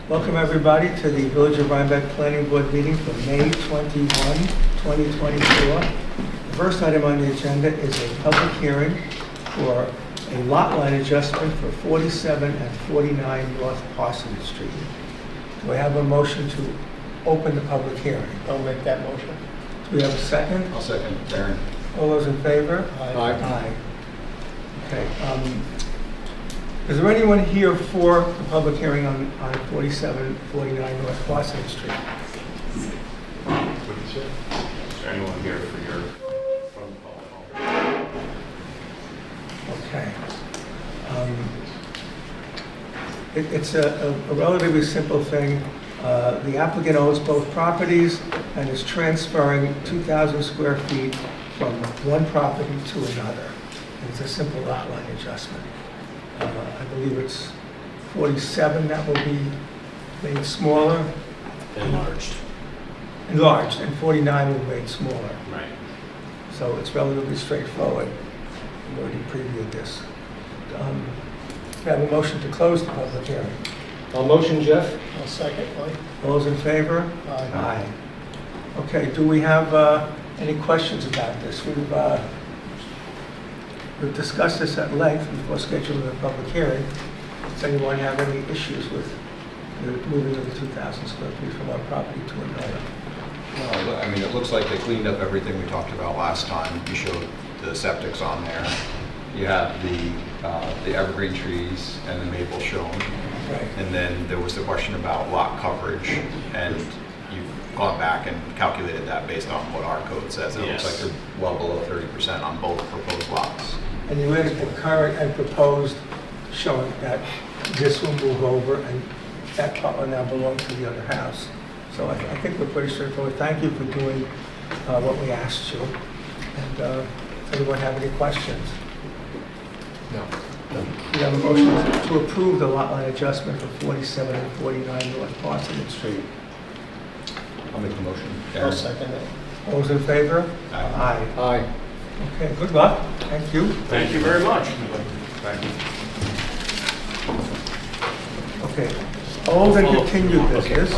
Welcome everybody to the Village of Rhinebeck Planning Board meeting for May 21, 2024. The first item on the agenda is a public hearing for a lot line adjustment for 47 and 49 North Parsons Street. Do I have a motion to open the public hearing? I'll make that motion. Do we have a second? I'll second, Darren. All those in favor? Aye. Aye. Okay. Is there anyone here for the public hearing on 4749 North Parsons Street? What did you say? Is there anyone here for your phone call? Okay. It's a relatively simple thing. The applicant owns both properties and is transferring 2,000 square feet from one property to another. It's a simple lot line adjustment. I believe it's 47 that will be made smaller. Enlarged, and 49 will be made smaller. Right. So it's relatively straightforward. We already previewed this. We have a motion to close the public hearing. I'll motion, Jeff. I'll second, Mike. All those in favor? Aye. Okay, do we have any questions about this? We've discussed this at length before scheduling the public hearing. Does anyone have any issues with the moving of the 2,000 square feet from one property to another? No, I mean, it looks like they cleaned up everything we talked about last time. You showed the septics on there. You have the evergreen trees and the maple shown. Right. And then there was the question about lot coverage, and you've gone back and calculated that based on what our code says. And it looks like they're well below 30% on both proposed lots. And you added the current and proposed showing that this will move over and that part will now belong to the other house. So I think we're pretty straightforward. Thank you for doing what we asked you. And does anyone have any questions? No. We have a motion to approve the lot line adjustment for 47 and 49 North Parsons Street. I'll make the motion. I'll Darren? second it. All those in favor? Aye. Aye. Okay, good luck. Thank you. Thank you very much. Thank you. Okay. Old and continued business.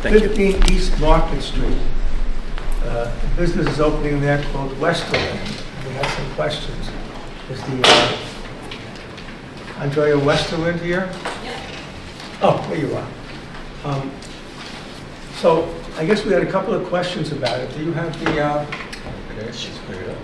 Thank you. 15 East Market Street. A business is opening there called Westerland. We have some questions. Is the Andrea Westerland here? Yeah. Oh, there you are. So I guess we had a couple of questions about it. Do you have the, Okay, let's clear it up.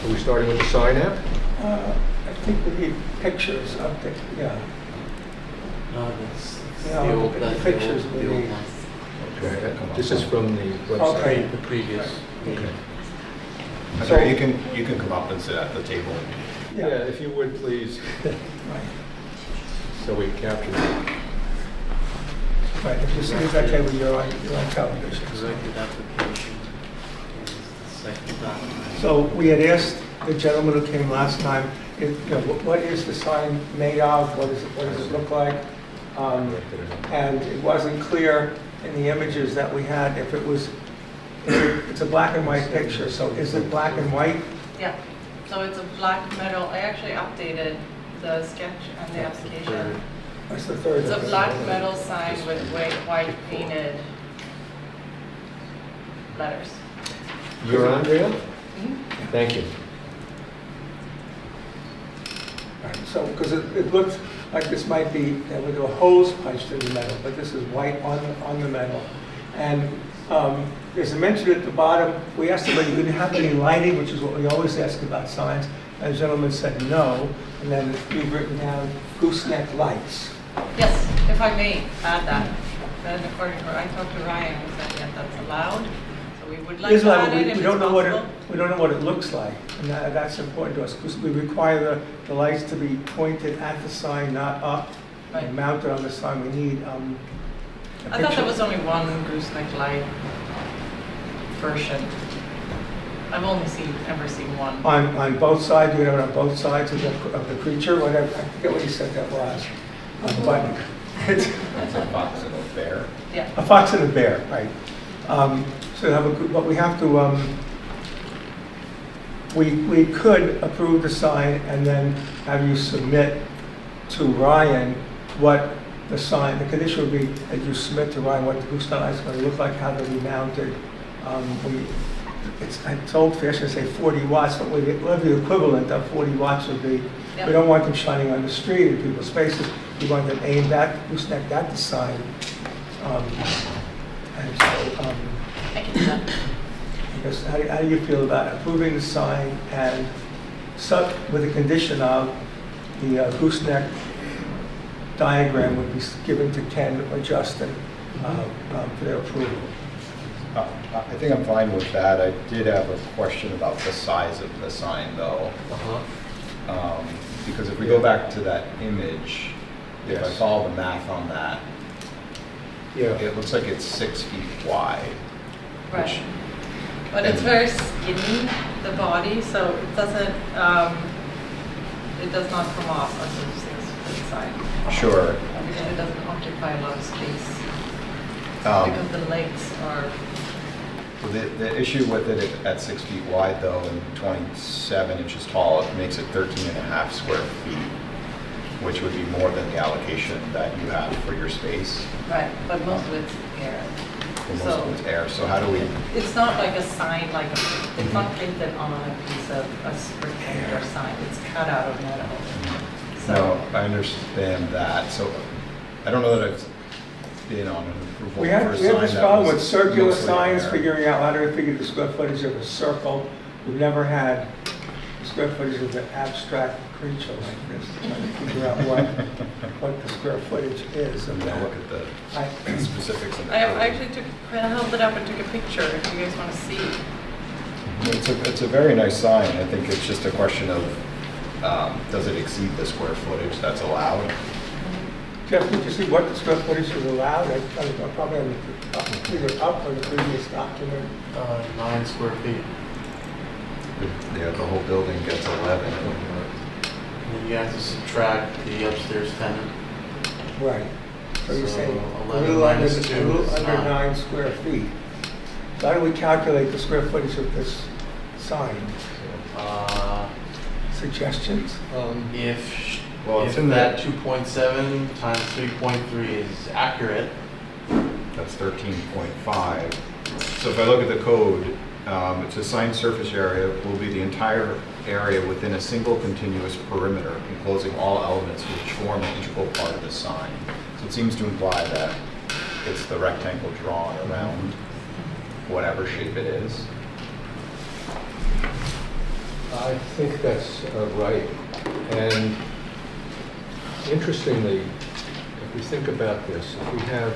Are we starting with the sign app? I think we need pictures of the, yeah. No, that's Yeah, the old, the that's pictures the we old need. one. Okay, come on. This is from the Okay. website. The previous. Okay. Okay, you can come up and sit at the table. Yeah, if you would, please, Right. so we capture it. Right, if this is okay with your on television. Corrected application is the second document. So we had asked the gentleman who came last time, what is the sign made of? What does it look like? And it wasn't clear in the images that we had if it was, it's a black and white picture, so is it black and white? Yeah, so it's a black metal, I actually updated the sketch and the application. That's the third. It's a black metal sign with white painted letters. You're Andrea? Mhm. Thank you. Right, so, because it looked like this might be, there were holes punched in the metal, but this is white on the metal. And there's a mention at the bottom, we asked him whether you didn't have any lighting, which is what we always ask about signs. And the gentleman said no, and then we've written down gooseneck lights. Yes, if I may add that. Then according to, I talked to Ryan, he said, yeah, that's allowed. So we would like Here's to what add it if we it's don't know what it, possible. we don't know what it looks like, and that's important to us, because we require the lights to be pointed at the sign, not up, Right. and mounted on the sign. We need a I thought picture. there was only one gooseneck light version. I've only ever seen one. On both sides, you know, on both sides of the creature, whatever, I forget what he said that was. But It's It's a fox and a bear. Yeah. a fox and a bear, right? So have a, but we have to, we could approve the sign and then have you submit to Ryan what the sign, the condition would be that you submit to Ryan what the gooseneck is going to look like, how they'll be mounted. It's old fashioned to say 40 watts, but whatever the equivalent of 40 watts would be. Yep. We don't want them shining on the street in people's faces. We want them aimed at, goosenecked at the sign. And so, I can do that. I guess, how do you feel about approving the sign and with the condition of the gooseneck diagram would be given to Ken or Justin for their approval? I think I'm fine with that. I did have a question about the size of the sign, though. Because if we go back to that image, if I Yes. follow the math on that, Yeah. it looks like it's 6 feet wide. Right. But it's very skinny, the body, so it doesn't, it does not come off on the 6-foot side. Sure. Because it doesn't occupy a lot of space. Um, Because the legs are, The issue with it at 6 feet wide, though, and 27 inches tall, it makes it 13 and a half square feet, which would be more than the allocation that you have for your space. right, but most of it's air. For most So- of it's air, so how do we, It's not like a sign, it's not printed on a piece of a rectangular sign, it's cut out of metal. no, So, I understand that, so I don't know that I've been on an approval We for a have sign this that problem was with circular mostly signs, air. figuring out how to figure the square footage of a circle. We've never had the square footage of an abstract creature like this, trying to figure out what the square footage is I'm of gonna that. look at I- the specifics in the I code. actually I held it up and took a picture if you guys want to see. It's a very nice sign. I think it's just a question of, does it exceed the square footage that's allowed? Jeff, did you see what the square footage is allowed? I probably have either up or the previous document. 9 square feet. Yeah, the whole building gets 11. And then you have to subtract the upstairs tenant. Right. So you're So saying a 11 little under, minus 2 is 9. 9 square feet. So how do we calculate the square footage of this sign? Uh, Suggestions? If, Well, it's if in that the- 2.7 times 3.3 is accurate, That's 13.5. So if I look at the code, it's a sign surface area will be the entire area within a single continuous perimeter enclosing all elements which form an integral part of the sign. So it seems to imply that it's the rectangle drawn around whatever shape it is. I think that's right. And interestingly, if we think about this, if we have,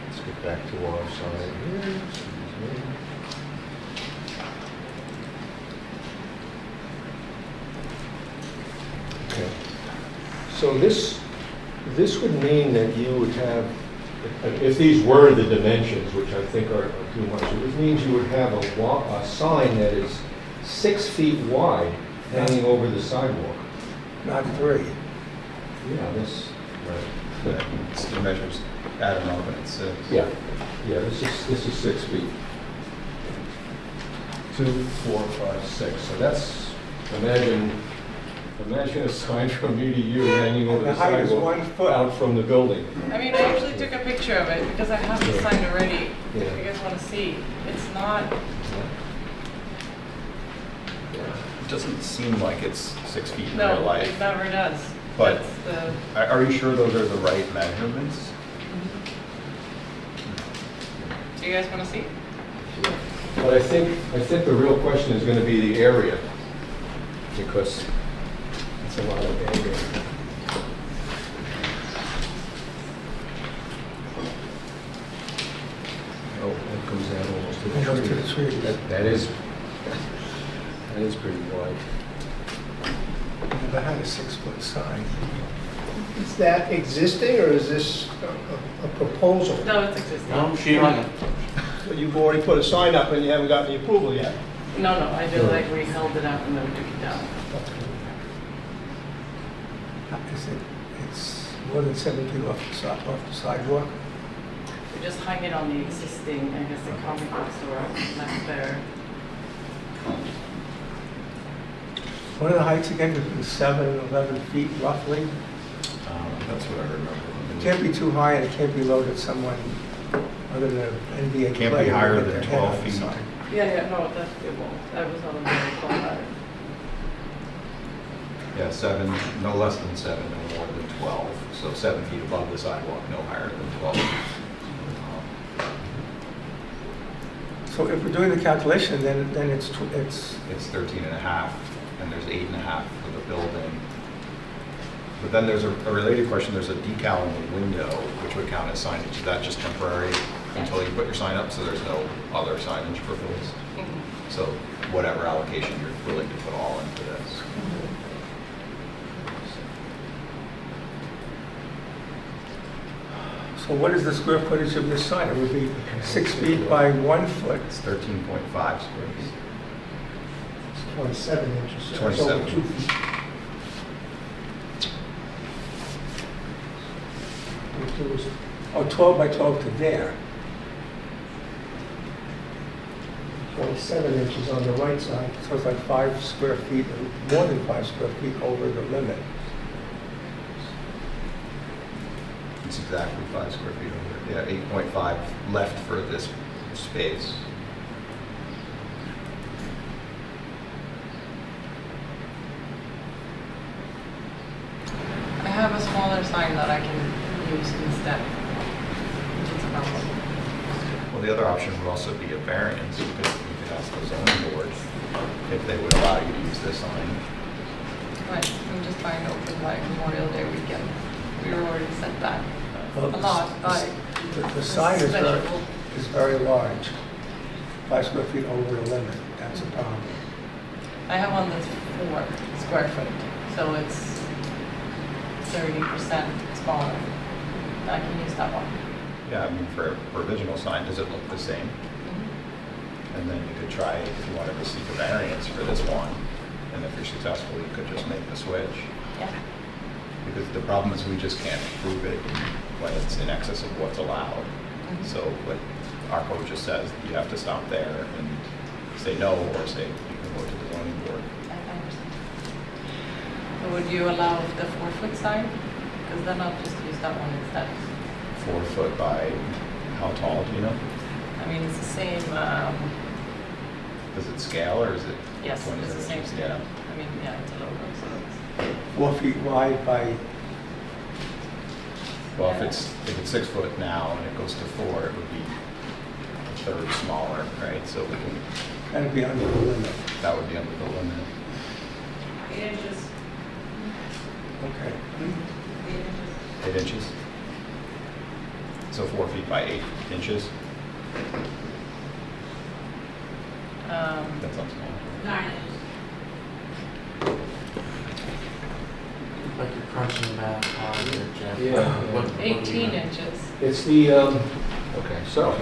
let's get back to our sign here. Excuse me. Okay. So this would mean that you would have, if these were the dimensions, which I think are too much, it means you would have a sign that is 6 feet wide hanging over the sidewalk. Not 3. Yeah, this, right. It measures Adam up and it's 6. Yeah, this is 6 feet. 2, 4, 5, 6. So that's, imagine a sign from me to you hanging over The the height is sidewalk 1 foot. out from the building. I mean, I actually took a picture of it because I have the sign already. Yeah. If you guys want to see, it's not, It doesn't seem like it's 6 feet in real no, life. it never does. But- That's the, Are you sure those are the right measurements? do you guys want to see? But I think the real question is going to be the area, because it's a lot of area. Oh, that comes down almost to It goes to the the tree. trees. That is pretty wide. Never had a 6-foot sign. Is that existing, or is this a proposal? No, it's existing. no, she hung it. So you've already put a sign up and you haven't gotten the approval yet? No, I did like we held it up and then we took it down. Is it, it's more than 7 feet off the sidewalk. We just hung it on the existing, I guess, the comic book store left there. What are the heights again, between 7 and 11 feet roughly? That's what I remember. It can't be too high and it can't be low that someone other than an NBA Can't be player higher will than get their head 12 on the feet. side. Yeah, no, that it won't. I was not on the call about it. Yeah, 7, no less than 7, no more than 12. So 7 feet above the sidewalk, no higher than 12. So if we're doing the calculation, then it's, It's 13 and a half, and there's 8 and a half for the building. But then there's a related question, there's a decal in the window, which would count as signage. Is that just temporary until you put your sign up, so there's no other signage proposed? So whatever allocation you're willing to put all into this. so what is the square footage of this sign? It would be 6 feet by 1 foot. It's 13.5 square feet. 27 inches. So it's over 27. 2 feet. If it was Oh, 12 by 12 to there. 27 inches on the right side. So it's like 5 square feet, or more than 5 square feet over the limit. It's exactly 5 square feet over. Yeah, 8.5 left for this space. I have a smaller sign that I can use instead. Which is a problem. Well, the other option would also be a variance. You could ask the zoning board if they would allow you to use this sign. Right, I'm just trying to open like Memorial Day weekend. We were already set back a Well, lot by. The sign is special- very large. 5 square feet over the limit, that's a problem. I have one that's 4 square foot, so it's 30% smaller. I can use that one. Yeah, I mean, for a provisional sign, does it look the same? And then you could try, if you wanted to seek a variance for this one, and if you're successful, you could just make the switch. Yeah. Because the problem is we just can't prove it when it's in excess of what's allowed. So what our code just says, you have to stop there and say no, or say you can go to the zoning board. I understand. So would you allow the 4-foot sign? Because then I'll just use that one instead. 4 foot by how tall, do you know? I mean, it's the same, Does it scale or is it? yes, 27 it's the same inches? scale. I mean, yeah, it's a logo, so it's. 4 feet wide by, Well, if it's 6 foot now and it goes to 4, it would be a third smaller, right? So we can, that'd be under the limit. that would be under the limit. 8 inches. Okay. 8 inches. 8 inches? So 4 feet by 8 inches? That sounds small. 9 inches. Like you're crunching math hard here, Jeff. Yeah. What do you 18 want? inches. It's the, okay, so,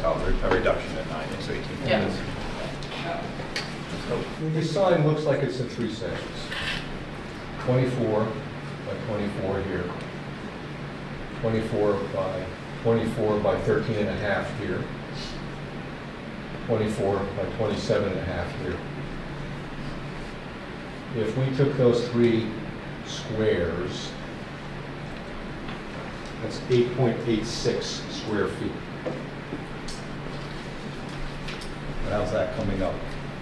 Oh, a reduction at 9, so 18 Yeah. inches. So this sign looks like it's in 3 sections. 24 by 24 here. 24 by 13 and a half here. 24 by 27 and a half here. If we took those 3 squares, that's 8.86 square feet. But how's that coming up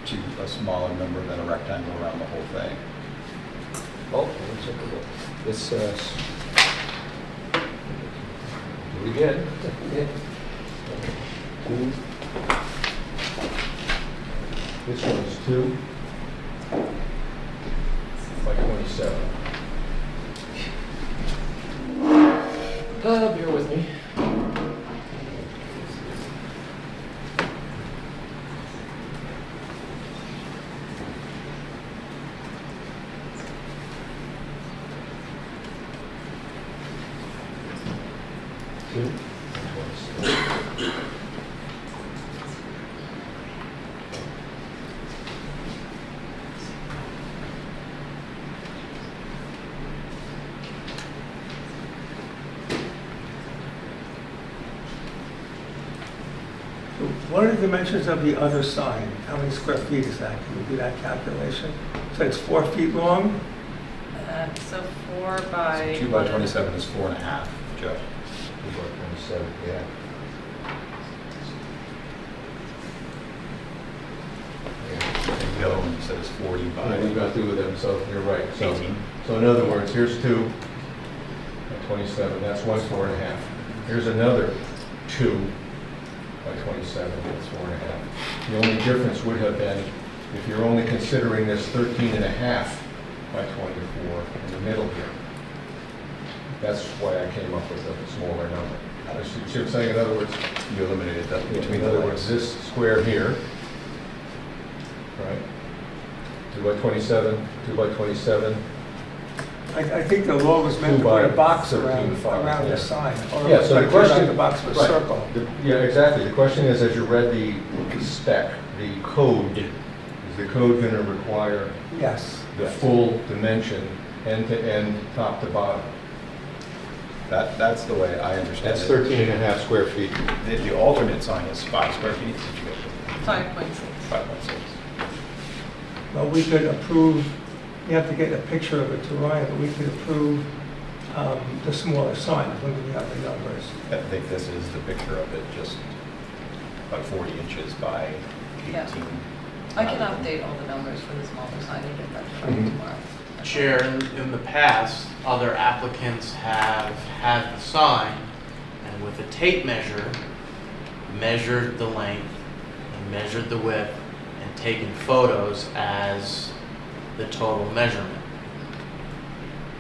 to a smaller number than a rectangle around the whole thing? Oh, let's take a look. This says, do it again. 2. This one is 2 by 27. Bear with me. Two. What are the dimensions of the other sign? How many square feet is that? Can you do that calculation? So it's 4 feet long? So 4 by. 2 by 27 is 4.5, Joe. 2 by 27, yeah. The other one you said is 40 by. Yeah, we've got 2 of them, so you're right. So, 18. so in other words, here's 2 by 27, that's 1 4.5. Here's another 2 by 27, that's 4.5. The only difference would have been if you're only considering this 13.5 by 24 in the middle here. That's why I came up with a smaller number. You see what I'm saying? In other words, You eliminated that between in other the words, words. this square here, right? 2 by 27, 2 by 27. I think the law was meant to 2 by put a box 13.5, around yeah. the sign. Or Yeah, so like the question, around the box with a right. circle. Yeah, exactly. The question is, as you read the spec, the code, is the code going to require Yes. the full dimension, end to end, top to bottom? That's the way I understand That's it. 13.5 square feet. The alternate sign is 5 square feet. Did you get 5.6. 5.6? Well, we could approve, you have to get a picture of it to Ryan, but we could approve the smaller sign when we have the numbers. I think this is the picture of it, just about 40 inches by 18. Yeah. I can update all the numbers for the smaller sign and get that to you tomorrow. Chair, in the past, other applicants have had the sign and with a tape measure, measured the length and measured the width and taken photos as the total measurement.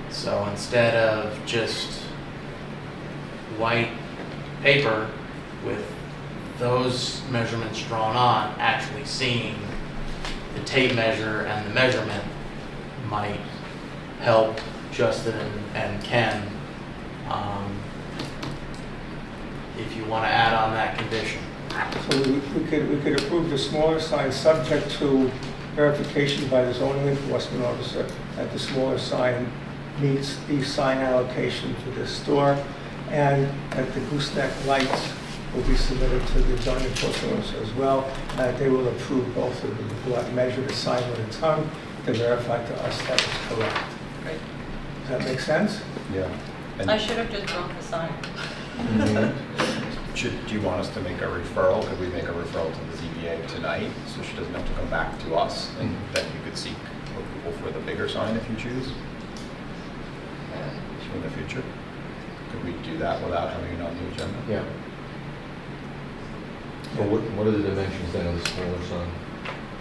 So instead of just white paper with those measurements drawn on, actually seeing the tape measure and the measurement might help Justin and Ken if you want to add on that condition. So we could approve the smaller sign subject to verification by the zoning enforcement officer that the smaller sign meets the sign allocation for this store, and that the gooseneck lights will be submitted to the zoning enforcement officer as well. They will approve both of them. We'll have measured the sign with a tongue to verify to us that it's correct. Great. Does that make sense? Yeah. I should have just brought the sign. Do you want us to make a referral? Could we make a referral to the ZBA tonight, so she doesn't have to come back to us, and then you could seek approval for the bigger sign if you choose in the future? Could we do that without having it on the agenda? Yeah. So what are the dimensions then of the smaller sign?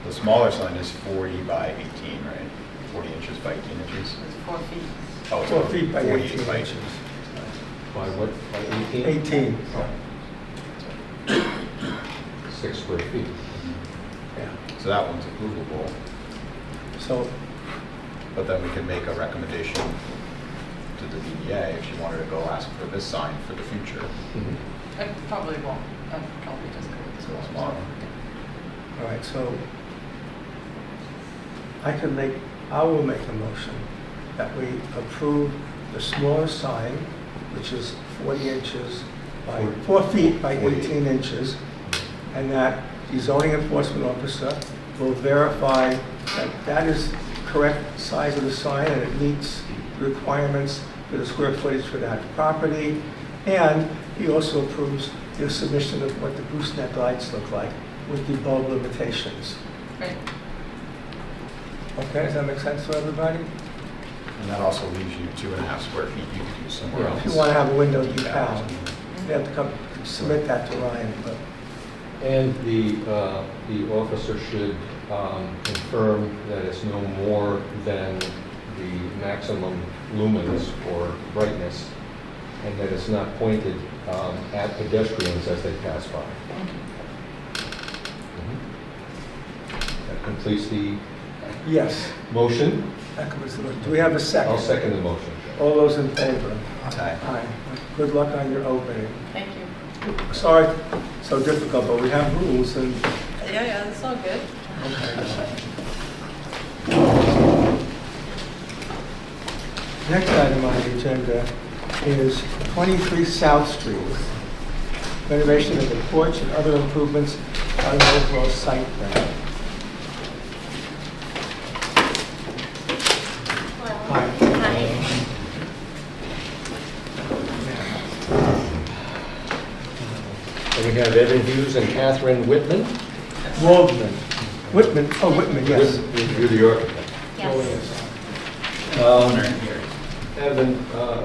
The smaller sign is 40 by 18, right? 40 inches by 18 inches? It's 4 feet. Oh, it's 4 feet by 48 18 by inches. By what, by 18? 18. 6 square feet. Yeah. So that one's approvable, So, but then we could make a recommendation to the ZBA if she wanted to go ask for this sign for the future. Mm-hmm. I probably won't. I'll probably just go with the So small. smaller. all right, so I will make a motion that we approve the smaller sign, which is 40 inches by, 4 feet by 18 inches, and that the zoning enforcement officer will verify that that is correct size of the sign and it meets the requirements for the square footage for that property. And he also approves the submission of what the gooseneck lights look like with the bulb limitations. Great. Okay, does that make sense to everybody? And that also leaves you 2.5 square feet you could use somewhere else. If you want to have a window decal, Yeah. you have to come submit that to Ryan, but And the officer should confirm that it's no more than the maximum lumens or brightness, and that it's not pointed at pedestrians as they pass by. That completes the yes, motion. that covers the motion. Do we have a second? I'll second the motion. All those in favor? Aye. Aye. Good luck on your opening. Thank you. Sorry, so difficult, but we have rules and, Yeah, that's all good. next item on the agenda is 23 South Street. Renovation of the porch and other improvements on the overall site plan. Hi. And we have Evan Hughes and Catherine Whitman. Waldman. Whitman, oh, Whitman, yes. You're the architect. Yes. Evan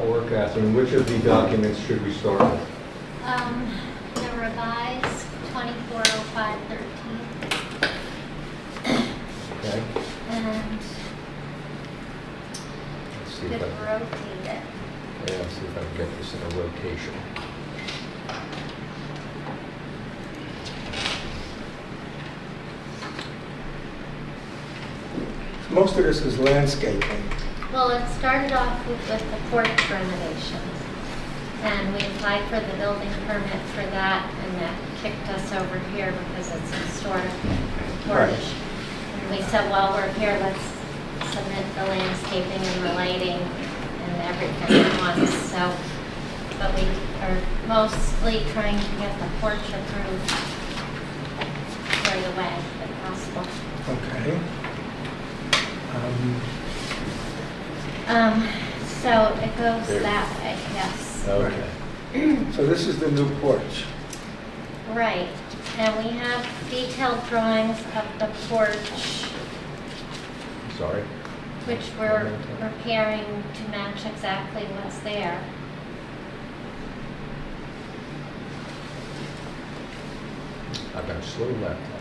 or Catherine, which of the documents should we start with? The revised 240513 Okay. and Let's see could if I, rotate it. yeah, let's see if I can get this in a rotation. Most of this is landscaping. Well, it started off with the porch renovations. And we applied for the building permit for that, and that kicked us over here because it's historic porch. And we said, while we're here, let's submit the landscaping and the lighting and everything at once. So, but we are mostly trying to get the porch approved right away, if possible. Okay. So it goes that way, yes. Okay. So this is the new porch. Right, and we have detailed drawings of the porch, Sorry. which we're preparing to match exactly what's there. I've got a slow laptop.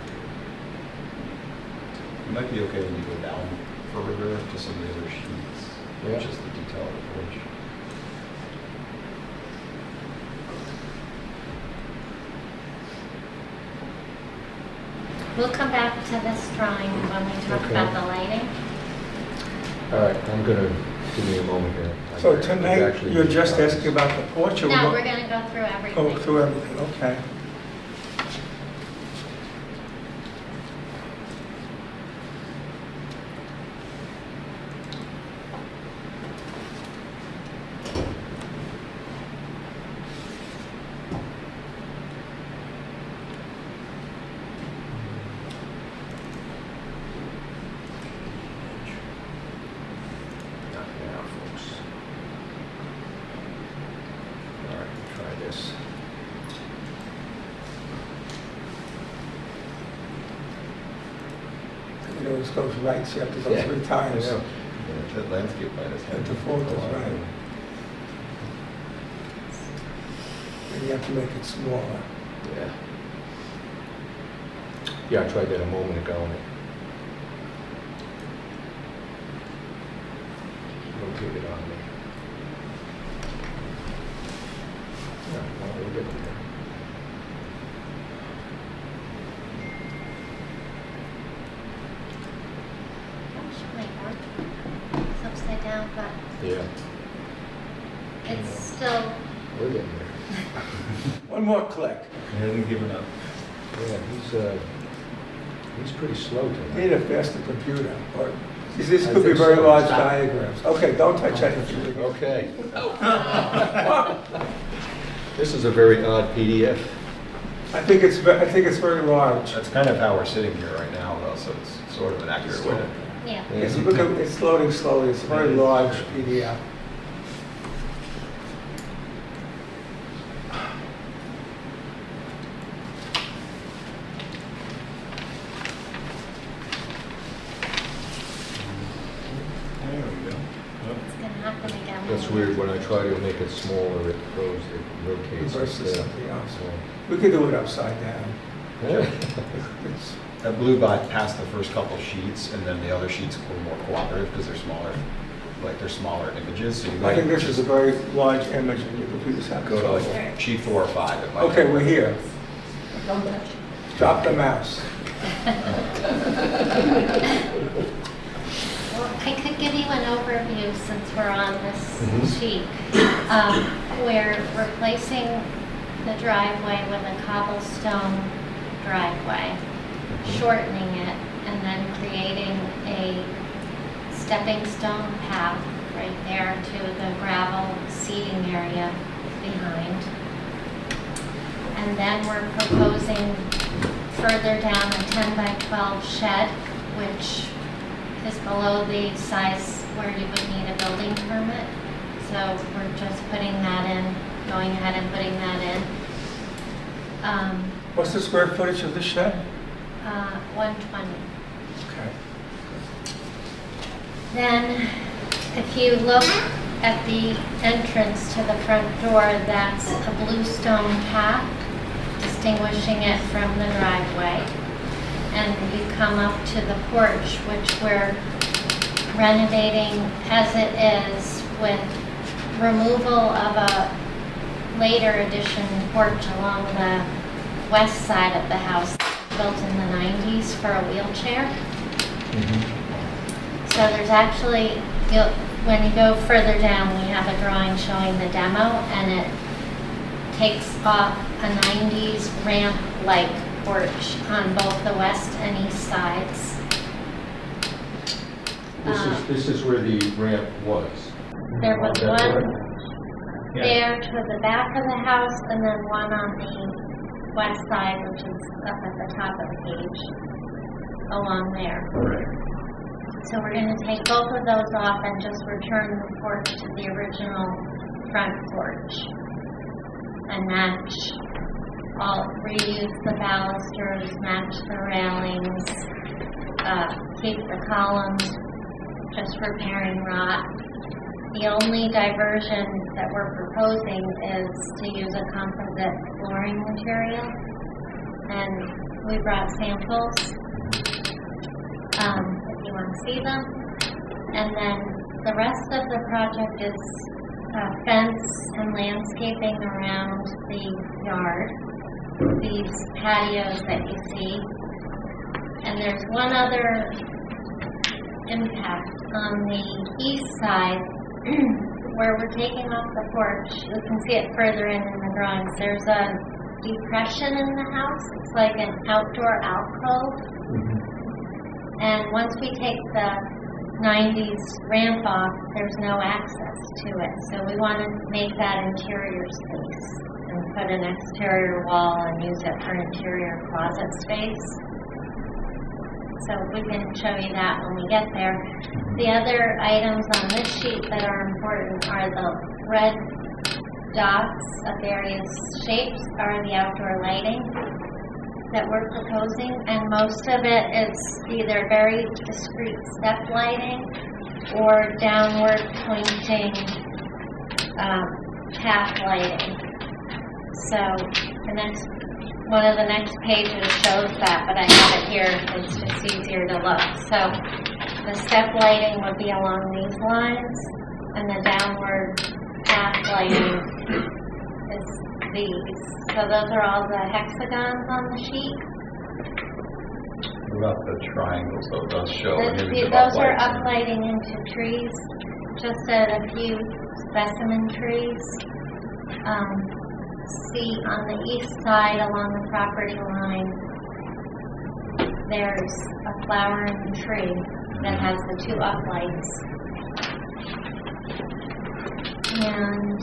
It might be okay when you go down further to some of the other sheets, Yeah. which is the detail of the porch. We'll come back to this drawing when we talk Okay. about the lighting. All right, I'm gonna, give me a moment here. So I've tonight, actually you're moved just copies. asking about the porch, or No, we're we're gonna go through go everything. through everything? Okay. Not now, folks. All right, try this. You know, this goes right, so you have to go Yeah. 3 times. Yeah. Yeah, that landscape plan is And to focus, right. And you have to make it smaller. Yeah. Yeah, I tried that a moment ago and it rotated on me. Yeah, well, we'll get there. That might work. It's upside down, but Yeah, it's still, we're getting there. One more click. He hasn't given up. Yeah, he's pretty slow You tonight. need a faster computer, or, this I could be think very so. large Stop. diagrams. Okay, don't touch anything. Okay. This is a very odd PDF. I think it's very large. That's kind of how we're sitting here right now, though, so it's sort of an accurate way. yeah. Yes, look at, it's loading slowly, it's a very large PDF. There we go. It's gonna happen again. That's weird, when I try to make it smaller, it goes, it rotates. Versus instead. something else. So- We could do it upside down. Yeah. It's- That blew by past the first couple sheets, and then the other sheets were more cooperative because they're smaller, like they're smaller images, so you I might think this is just a very large image and your computer's having go to trouble. like sheet 4 or 5. It might Okay, work. we're here. Drop the mouse. Well, I could give you an overview since we're on this Mhm. sheet. We're replacing the driveway with a cobblestone driveway, shortening it, and then creating a stepping stone path right there to the gravel seating area behind. And then we're proposing further down a 10 by 12 shed, which is below the size where you would need a building permit. So we're just putting that in, going ahead and putting that in. What's the square footage of the shed? 120. Okay. Then, if you look at the entrance to the front door, that's a bluestone path distinguishing it from the driveway. And you come up to the porch, which we're renovating as it is, with removal of a later addition porch along the west side of the house, built in the 90s for a wheelchair. So there's actually, when you go further down, we have a drawing showing the demo, and it takes off a 90s ramp-like porch on both the west and east sides. This is where the ramp was. There was That's one right. there to the back of the house, and then one on the west side, which is up at the top of the page, along there. So we're going to take both of those off and just return the porch to the original front porch. And reuse the balusters, match the railings, keep the columns, just repairing rot. The only diversion that we're proposing is to use a composite flooring material. And we brought samples, if you want to see them. And then the rest of the project is fence and landscaping around the yard, these patios that you see. And there's one other impact on the east side where we're taking off the porch. You can see it further in the drawings. There's a depression in the house. It's like an outdoor alcove. And once we take the 90s ramp off, there's no access to it. So we want to make that interior space and put an exterior wall and use it for interior closet space. So we can show you that when we get there. The other items on this sheet that are important are the red dots of various shapes are the outdoor lighting that we're proposing, and most of it is either very discrete step lighting or downward pointing path lighting. So one of the next pages shows that, but I have it here. It's just easier to look. So the step lighting would be along these lines, and the downward path lighting is these. So those are all the hexagons on the sheet. What about the triangles, though? It does show an image of Those are uplighting. uplighting into trees, just at a few specimen trees. See on the east side along the property line, there's a flowering tree that has the two uplights. And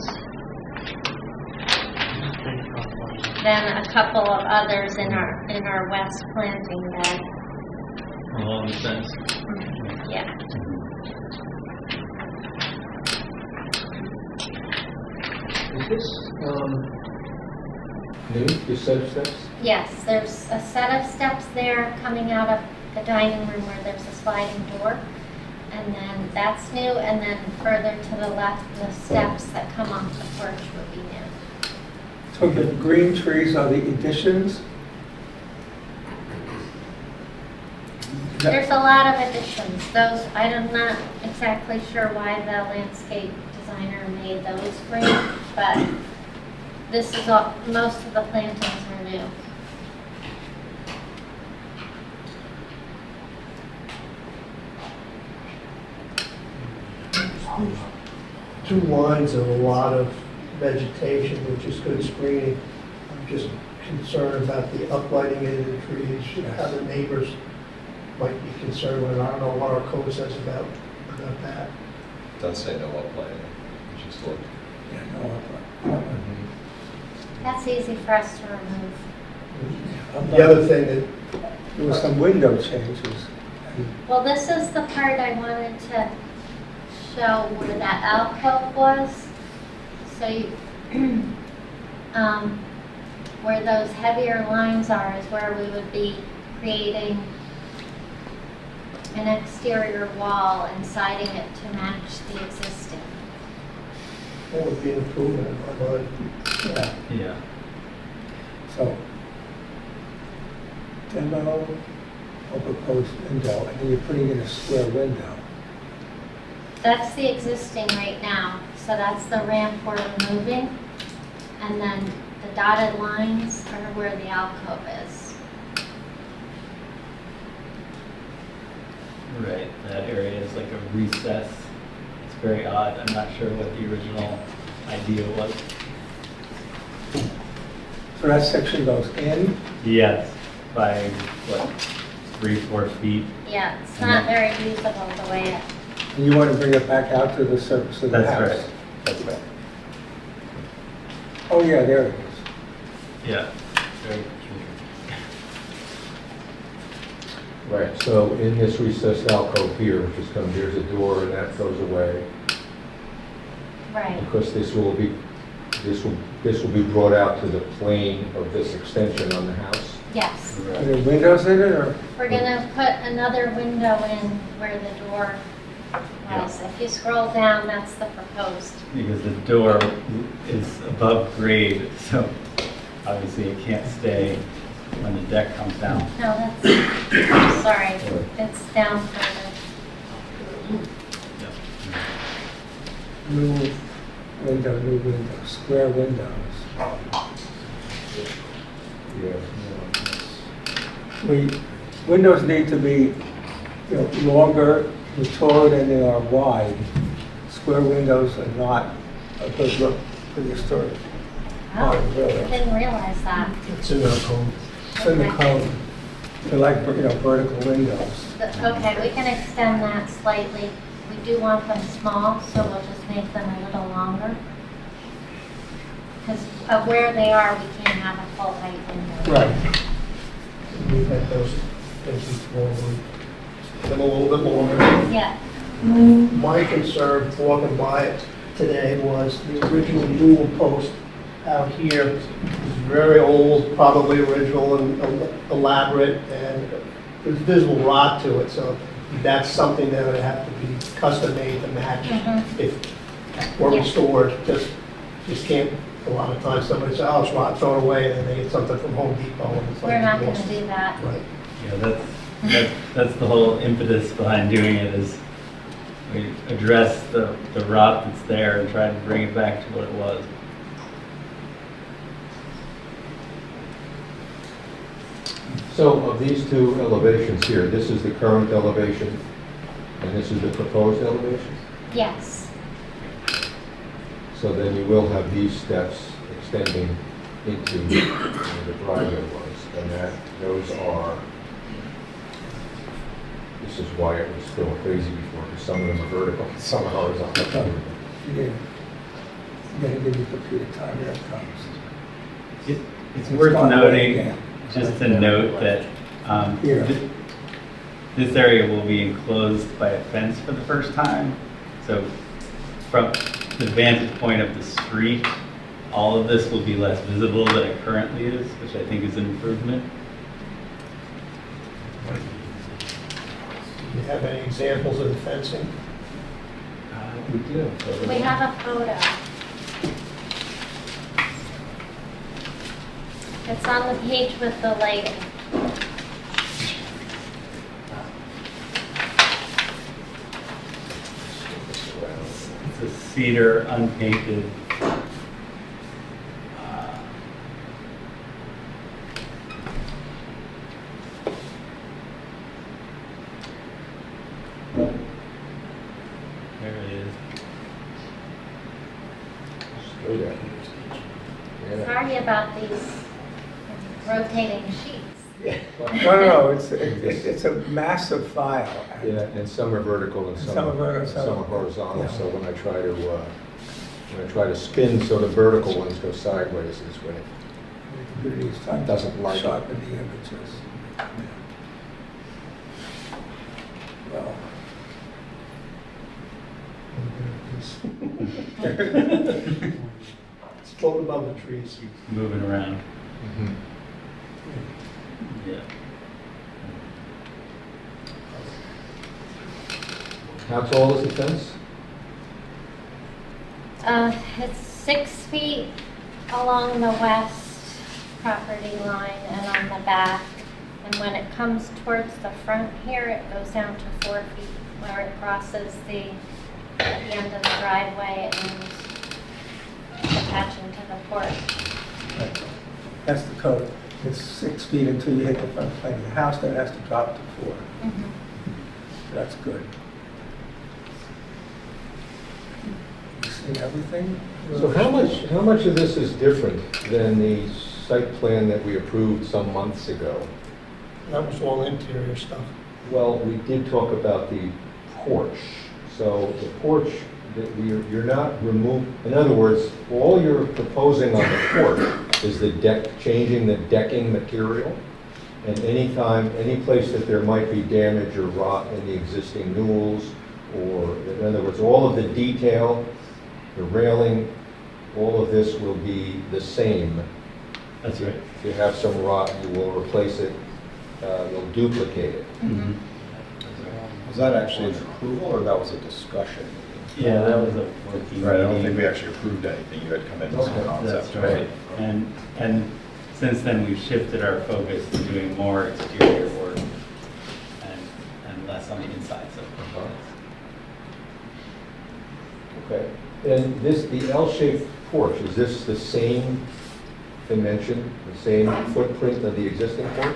then a couple of others in our west planting bed. Along the fence. Yeah. Is this new, this set of steps? Yes, there's a set of steps there coming out of the dining room where there's a sliding door. And then that's new, and then further to the left, the steps that come off the porch would be new. So the green trees are the additions? There's a lot of additions. Those, I'm not exactly sure why the landscape designer made those green, but this is all, most of the plantings are new. Two lines of a lot of vegetation, which is good screening. I'm just concerned about the uplighting into the trees, how the neighbors might be concerned with it. I don't know what our code says about that. It does say no uplighting. Just look. Yeah, no, That's easy for us to remove. The other thing that, There was some window changes. Well, this is the part I wanted to show where that alcove was. So you, where those heavier lines are is where we would be creating an exterior wall and siding it to match the existing. that would be an improvement in my mind. Yeah, Yeah. so demo of proposed window, and then you're putting in a square window. That's the existing right now, so that's the ramp we're removing. And then the dotted lines are where the alcove is. Right, that area is like a recess. It's very odd. I'm not sure what the original idea was. So that section goes in, Yes, by what, 3-4 feet? Yeah, it's not very usable the way it, and you want to bring it back out to the surface of the house. That's right. That's right. Oh, yeah, there it is. Yeah. Right, so in this recessed alcove here, which is come, here's a door and that goes away. right. Because this will be brought out to the plane of this extension on the house. Yes. Are there windows in it, or? We're gonna put another window in where the door was. If you scroll down, that's the proposed. Because the door is above grade, so obviously it can't stay when the deck comes down. No, that's, sorry, it's down further. New window, square windows. Windows need to be, longer, taller than they are wide. Square windows are not a good look for the historic. Oh, really. I didn't realize that. It's in our code. It's in the code. They're like, vertical windows. Okay, we can extend that slightly. We do want them small, so we'll just make them a little longer. Because of where they are, we can't have a full height window. Right. We've had those things before, them a little bit longer. Yeah, My concern walking by it today was the original dual post out here is very old, probably original and elaborate, and there's visible rot to it, so that's something that would have to be custom made to match Mhm. if were Yeah. restored. Just can't, a lot of times somebody says, oh, it's rot, throw it away, and then they get something from Home Depot. And it's like we're not lost. gonna do that. Right. Yeah, that's the whole impetus behind doing it is we address the rot that's there and try to bring it back to what it was. So of these two elevations here, this is the current elevation, and this is the proposed elevation? Yes, So then you will have these steps extending into where the driveway was, and those are, this is why it was going crazy before, because some of them are vertical, some are horizontal. You gotta give your computer time, here it comes. It's worth gone away noting, again. just to note that Here. this area will be enclosed by a fence for the first time. So from the vantage point of the street, all of this will be less visible than it currently is, which I think is an improvement. Do you have any examples of the fencing? We do. we have a photo. It's on the page with the lighting. It's a cedar unpainted. There it is. Yeah. Sorry about these rotating sheets. No, it's a massive file. Yeah, and some are vertical and Some are vertical, some are horizontal, yeah. so when I try to spin, so the vertical ones go sideways this way. The computer is trying Doesn't to like it. sharpen the images. Well, It's floating above the trees. Moving around, Mhm. yeah. How tall is the fence? It's 6 feet along the west property line and on the back. And when it comes towards the front here, it goes down to 4 feet where it crosses the end of the driveway and attaching to the porch. right. That's the code. It's 6 feet until you hit the front plane of the house, then it has to drop to 4. So that's good. You see everything? So how much of this is different than the site plan that we approved some months ago? That was all interior stuff. Well, we did talk about the porch. So the porch, you're not in other words, all you're proposing on the porch is the deck, changing the decking material. And any place that there might be damage or rot in the existing newels, or in other words, all of the detail, the railing, all of this will be the same. That's right. If you have some rot, you will replace it, you'll duplicate it. Mhm. Was that actually an approval, or that was a discussion? Yeah, that was a working Right, I don't think meeting. we actually approved anything, you had come in with some Okay. concept. That's right. And since then, we've shifted our focus to doing more exterior work and less on the inside, so. Okay, and the L-shaped porch, is this the same dimension, the same footprint of the existing porch?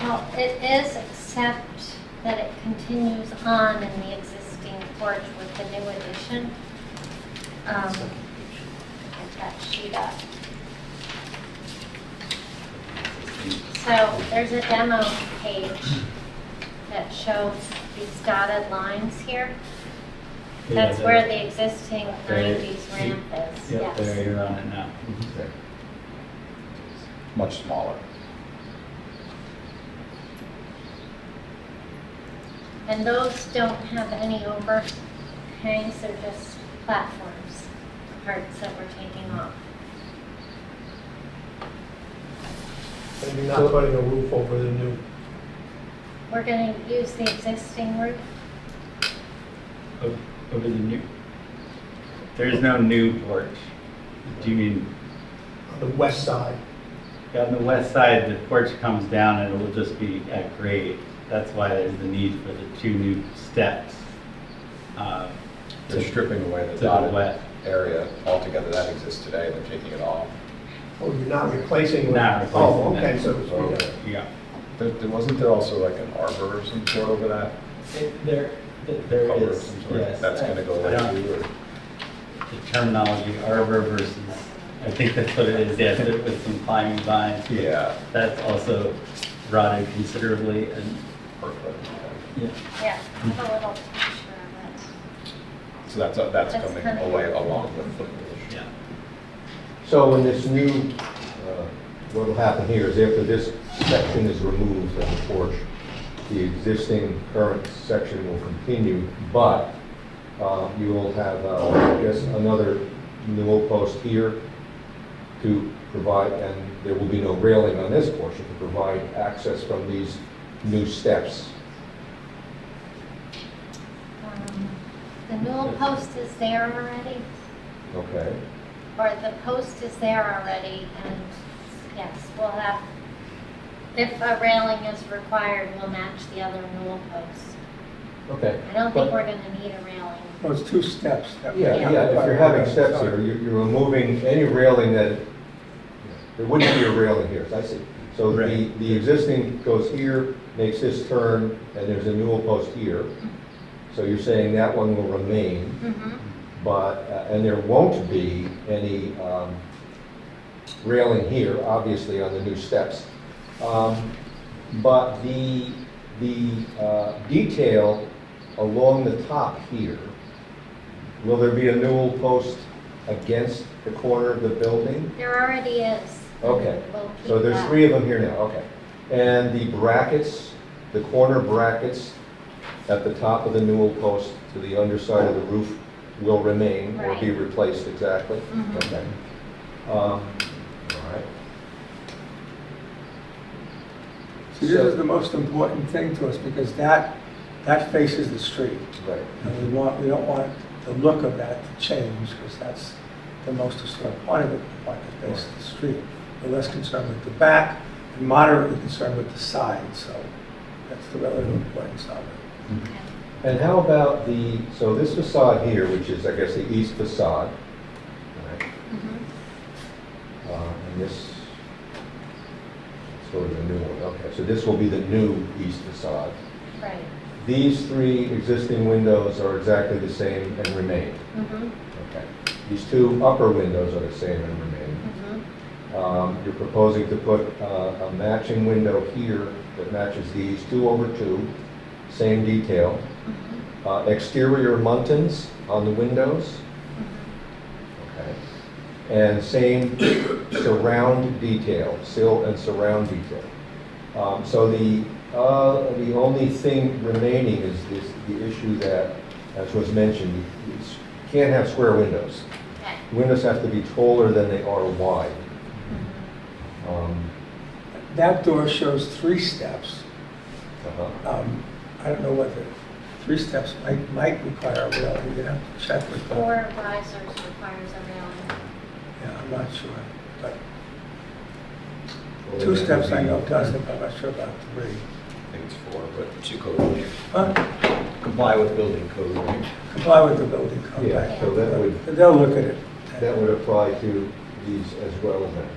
Well, it is, except that it continues on in the existing porch with the new addition. Get that sheet up. So there's a demo page that shows these dotted lines here. That's Yeah, where the existing there- 90s ramp is, Yep, there yes. you're on it now. Okay. Much smaller. And those don't have any overhangs, they're just platforms, parts that we're taking off. And you're not putting a roof over the new. We're gonna use the existing roof. Over the new, there's no new porch. Do you mean, On the west side. on the west side, the porch comes down and it will just be at grade. That's why there's the need for the 2 new steps. They're stripping away To the the dotted west. area altogether that exists today, they're taking it off. Oh, you're not replacing with? Not replacing Oh, okay, that. so, Okay. Yeah. Wasn't there also like an arbor or some sort over that? There Cover of is, some sort? yes. That's gonna go I away don't- too, or? The terminology arbor versus, I think that's what it is, yes, with some climbing vines. Yeah. That's also rotted considerably and, Perfect. yeah. Yeah, I have a little picture of it. So that's That's coming kind of- away along with the. Yeah. So in this new, what will happen here is after this section is removed of the porch, the existing current section will continue, but you will have, I guess, another newel post here to provide, and there will be no railing on this portion to provide access from these new steps. The newel post is there already, Okay? or the post is there already, and yes, we'll have, if a railing is required, we'll match the other newel posts. Okay. I don't think But- we're gonna need a railing. Well, it's 2 steps. that- Yeah, if you're having steps here, you're removing any railing that, there wouldn't be a railing here, I see. So Right. the existing goes here, makes this turn, and there's a newel post here. So you're saying that one will remain, Mm-hmm. but, and there won't be any railing here, obviously, on the new steps. But the detail along the top here, will there be a newel post against the corner of the building? There already is. Okay, We'll keep so there's that. 3 of them here now, okay. And the brackets, the corner brackets at the top of the newel post to the underside of the roof will remain or be Right. replaced exactly? Mhm. Okay. All right. See, this is the most important thing to us because that faces the street. Right. And we don't want the look of that to change because that's the most historic part of it, the part that faces the street. We're less concerned with the back and moderately concerned with the side, so that's the relative importance of it. And how about so this facade here, which is, I guess, the east facade, right? Mhm. And this, sort of the new one, okay, so this will be the new east facade. Right. These 3 existing windows are exactly the same and remain. Mhm. Okay. These 2 upper windows are the same and remain. Mhm. You're proposing to put a matching window here that matches these 2 over 2, same detail. Mhm. Exterior muntins on the windows. Mhm. Okay. And same surround detail, sill and surround detail. So the only thing remaining is the issue that, as was mentioned, you can't have square windows. Okay. Windows have to be taller than they are wide. Mhm. That door shows 3 steps. Uh-huh. I don't know whether 3 steps might require a railing, you'd have to check with them. 4 risers requires a railing. Yeah, I'm not sure, but Well, 2 that steps would I be- know doesn't, but I'm not sure about 3. I think it's 4, but 2 code. Huh? Comply with building code. Comply with the building code. Yeah, right? so that would, They'll look at it. that would apply to these as well then.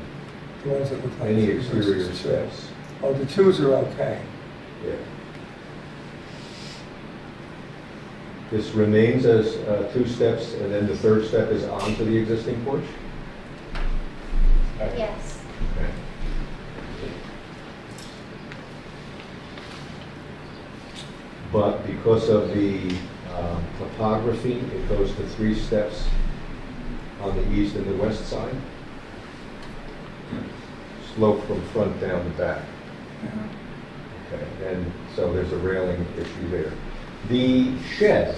The ones that look like Any 3 exterior versus 2. steps. Oh, the 2s are okay. Yeah. This remains as 2 steps, and then the 3rd step is onto the existing porch? Yes. Okay. But because of the topography, it goes to 3 steps on the east and the west side. Slope from front down to back. Okay, and so there's a railing issue there. The shed,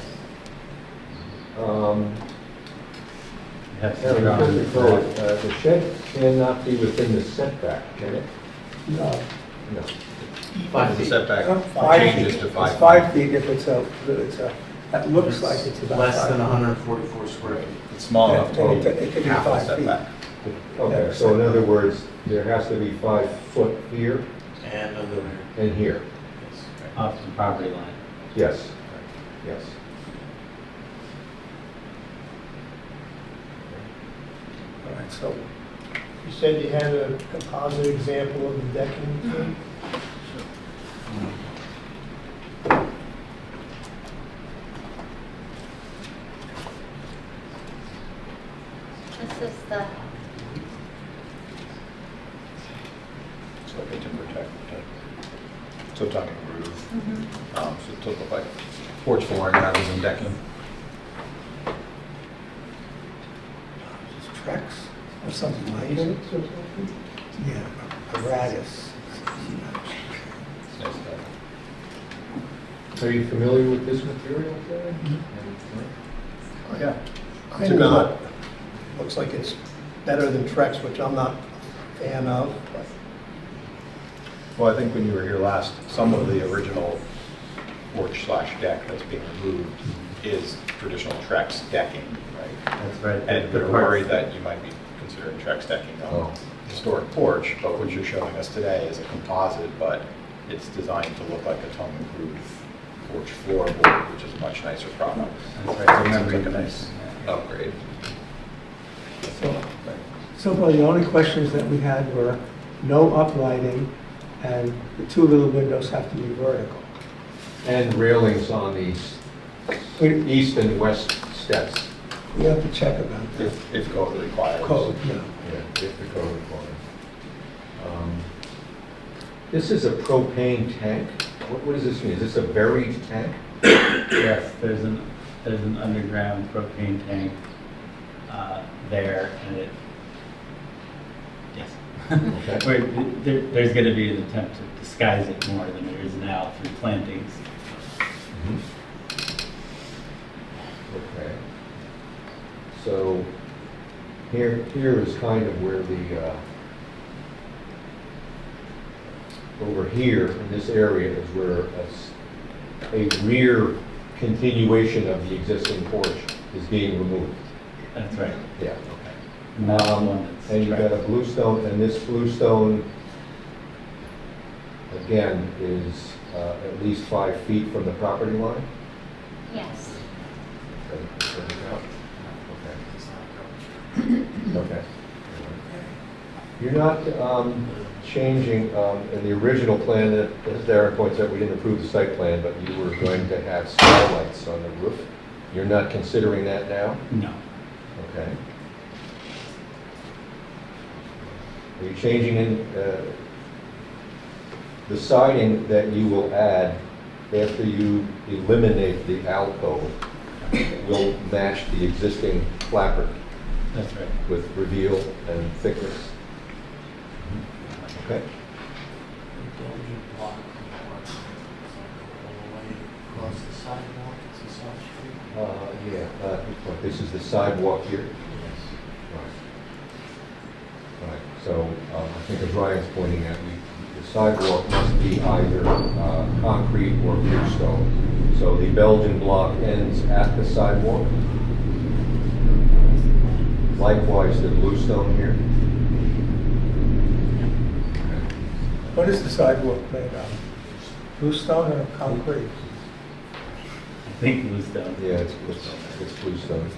Has Aaron, to because go the code, the shed cannot be within the setback, can it? No. No. 5 The feet. setback 5 changes feet. to 5. It's 5 feet if it's that looks like it's about 5 Less than feet. 144 square feet. It's small Yeah, enough then to it could be half a 5 feet. setback. Okay, so in other words, there has to be 5 foot here And another, and here. yes. off the property line. Yes, yes. All right, so You said you had a composite example of the decking, too? This is the, It's like a timber type. So tongue and groove. So it took like porch flooring rather than decking. just Trex or something like that. Yeah, apparatus. It's nice to Are you familiar with this material, Gary? Oh, yeah. I It's a good know. look. Looks like it's better than Trex, which I'm not a fan of, but Well, I think when you were here last, some of the original porch/deck that's being removed is traditional Trex decking, right? That's right. And the we're parts- worried that you might be considering Trex decking on a historic porch, but what you're showing us today is a composite, but it's designed to look like a tongue and groove porch floorboard, which is a much nicer product. That's right. I Seems remember like a you nice mentioning upgrade. So far, the only questions that we had were no uplighting, and the 2 little windows have to be vertical. And railings on the east and west steps. We have to check about that. If code requires. Code, yeah. Yeah, if the code requires. This is a propane tank. What does this mean? Is this a buried tank? Yes, there's an underground propane tank there, and yes. Okay. There's going to be an attempt to disguise it more than there is now through plantings. Mhm. Okay. So here is kind of where the, over here in this area is where a rear continuation of the existing porch is being removed. That's right. Yeah. And that's the one that's And you've got a bluestone, and this bluestone, again, is at least 5 feet from the property line? Yes. Okay. You're not changing, in the original plan, that, as Darren points out, we didn't approve the site plan, but you were going to have skylights on the roof. You're not considering that now? No. Okay. Are you changing in the siding that you will add after you eliminate the alcove will match the existing clapper That's right. with reveal and thickness? Okay. Building block all the way across the sidewalk, it's a South Street. Yeah, this is the sidewalk here. Yes. Right. Right, so I think as Ryan's pointing out, the sidewalk must be either concrete or bluestone. So the Belgian block ends at the sidewalk. Likewise, the bluestone here. What is the sidewalk made of? Bluestone or concrete? I think bluestone. Yeah, it's bluestone.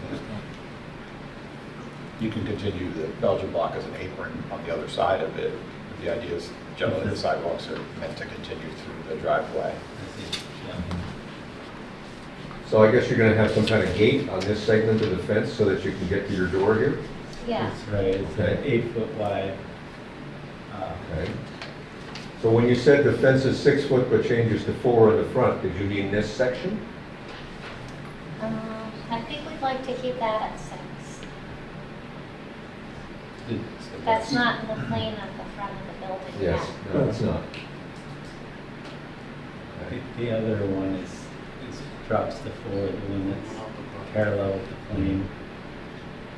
You can continue the Belgian block as an apron on the other side of it. The idea is generally the sidewalks are meant to continue through the driveway. So I guess you're going to have some kind of gate on this segment of the fence so that you can get to your door here? Yeah. That's right. It's Okay. 8 foot wide. Okay. So when you said the fence is 6 foot but changes to 4 in the front, did you mean this section? I think we'd like to keep that at 6. That's not in the plane at the front of the building Yes, yet. no, it's not. The other one is drops to 4, the one that's parallel with the plane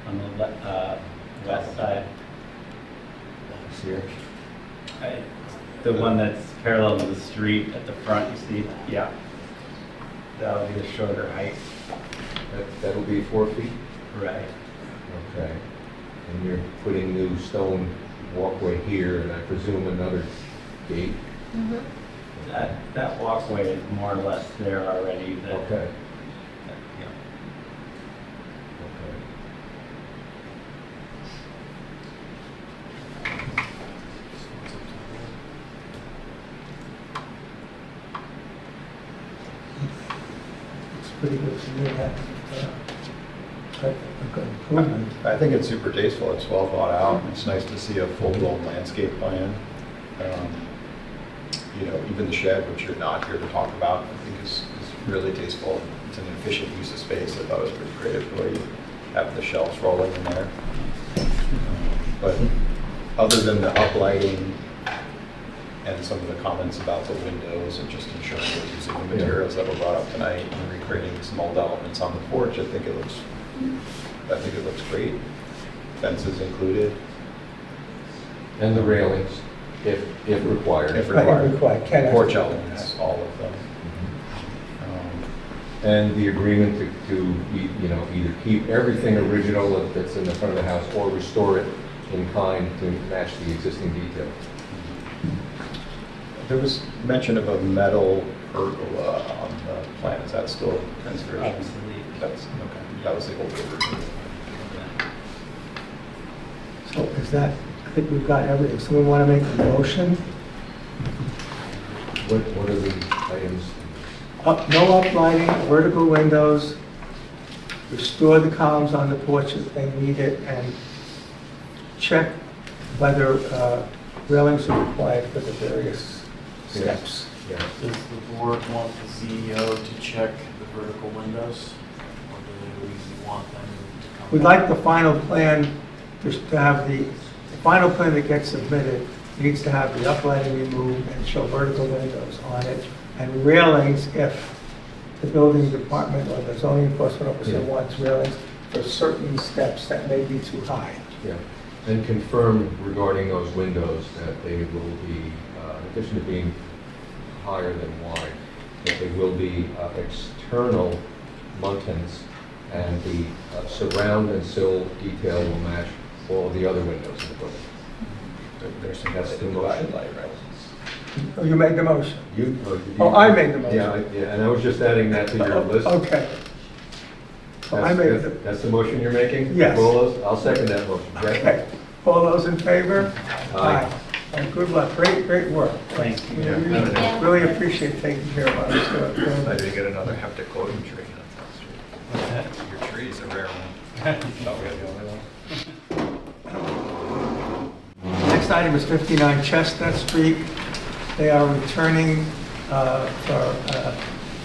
on the west side. Here. The one that's parallel to the street at the front, you see? Yeah. That'll be the shorter height. That'll be 4 feet? Right. Okay. And you're putting new stone walkway here, and I presume another gate? Mhm. That walkway is more or less there already. Okay. Yeah. Okay. It's pretty good to me, that, a good improvement. I think it's super tasteful. It's well thought out. It's nice to see a full-blown landscape plan. You know, even the shed, which you're not here to talk about, I think is really tasteful. It's an efficient use of space. I thought it was pretty creative the way you have the shelves rolling in there. But other than the uplighting and some of the comments about the windows and just ensuring we're using the materials that were brought up tonight and recreating some old elements on the porch, I think it looks great. Fences included. And the railings, if required. If Right, required. Ken Porch asked- elements, all of them. And the agreement to either keep everything original that's in the front of the house or restore it in kind to match the existing detail. There was mention of a metal pergola on the plan. Is that still consideration? Obviously. That's, okay. That was the older version. So is that, I think we've got everything. Someone want to make a motion? What are the items? No uplighting, vertical windows, restore the columns on the porch if they need it, and check whether railings are required for the various steps. Yeah. Does the board want the CEO to check the vertical windows? Or do we want them to come? We'd back? like the final plan just to have the final plan that gets submitted needs to have the uplighting removed and show vertical windows on it, and railings if the building department or the zoning enforcement officer Yeah. wants railings for certain steps that may be too high. Yeah, and confirm regarding those windows that they will be, in addition to being higher than wide, that they will be external muntins, and the surround and sill detail will match all the other windows in the building. There's some That's the divided motion. light, right? Oh, you made the motion. You? Oh, I made the motion. Yeah, and I was just adding that to your list. Okay. Oh, I made the, That's the motion you're making? Yes. All those- I'll second that motion. Jack? okay. All those in favor? Aye. And good luck. Great work. Thank We you. really appreciate taking care of our historic I buildings. did get another heptic clothing tree. Your tree is a rare one. Thought we had the only one. Next item is 59 Chestnut Street. They are returning from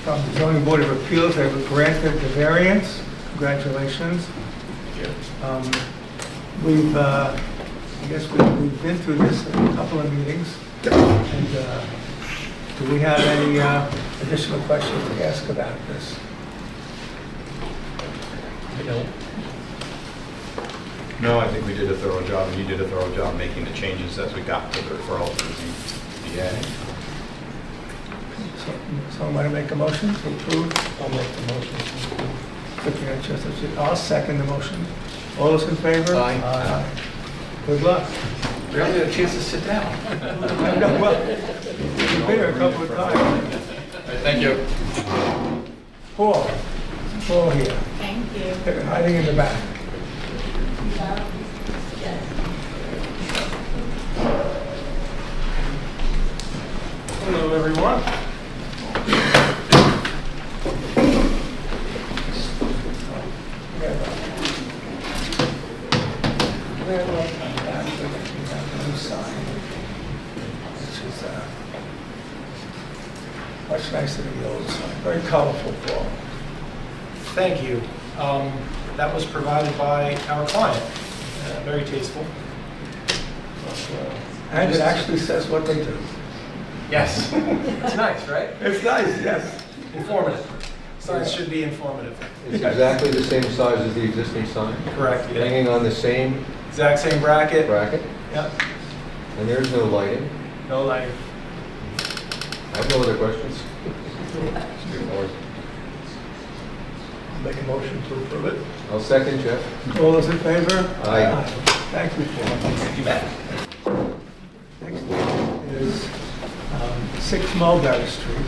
the zoning board of appeals. They were granted the variance. Congratulations. I guess we've been through this in a couple of meetings. And do we have any additional questions to ask about this? No, I think we did a thorough job, and you did a thorough job making the changes as we got to the referral to the ZBA. So, someone want to make a motion to approve? I'll make the motion to approve. 59 Chestnut Street. I'll second the motion. All those in favor? Aye. Good luck. Barely had a chance to sit down. I know, well, you've been here a couple of times. Thank you. Paul here, Thank you. they're hiding in the back. Hello, everyone. Much nicer than the old sign, very colorful, Paul. Thank you. That was provided by our client. Very tasteful. And it actually says what they do. Yes. It's nice, right? It's nice, yes. Informative. Signs should be informative. It's exactly the same size as the existing sign, Correct. Yeah. hanging on the same Exact same bracket. bracket, Yep. and there's no lighting. No lighting. I have no other questions. Straightforward. Make a motion to approve it. I'll second, Jeff. All those in favor? Aye. Thank you, Paul. You bet. Next one is 6 Mulberry Street.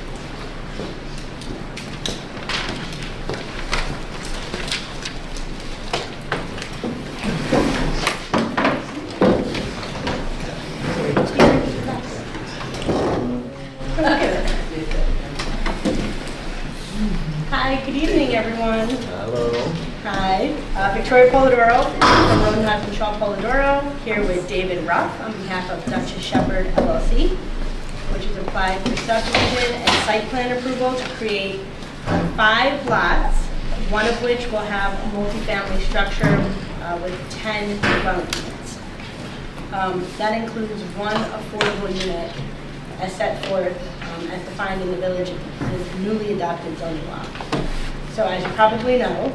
Hi, good evening, everyone. Hello. Hi, Victoria Polidoro from Roman Hunt and Shaw Polidoro, here with David Ruff on behalf of Duchess Shepherd LLC, which has applied for subdivision and site plan approval to create 5 lots, one of which will have a multifamily structure with 10 dwelling units. That includes 1 affordable unit as set forth as defined in the village's newly adopted zoning law. So as you probably know,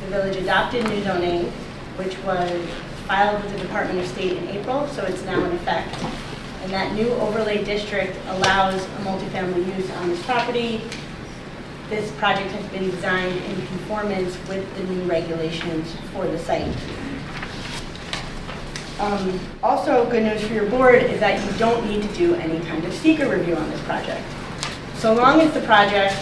the village adopted new zoning, which was filed with the Department of State in April, so it's now in effect. And that new overlay district allows a multifamily use on this property. This project has been designed in conformance with the new regulations for the site. Also, good news for your board is that you don't need to do any kind of seeker review on this project. So long as the project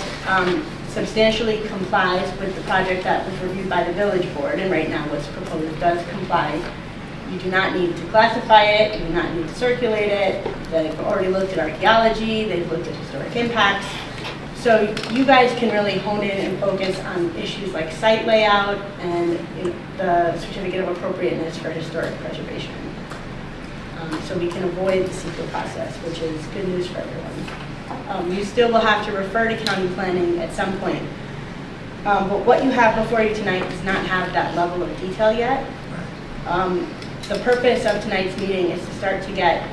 substantially complies with the project that was reviewed by the village board, and right now what's proposed does comply, you do not need to classify it, you do not need to circulate it. They've already looked at archaeology, they've looked at historic impacts. So you guys can really hone in and focus on issues like site layout and the certificate of appropriateness for historic preservation. So we can avoid the CEQA process, which is good news for everyone. You still will have to refer to county planning at some point. But what you have before you tonight does not have that level of detail yet. the purpose of tonight's meeting is to start to get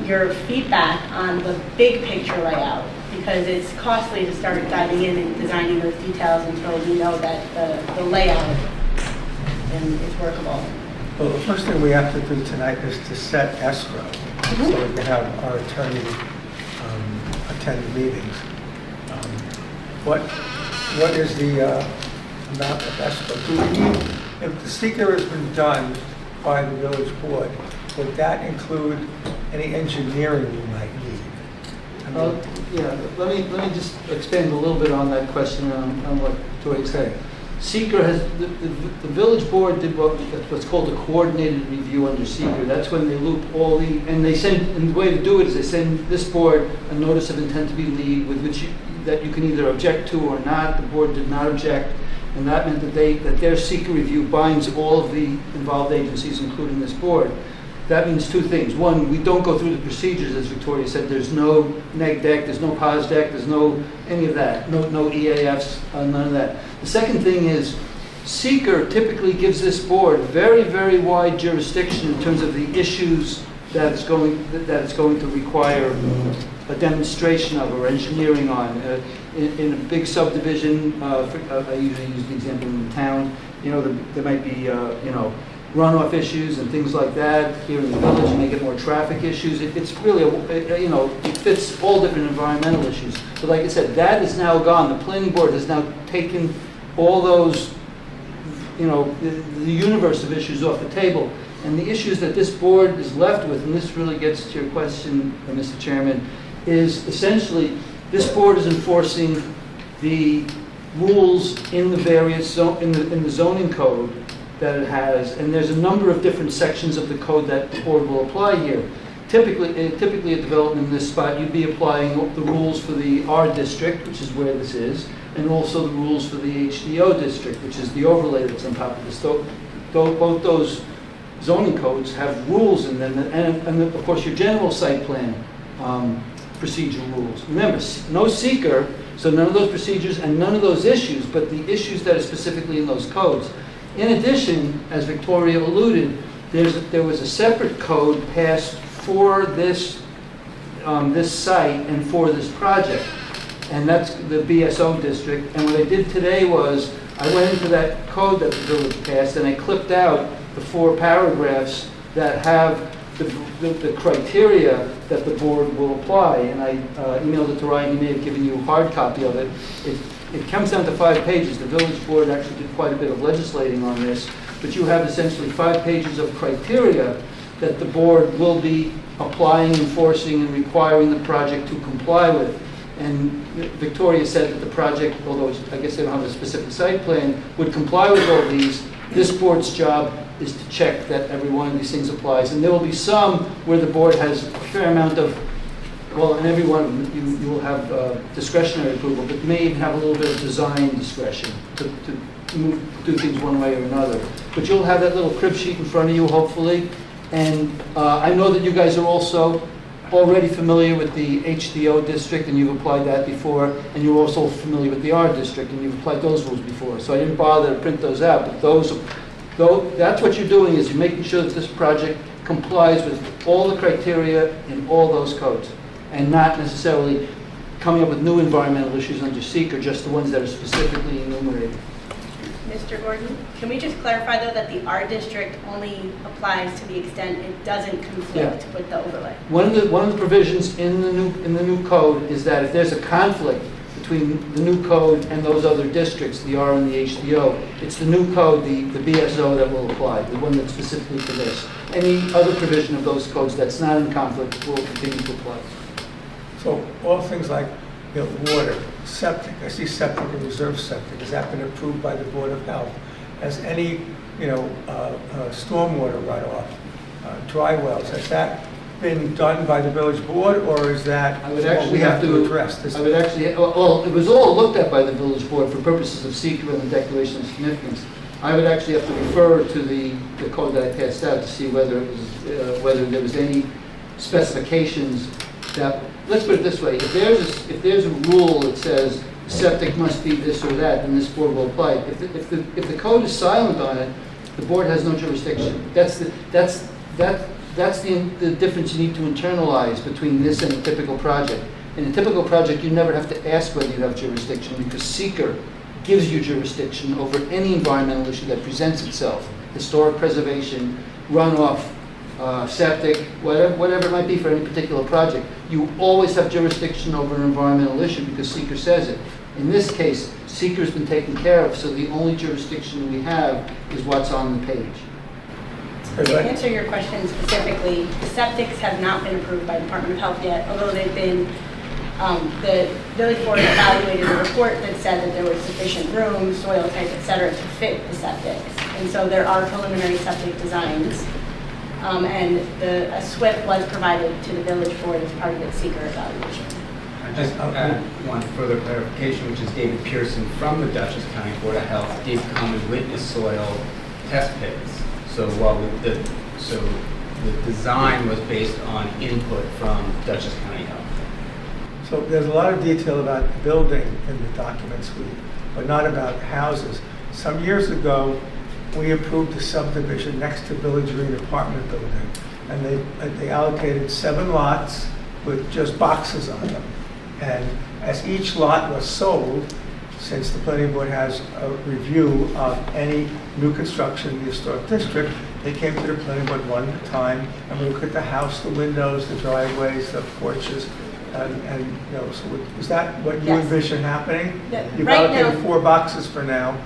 your feedback on the big picture layout, because it's costly to start diving in and designing those details until we know that the layout is workable. Well, the first thing we have to do tonight is to set escrow, so we can have our attorney attend the meetings. What is the amount of escrow? Do we need, if the seeker has been done by the village board, would that include any engineering we might need? I mean, Yeah, let me just expand a little bit on that question on what Tori said. Seeker has, the village board did what's called a coordinated review under Seeker. That's when they loop all and they send, and the way to do it is they send this board a notice of intent to be lead with which that you can either object to or not. The board did not object, and that meant that their Seeker review binds all of the involved agencies, including this board. That means two things. One, we don't go through the procedures, as Victoria said. There's no neg deck, there's no pos deck, there's no any of that, no EAFs, none of that. The second thing is, Seeker typically gives this board very, very wide jurisdiction in terms of the issues that it's going to require a demonstration of or engineering on. In a big subdivision, I usually use the example in the town. There might be runoff issues and things like that. Here in the village, you may get more traffic issues. It's really, it fits all different environmental issues. But like I said, that is now gone. The planning board has now taken all those, the universe of issues off the table. And the issues that this board is left with, and this really gets to your question, Mr. Chairman, is essentially this board is enforcing the rules in the various in the zoning code that it has, and there's a number of different sections of the code that the board will apply here. Typically a development in this spot, you'd be applying the rules for the R district, which is where this is, and also the rules for the HDO district, which is the overlay that's on top of this. Both those zoning codes have rules in them, and of course your general site plan procedural rules. Remember, no seeker, so none of those procedures and none of those issues, but the issues that are specifically in those codes. In addition, as Victoria alluded, there was a separate code passed for this site and for this project, and that's the BSO district. And what I did today was I went into that code that the village passed and I clipped out the 4 paragraphs that have the criteria that the board will apply. And I emailed it to Ryan. He may have given you a hard copy of it. It comes down to 5 pages. The village board actually did quite a bit of legislating on this, but you have essentially 5 pages of criteria that the board will be applying, enforcing, and requiring the project to comply with. And Victoria said that the project, although I guess they don't have a specific site plan, would comply with all these. This board's job is to check that every one of these things applies. And there will be some where the board has a fair amount of, well, in every one of them you will have discretionary approval, but may even have a little bit of design discretion to do things one way or another. But you'll have that little crib sheet in front of you, hopefully. And I know that you guys are also already familiar with the HDO district, and you've applied that before, and you're also familiar with the R district, and you've applied those rules before. So I didn't bother to print those out, but that's what you're doing, is you're making sure that this project complies with all the criteria in all those codes, and not necessarily coming up with new environmental issues under seeker, just the ones that are specifically enumerated. Mr. Gordon, can we just clarify though that the R district only applies to the extent it doesn't conflict with the overlay? One of the provisions in the new code is that if there's a conflict between the new code and those other districts, the R and the HDO, it's the new code, the BSO, that will apply, the one that's specifically for this. Any other provision of those codes that's not in conflict will continue to apply. So all things like water, septic, I see septic and reserve septic, has that been approved by the Board of Health? Has any, stormwater runoff, dry wells, has that been done by the village board, or is that what we have to address? I would actually, well, it was all looked at by the village board for purposes of seeker and the declaration of significance. I would actually have to refer to the code that I passed out to see whether there was any specifications that, let's put it this way, if there's a rule that says septic must be this or that, then this board will apply it. If the code is silent on it, the board has no jurisdiction. That's That's the difference you need to internalize between this and a typical project. In a typical project, you never have to ask whether you have jurisdiction because seeker gives you jurisdiction over any environmental issue that presents itself. Historic preservation, runoff, septic, whatever it might be for any particular project. You always have jurisdiction over an environmental issue because seeker says it. In this case, seeker's been taken care of, so the only jurisdiction we have is what's on the page. To answer your question specifically, the septics have not been approved by Department of Health yet, although they've been, the village board evaluated a report that said that there was sufficient room, soil type, et cetera, to fit the septics. And so there are preliminary septic designs. And a SWIP was provided to the village board as part of its seeker evaluation. I just add one further clarification, which is David Pearson from the Dutchess County Board of Health did come and witness soil test pits. So the design was based on input from Dutchess County Health. So there's a lot of detail about the building in the documents, but not about houses. Some years ago, we approved a subdivision next to Village Green apartment building, and they allocated 7 lots with just boxes on them. And as each lot was sold, since the planning board has a review of any new construction in the historic district, they came to the planning board one time and we looked at the house, the windows, the driveways, the porches, and you know, so is that what you Yes. envision happening? Yeah, You've right allocated now- 4 boxes for now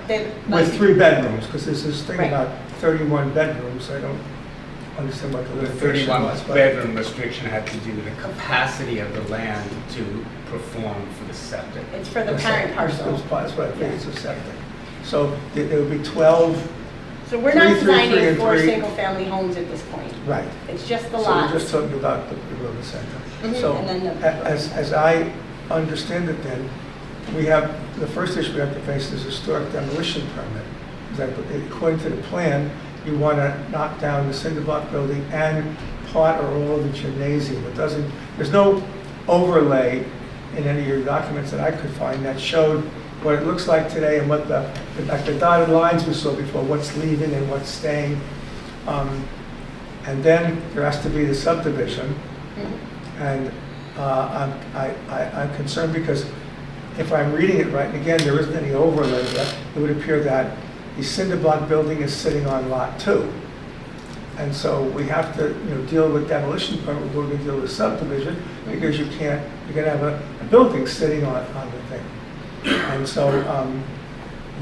with 3 bedrooms, because there's this thing Right. about 31 bedrooms. I don't understand what the The limitation 31 was. but- bedroom restriction had to do with the capacity of the land to perform for the septic. It's for the parent parcel. That's what I think it's a septic. So there would be 12, So we're not 3, 3, 3, designing and 4 3. single-family homes at this point. right. It's just the So we're lots. just talking about the River Center. Mhm, So and then the- as I understand it then, we have, the first issue we have to face is historic demolition permit. Because according to the plan, you want to knock down the cinder block building and part or all of the gymnasium. It doesn't, there's no overlay in any of your documents that I could find that showed what it looks like today and what like the dotted lines we saw before, what's leaving and what's staying. And then there has to be the subdivision. And I'm concerned because if I'm reading it right, and again, there isn't any overlay, but it would appear that the cinder block building is sitting on lot 2. And so we have to, deal with demolition permit, we're going to deal with subdivision, because you're going to have a building sitting on the thing. And so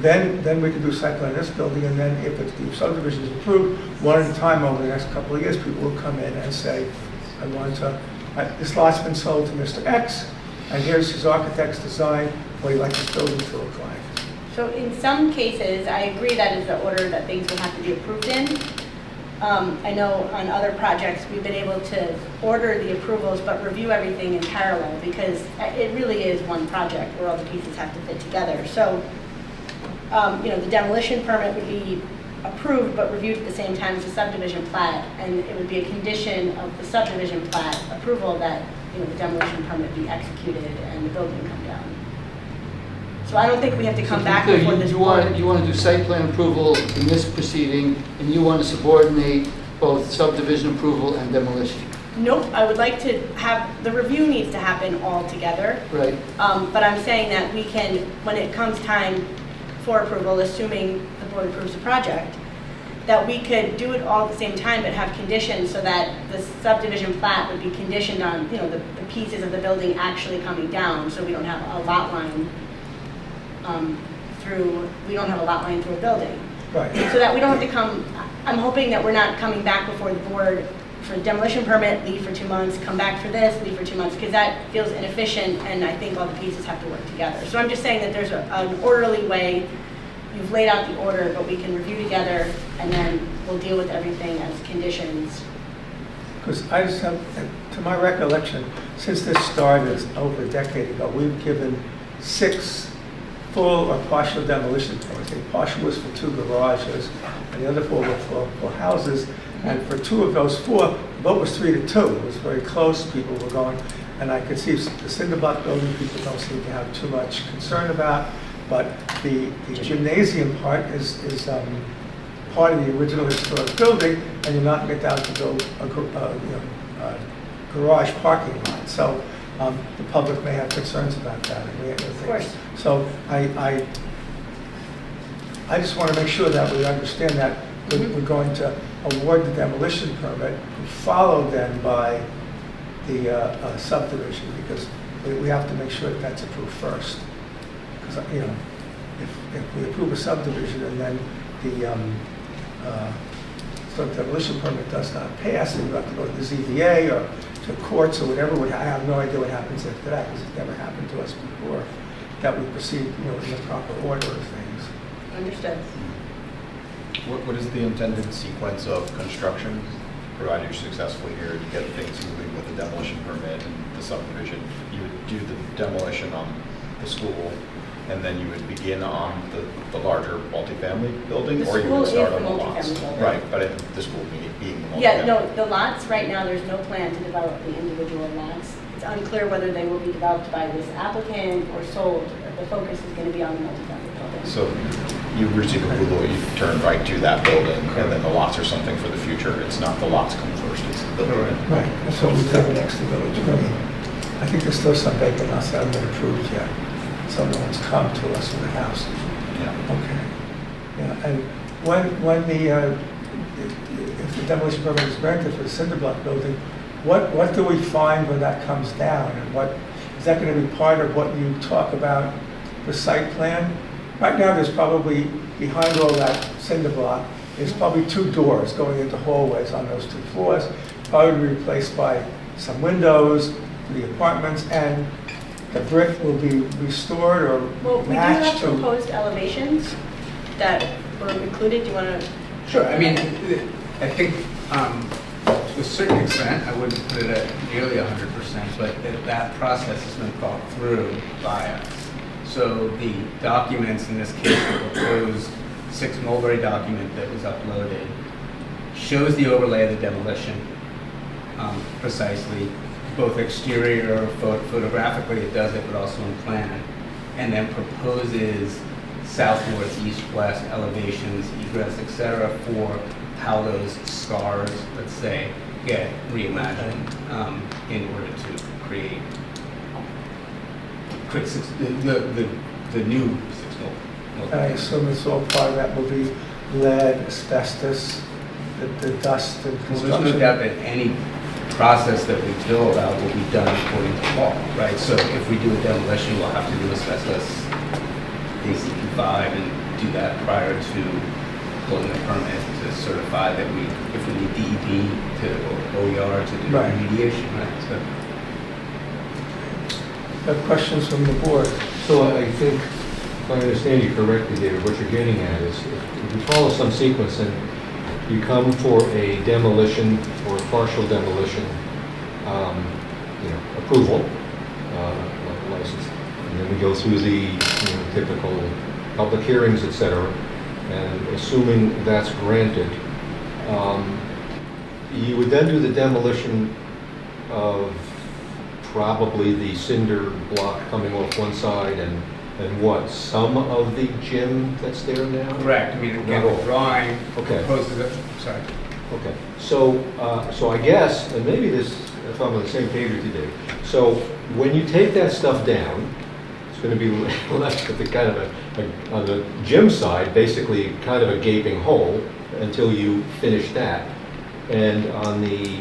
then we can do site plan this building, and then if the subdivision is approved, one at a time over the next couple of years, people will come in and say, I want to, this lot's been sold to Mr. X, and here's his architect's design, what he'd like this building to look like. So in some cases, I agree that is the order that things will have to be approved in. I know on other projects, we've been able to order the approvals, but review everything in parallel, because it really is one project where all the pieces have to fit together. So, the demolition permit would be approved, but reviewed at the same time as the subdivision plat, and it would be a condition of the subdivision plat approval that, the demolition permit be executed and the building come down. So I don't think we have to come back before this You board. want to do site plan approval in this proceeding, and you want to subordinate both subdivision approval and demolition. Nope, I would like to have, the review needs to happen all together. Right. But I'm saying that we can, when it comes time for approval, assuming the board approves the project, that we could do it all at the same time, but have conditions so that the subdivision plat would be conditioned on, the pieces of the building actually coming down, so we don't have a lot line through a building. Right. So that we don't have to come, I'm hoping that we're not coming back before the board for demolition permit, leave for 2 months, come back for this, leave for 2 months, because that feels inefficient, and I think all the pieces have to work together. So I'm just saying that there's an orderly way. You've laid out the order, but we can review together, and then we'll deal with everything as conditions. Because I just have, to my recollection, since this started over a decade ago, we've given 6 full or partial demolition permits. The partial was for 2 garages, and the other 4 were for houses. And for 2 of those 4, the vote was 3-2. It was very close. People were going, and I could see the cinder block building people don't seem to have too much concern about. But the gymnasium part is part of the original historic building, and you're not get down to build a garage parking lot. So the public may have concerns about that. And we have Of course. So I just want to make sure that we understand that we're going to award the demolition permit, followed then by the subdivision, because we have to make sure that that's approved first. Because, if we approve a subdivision and then the demolition permit does not pass, then we have to go to the ZBA or to courts or whatever. I have no idea what happens after that, because it's never happened to us before, that we proceed, in the proper order of things. Understood. What is the intended sequence of construction? Provided you're successful here, you get things moving with the demolition permit and the subdivision, you would do the demolition on the school, and then you would begin on the larger multifamily building, The or you school would start is on the the lots? multifamily building. Right, but the school being the multifamily. Yeah, no, the lots, right now, there's no plan to develop the individual lots. It's unclear whether they will be developed by this applicant or sold. The focus is going to be on the multifamily building. So you receive approval, you turn right to that building, and then the lots are something for the future. It's not the lots come first, it's the building. Right, that's what we cover next to Village Green. I think there's still some vacant lots that haven't been approved yet. Someone's come to us with a house. Yeah. Okay. Yeah, and when if the demolition permit is granted for the cinder block building, what do we find when that comes down? And what, is that going to be part of what you talk about, the site plan? Right now, there's probably, behind all that cinder block, there's probably 2 doors going into hallways on those 2 floors, probably replaced by some windows for the apartments, and the brick will be restored or Well, we do matched have to... proposed elevations that were included. Do you want to? Sure, I mean, I think to a certain extent, I wouldn't put it at nearly 100%, but that process has been thought through by us. So the documents, in this case, the proposed 6 Mulberry document that was uploaded, shows the overlay of the demolition precisely, both exterior, photographically it does it, but also in plan, and then proposes south, north, east, west elevations, egress, etc., for how those scars, let's say, get reimagined in order to create the new 6 And I assume it's all part of that will be lead, asbestos, the dust and Well, construction. there's no doubt that any process that we build out will be done according to law, right? So if we do a demolition, we'll have to do asbestos ACP 5 and do that prior to pulling the permit to certify that if we need DEP or OER to do Right. remediation, right? So Have questions from the board? So I think, if I understand you correctly, David, what you're getting at is, if you follow some sequence and you come for a demolition or a partial demolition, approval, license, and then we go through the typical public hearings, et cetera, and assuming that's granted, you would then do the demolition of probably the cinder block coming off one side and what, some of the gym that's there now? correct. I mean, again, Not the all. drawing Okay. proposes it. Sorry. Okay, so I guess, and maybe this, if I'm on the same page with you, Dave, so when you take that stuff down, it's going to be left with the kind of on the gym side, basically kind of a gaping hole until you finish that. And on the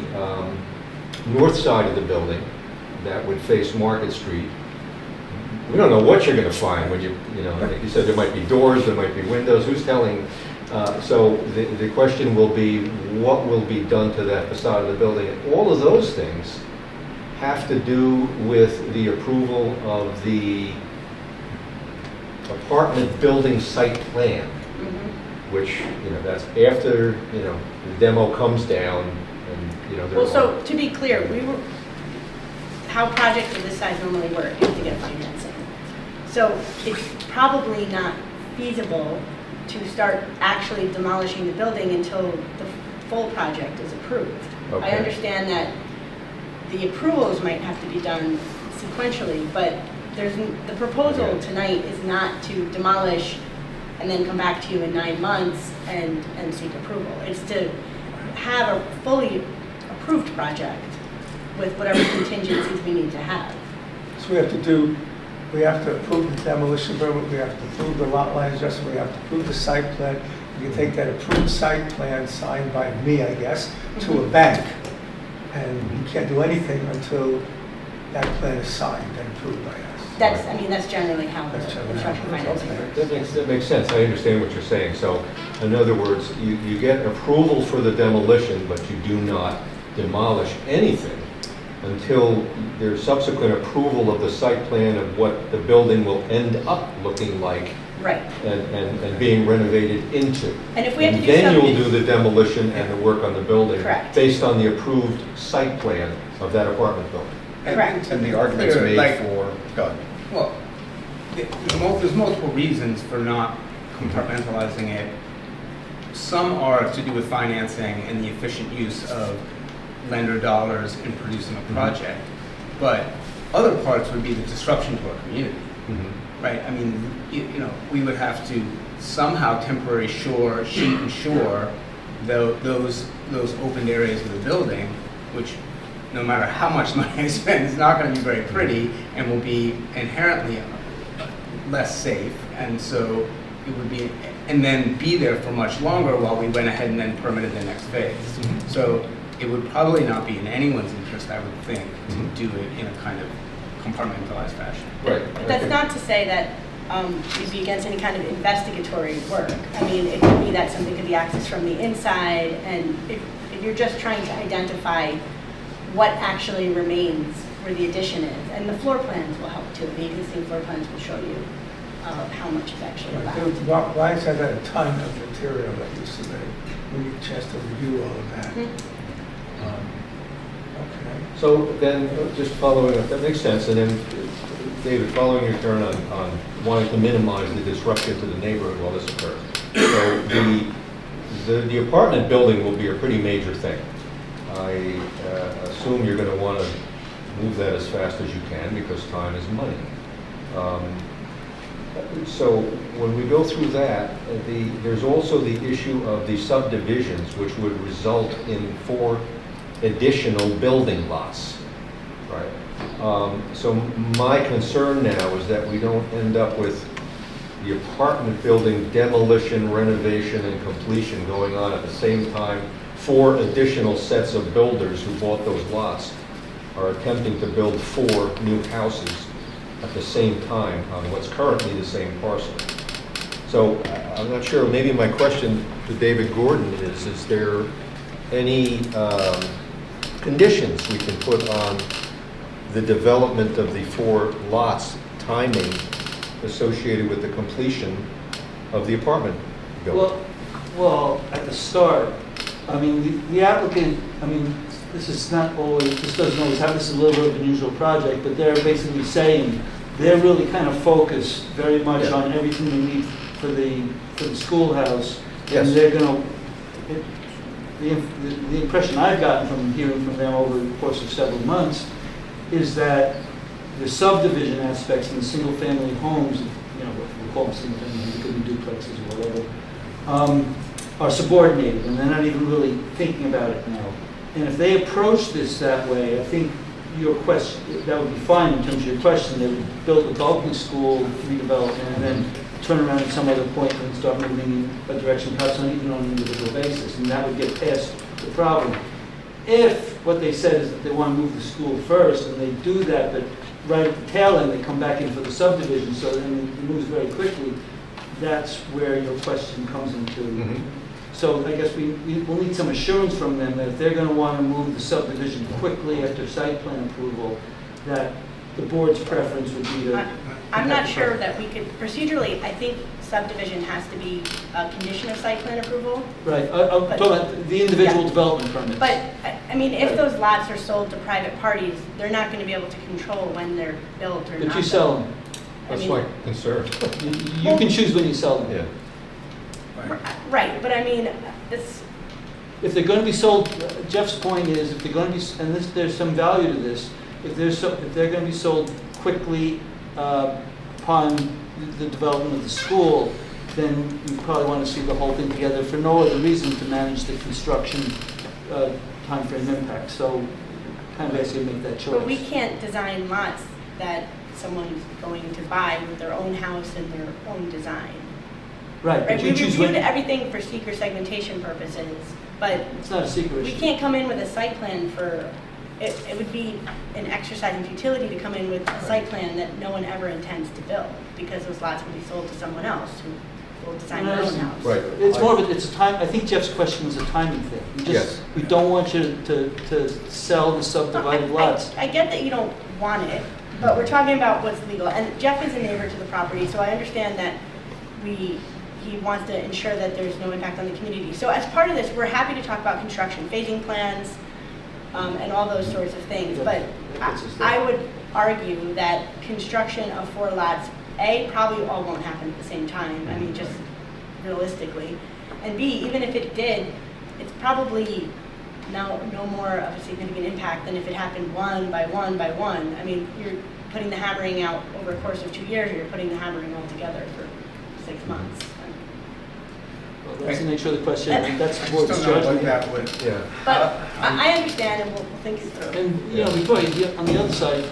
north side of the building, that would face Market Street, we don't know what you're going to find when like you said, there might be doors, there might be windows, who's telling? So the question will be, what will be done to that facade of the building? And all of those things have to do with the approval of the apartment building site plan, which, that's after, the demo comes down and, Well, so to be clear, how projects of this size normally work is to get financing. So it's probably not feasible to start actually demolishing the building until the full project is approved. Okay. I understand that the approvals might have to be done sequentially, but the proposal Okay. tonight is not to demolish and then come back to you in 9 months and seek approval. It's to have a fully approved project with whatever contingencies we need to have. So we have to approve the demolition permit, we have to approve the lot line adjustment, we have to approve the site plan. You can take that approved site plan signed by me, I guess, to a bank. And you can't do anything until that plan is signed and approved by us. That's generally how the That's generally construction how it financing works. works. That makes sense. I understand what you're saying. So, in other words, you get approval for the demolition, but you do not demolish anything until there's subsequent approval of the site plan of what the building will end up looking like Right. and being renovated into. And if we have to do then something- you'll do the demolition and the work on the building. Correct. Based on the approved site plan of that apartment building. Correct. And the argument's Clear, made like- for, go ahead. Well, there's multiple reasons for not compartmentalizing it. Some are to do with financing and the efficient use of lender dollars in producing a project. But other parts would be the disruption to our community, right? I mean, we would have to somehow temporary sheet and shore those open areas of the building, which no matter how much money I spend, is not going to be very pretty and will be inherently less safe. And so it would be, and then be there for much longer while we went ahead and then permitted the next phase. So it would probably not be in anyone's interest, I would think, to do it in a kind of compartmentalized fashion. Right. But that's not to say that you'd be against any kind of investigatory work. I mean, it could be that something could be accessed from the inside, and if you're just trying to identify what actually remains where the addition is, and the floor plans will help too. The existing floor plans will show you how much is actually left. Ryan's had a ton of material that you submitted. We need a chance to review all of that. Okay. So then, just following up, that makes sense. And then, David, following your turn on wanting to minimize the disruption to the neighborhood while this occurs. So the apartment building will be a pretty major thing. I assume you're going to want to move that as fast as you can because time is money. So when we go through that, there's also the issue of the subdivisions, which would result in 4 additional building lots, right? So my concern now is that we don't end up with the apartment building demolition, renovation, and completion going on at the same time. 4 additional sets of builders who bought those lots are attempting to build 4 new houses at the same time on what's currently the same parcel. So I'm not sure, maybe my question to David Gordon is there any conditions we can put on the development of the 4 lots, timing associated with the completion of the apartment building? Well, at the start, I mean, the applicant, I mean, this doesn't always happen, this is a little bit of an unusual project, but they're basically saying they're really kind of focused very much on everything they need for the schoolhouse. Yes. And they're going to, the impression I've gotten from hearing from them over the course of several months is that the subdivision aspects in the single-family homes, what we call them single-family, it could be duplexes or whatever, are subordinated, and they're not even really thinking about it now. And if they approach this that way, I think your question, that would be fine in terms of your question. They would build a public school redevelopment and then turn around at some other point and start moving in a direction, perhaps not even on an individual basis, and that would get past the problem. If what they said is that they want to move the school first, and they do that, but right at the tail end, they come back in for the subdivision, so then it moves very quickly, that's where your question comes into. So I guess we'll need some assurance from them that if they're going to want to move the subdivision quickly after site plan approval, that the board's preference would be to... I'm not sure that we could, procedurally, I think subdivision has to be a condition of site plan approval. Right, I'm talking about the individual development permits. But, I mean, if those lots are sold to private parties, they're not going to be able to control when they're built or not. But you sell them. That's my concern. You can choose when you sell them. Yeah. Right, but I mean, this, If they're going to be sold, Jeff's point is, if they're going to be, and there's some value to this, if they're going to be sold quickly upon the development of the school, then you probably want to see the whole thing together for no other reason to manage the construction timeframe impact. So kind of ask you to make that choice. But we can't design lots that someone's going to buy with their own house and their own design. Right, Right, but we you choose reviewed when, everything for seeker segmentation purposes, but it's not a secret we issue. can't come in with a site plan for, it would be an exercise in futility to come in with a site plan that no one ever intends to build, because those lots will be sold to someone else who will design their own house. Right. It's more of a, it's a time, I think Jeff's question was a timing thing. We just, Yes. we don't want you to sell the subdivided lots. I get that you don't want it, but we're talking about what's legal. And Jeff is a neighbor to the property, so I understand that he wants to ensure that there's no impact on the community. So as part of this, we're happy to talk about construction phasing plans and all those sorts of things. But I would argue that construction of 4 lots, A, probably all won't happen at the same time. I mean, just realistically. And B, even if it did, it's probably no more of a significant impact than if it happened one by one by one. I mean, you're putting the hammering out over a course of 2 years, or you're putting the hammering all together for 6 months. Well, that's the nature of the question, and that's the I board's just don't know what judgment. that would, Yeah. But I understand, and we'll think it through. And, you know, before, on the other side,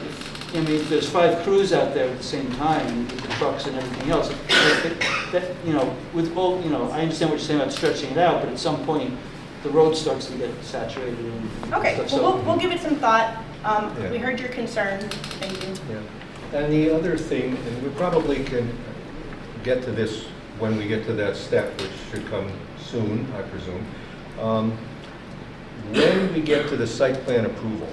I mean, if there's 5 crews out there at the same time, with the trucks and everything else, that, you know, with all, you know, I understand what you're saying about stretching it out, but at some point, the road starts to get saturated and Okay, stuff. well, So- we'll give it some thought. Yeah. We heard your concern. Thank you. Yeah. And the other thing, and we probably can get to this when we get to that step, which should come soon, I presume. When we get to the site plan approval,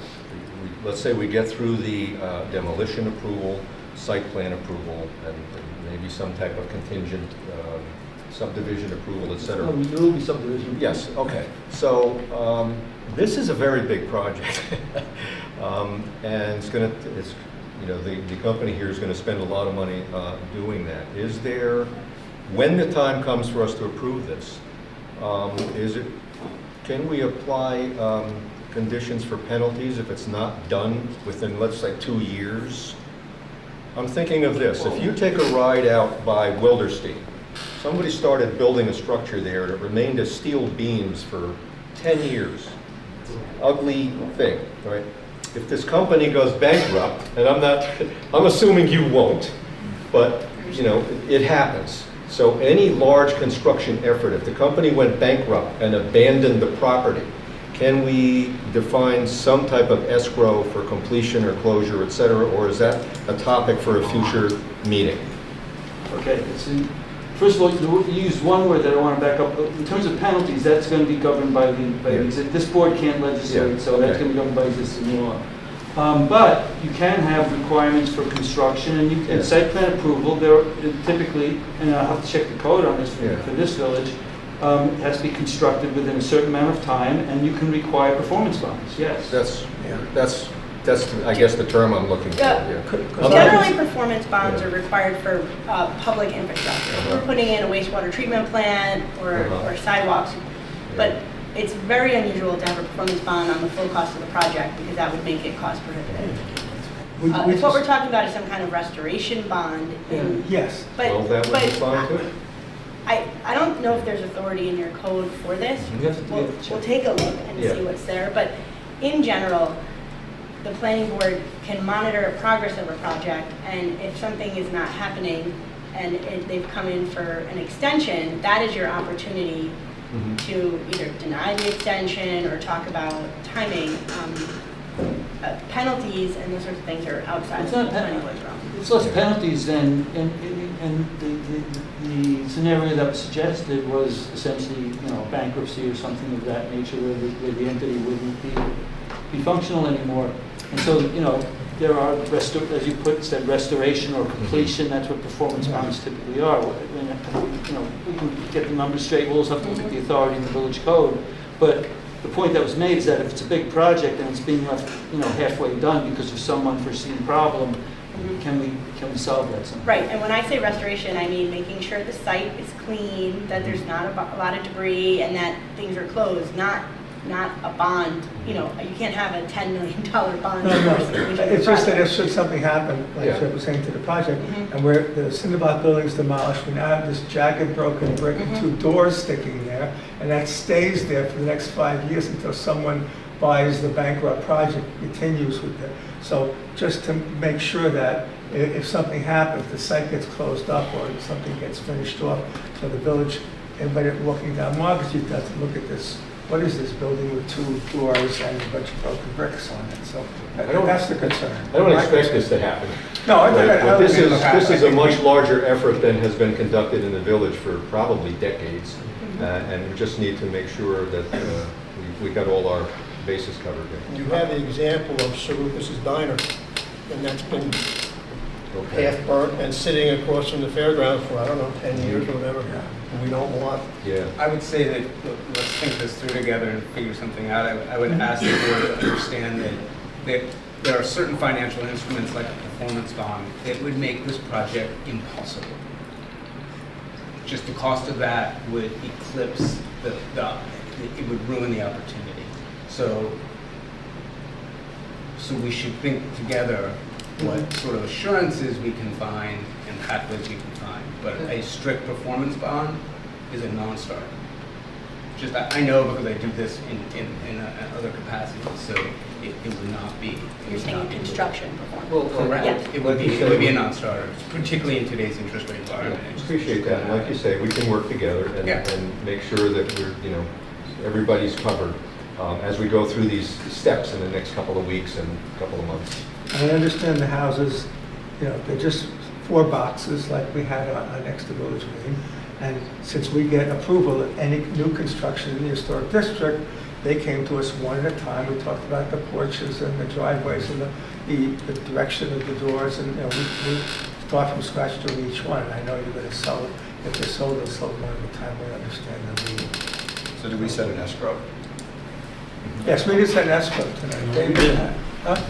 let's say we get through the demolition approval, site plan approval, and maybe some type of contingent subdivision approval, et cetera. There will be subdivision. Yes, okay. So this is a very big project. And it's, you know, the company here is going to spend a lot of money doing that. Is there, when the time comes for us to approve this, can we apply conditions for penalties if it's not done within, let's say, 2 years? I'm thinking of this. If you take a ride out by Wilderstein, somebody started building a structure there and it remained as steel beams for 10 years. Ugly thing, right? If this company goes bankrupt, and I'm assuming you won't, but, you know, it happens. So any large construction effort, if the company went bankrupt and abandoned the property, can we define some type of escrow for completion or closure, et cetera, or is that a topic for a future meeting? Okay, first of all, you used one word that I want to back up. In terms of penalties, that's going to be governed by this board can't legislate, so that's going to be governed by existing law. But you can have requirements for construction and site plan approval. There typically, and I'll have to check the code on this for this village, it has to be constructed within a certain amount of time, and you can require performance bonds, yes. That's I guess the term I'm looking for. Generally, performance bonds are required for public infrastructure. If we're putting in a wastewater treatment plant or sidewalks, but it's very unusual to have a performance bond on the full cost of the project because that would make it cost prohibitive. If what we're talking about is some kind of restoration bond. Yes. But, Well, that would be fine too. I don't know if there's authority in your code for this. We'll take a look and see what's there. But in general, the planning board can monitor progress of a project, and if something is not happening and they've come in for an extension, that is your opportunity to either deny the extension or talk about timing. Penalties and those sorts of things are outside the planning board's realm. It's less penalties than, and the scenario that was suggested was essentially, you know, bankruptcy or something of that nature where the entity wouldn't be functional anymore. And so, you know, there are, as you said, restoration or completion, that's what performance bonds typically are. You know, we can get the numbers straight, we'll also have to look at the authority in the village code. But the point that was made is that if it's a big project and it's being left, you know, halfway done because of some unforeseen problem, can we solve that somehow? Right, and when I say restoration, I mean making sure the site is clean, that there's not a lot of debris, and that things are closed, not not a bond, you know, you can't have a $10 million bond. No, no, for the it's just that if project. should something happen, like Yeah. Chip was saying to the project, Mhm. and where the Cinnabon building's demolished, we now have this jagged, broken brick and 2 doors sticking there, and that stays there for the next 5 years until someone buys the bankrupt project, continues with it. So just to make sure that if something happens, the site gets closed up or something gets finished off, so the village, everybody walking down Market Street doesn't look at this, what is this building with 2 doors and a bunch of broken bricks on it? So that's the concern. I don't expect this to happen. No, I But think. this is a much larger effort than has been conducted in the village for probably decades. And we just need to make sure that we got all our bases covered here. You have the example of Sir Lucas's Diner, and that's been Okay. half burnt and sitting across from the fairgrounds for, I don't know, 10 years or whatever. And we don't want, Yeah. I would say that, look, let's think this through together and figure something out. I would ask the board to understand that there are certain financial instruments like a performance bond that would make this project impossible. Just the cost of that would eclipse it would ruin the opportunity. So we should think together what sort of assurances we can find and pathways we can find. But a strict performance bond is a non-starter. Just, I know because I do this in other capacities, so it would not be. You're saying construction performance. Well, correct. Yeah. It would be a non-starter, particularly in today's interest rate environment. Appreciate that, and like you say, we can work together Yeah. and make sure that we're, everybody's covered as we go through these steps in the next couple of weeks and couple of months. I understand the houses, they're just 4 boxes like we had on next to Village Green. And since we get approval of any new construction in the historic district, they came to us one at a time. We talked about the porches and the driveways and the direction of the doors, and we start from scratch doing each one. And I know you're going to sell it. If they're sold, they'll sell one at a time. We understand that. So do we set an escrow? Yes, we did set an escrow tonight. David did that. Huh?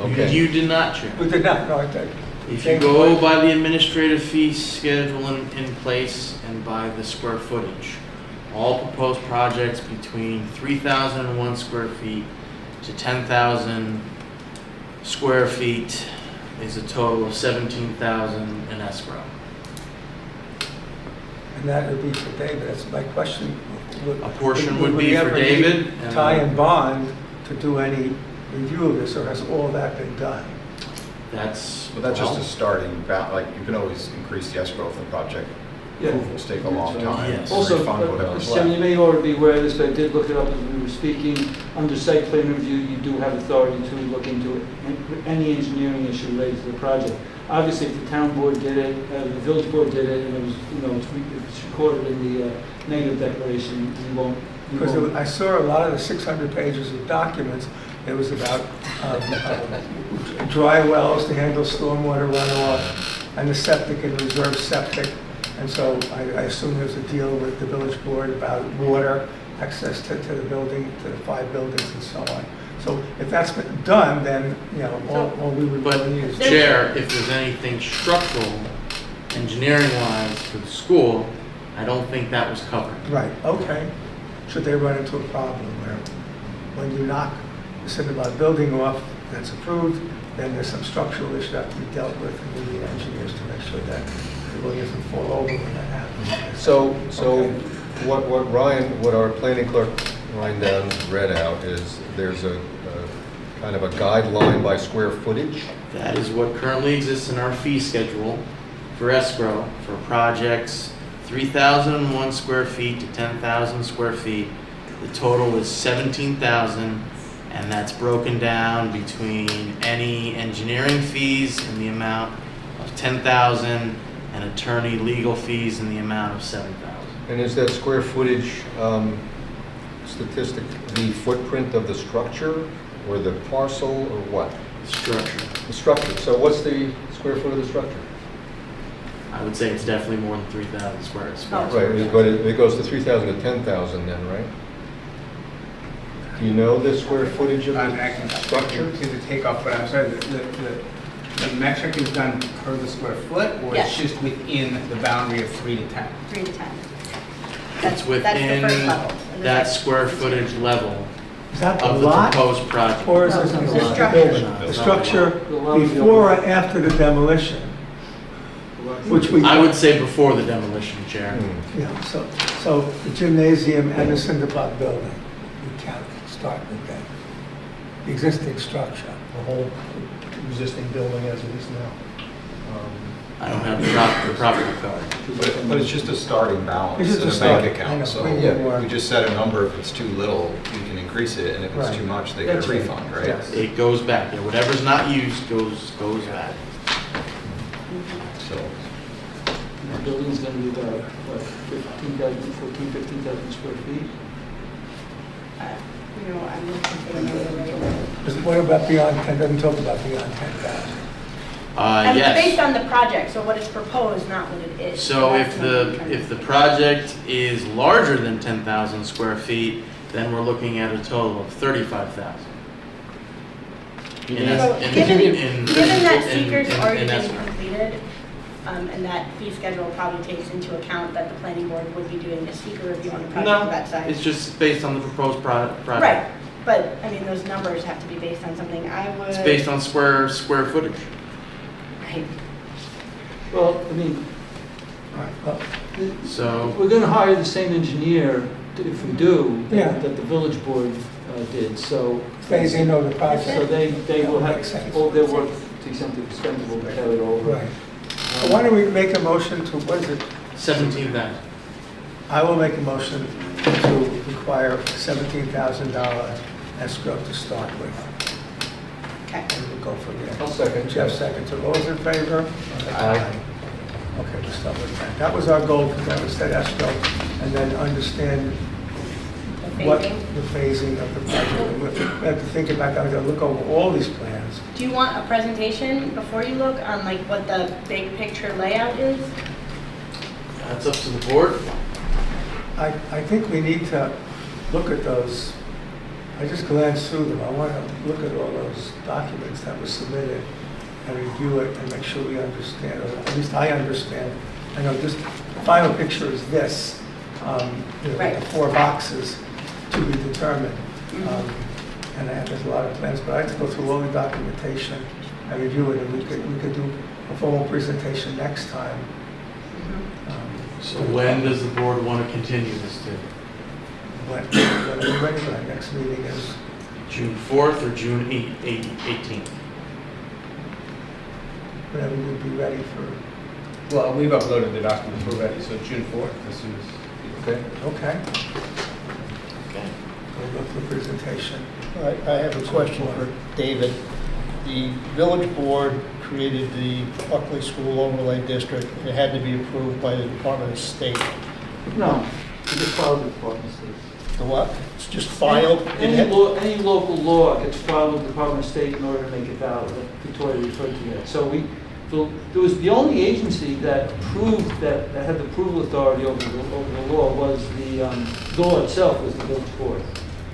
Okay. You did not, Chair. We did not, no, I did. If you go by the administrative fee schedule in place and by the square footage, all proposed projects between 3,001 square feet to 10,000 square feet is a total of 17,000 in escrow. And that would be for David. That's my question. A portion would be for we ever David, need and- Ty and bond to do any review of this, or has all that been done? That's. Well, that's just well, a starting, like, you can always increase the escrow if the project Yeah. approvals take a long time. Yes. Also, Refund whatever's Mr. Chairman, you left. may already be aware of this, but I did look it up as we were speaking. Under site plan review, you do have authority to look into any engineering issue related to the project. Obviously, if the town board did it, the village board did it, and it was, it's recorded in the negative declaration, we won't. Because I saw a lot of the 600 pages of documents. It was about dry wells to handle stormwater runoff and the septic and reserve septic. And so I assume there's a deal with the village board about water, access to the building, to the 5 buildings and so on. So if that's been done, then, all we would But, really need is. Chair, if there's anything structural, engineering-wise for the school, I don't think that was covered. Right, okay. Should they run into a problem where when you knock the Cinnabon building off that's approved, then there's some structural issue that have to be dealt with, and we need engineers to make sure that the building doesn't fall over when that happens. So Okay. what our planning clerk, Ryan Down, read out is there's a kind of a guideline by square footage. That is what currently exists in our fee schedule for escrow for projects 3,001 square feet to 10,000 square feet. The total is 17,000, and that's broken down between any engineering fees in the amount of 10,000 and attorney legal fees in the amount of 7,000. And is that square footage statistic the footprint of the structure or the parcel or what? Structure. The structure. So what's the square foot of the structure? I would say it's definitely more than 3,000 square. Right, but it goes to 3,000 to 10,000 then, right? Do you know the square footage of I the can structure? to the takeoff, but I'm sorry, the metric is done per the square foot, or Yes. it's just within the boundary of 3 to 10? 3 to 10. It's That's the first within level. And the that second- square footage level Is that the of the lot? proposed project. Or is No, it it's not the the lot. building? The It's structure The lot is the before or open. after the demolition? Which we... I would say before the demolition, Chair. Yeah, so the gymnasium and the cinder block building, we can't start with that. The existing structure. The whole existing building as it is now. I don't have the property card. But it's just a starting balance It's just in a a start. bank I know. account, so We need more. we just set a number, if it's too little, you can increase it, and if it's Right. too much, they get That's a right. refund, right? Yes. It goes back there. Whatever's not used goes back. So, The building's gonna be about, what, 15,000 square feet? You know, I'm looking for the number right now. What about beyond 10, doesn't talk about beyond 10,000. And it's based Yes. on the project, so what is proposed, not what it is. So that's if what I'm trying to- the project is larger than 10,000 square feet, then we're looking at a total of 35,000. So given that seeker's already in been escrow. completed, and that fee schedule probably takes into account that the planning board would be doing a seeker review on the project No, of that size. it's just based on the proposed project. Right, but, I mean, those numbers have to be based on something I would. It's based on square footage. Right. Well, I mean, All right, well, So, we're gonna hire the same engineer, if we do, Yeah. that the village board did, so. they know the So process. they will have Makes sense. all their work, to the extent it's expendable, to carry it over. Right. So why don't we make a motion to, what is it? 17,000. I will make a motion to require $17,000 escrow to start with. Okay. And we'll go from there. I'll second. Jeff seconds. Are those in favor? Aye. Okay, we'll start with that. That was our goal, because that was that escrow, and then understand The what phasing. the phasing of the project. We have to think about, I'm gonna look over all these plans. Do you want a presentation before you look on like what the big picture layout is? That's up to the board. I think we need to look at those. I just glanced through them. I want to look at all those documents that were submitted and review it and make sure we understand, or at least I understand. I know this, the final picture is this, Right. the 4 boxes to be determined. And there's a lot of plans, but I have to go through all the documentation and review it, and we could do a formal presentation next time. So when does the board want to continue this to? When are we ready for our next meeting is? June 4th or June 18th? Whenever we'd be ready for, Well, we've uploaded the documents already, so June 4th, as soon as, okay? okay, Okay. we'll go through the presentation. I have a question for David. The village board created the Buckley School Overlay District, and it had to be approved by the Department of State. No, we just filed with the Department of State. The what? It's just filed? It Any had- law, any local law gets filed with the Department of State in order to make it valid. Victoria referred to that. So there was the only agency that approved, that had the approval authority over the law was the law itself was the village board.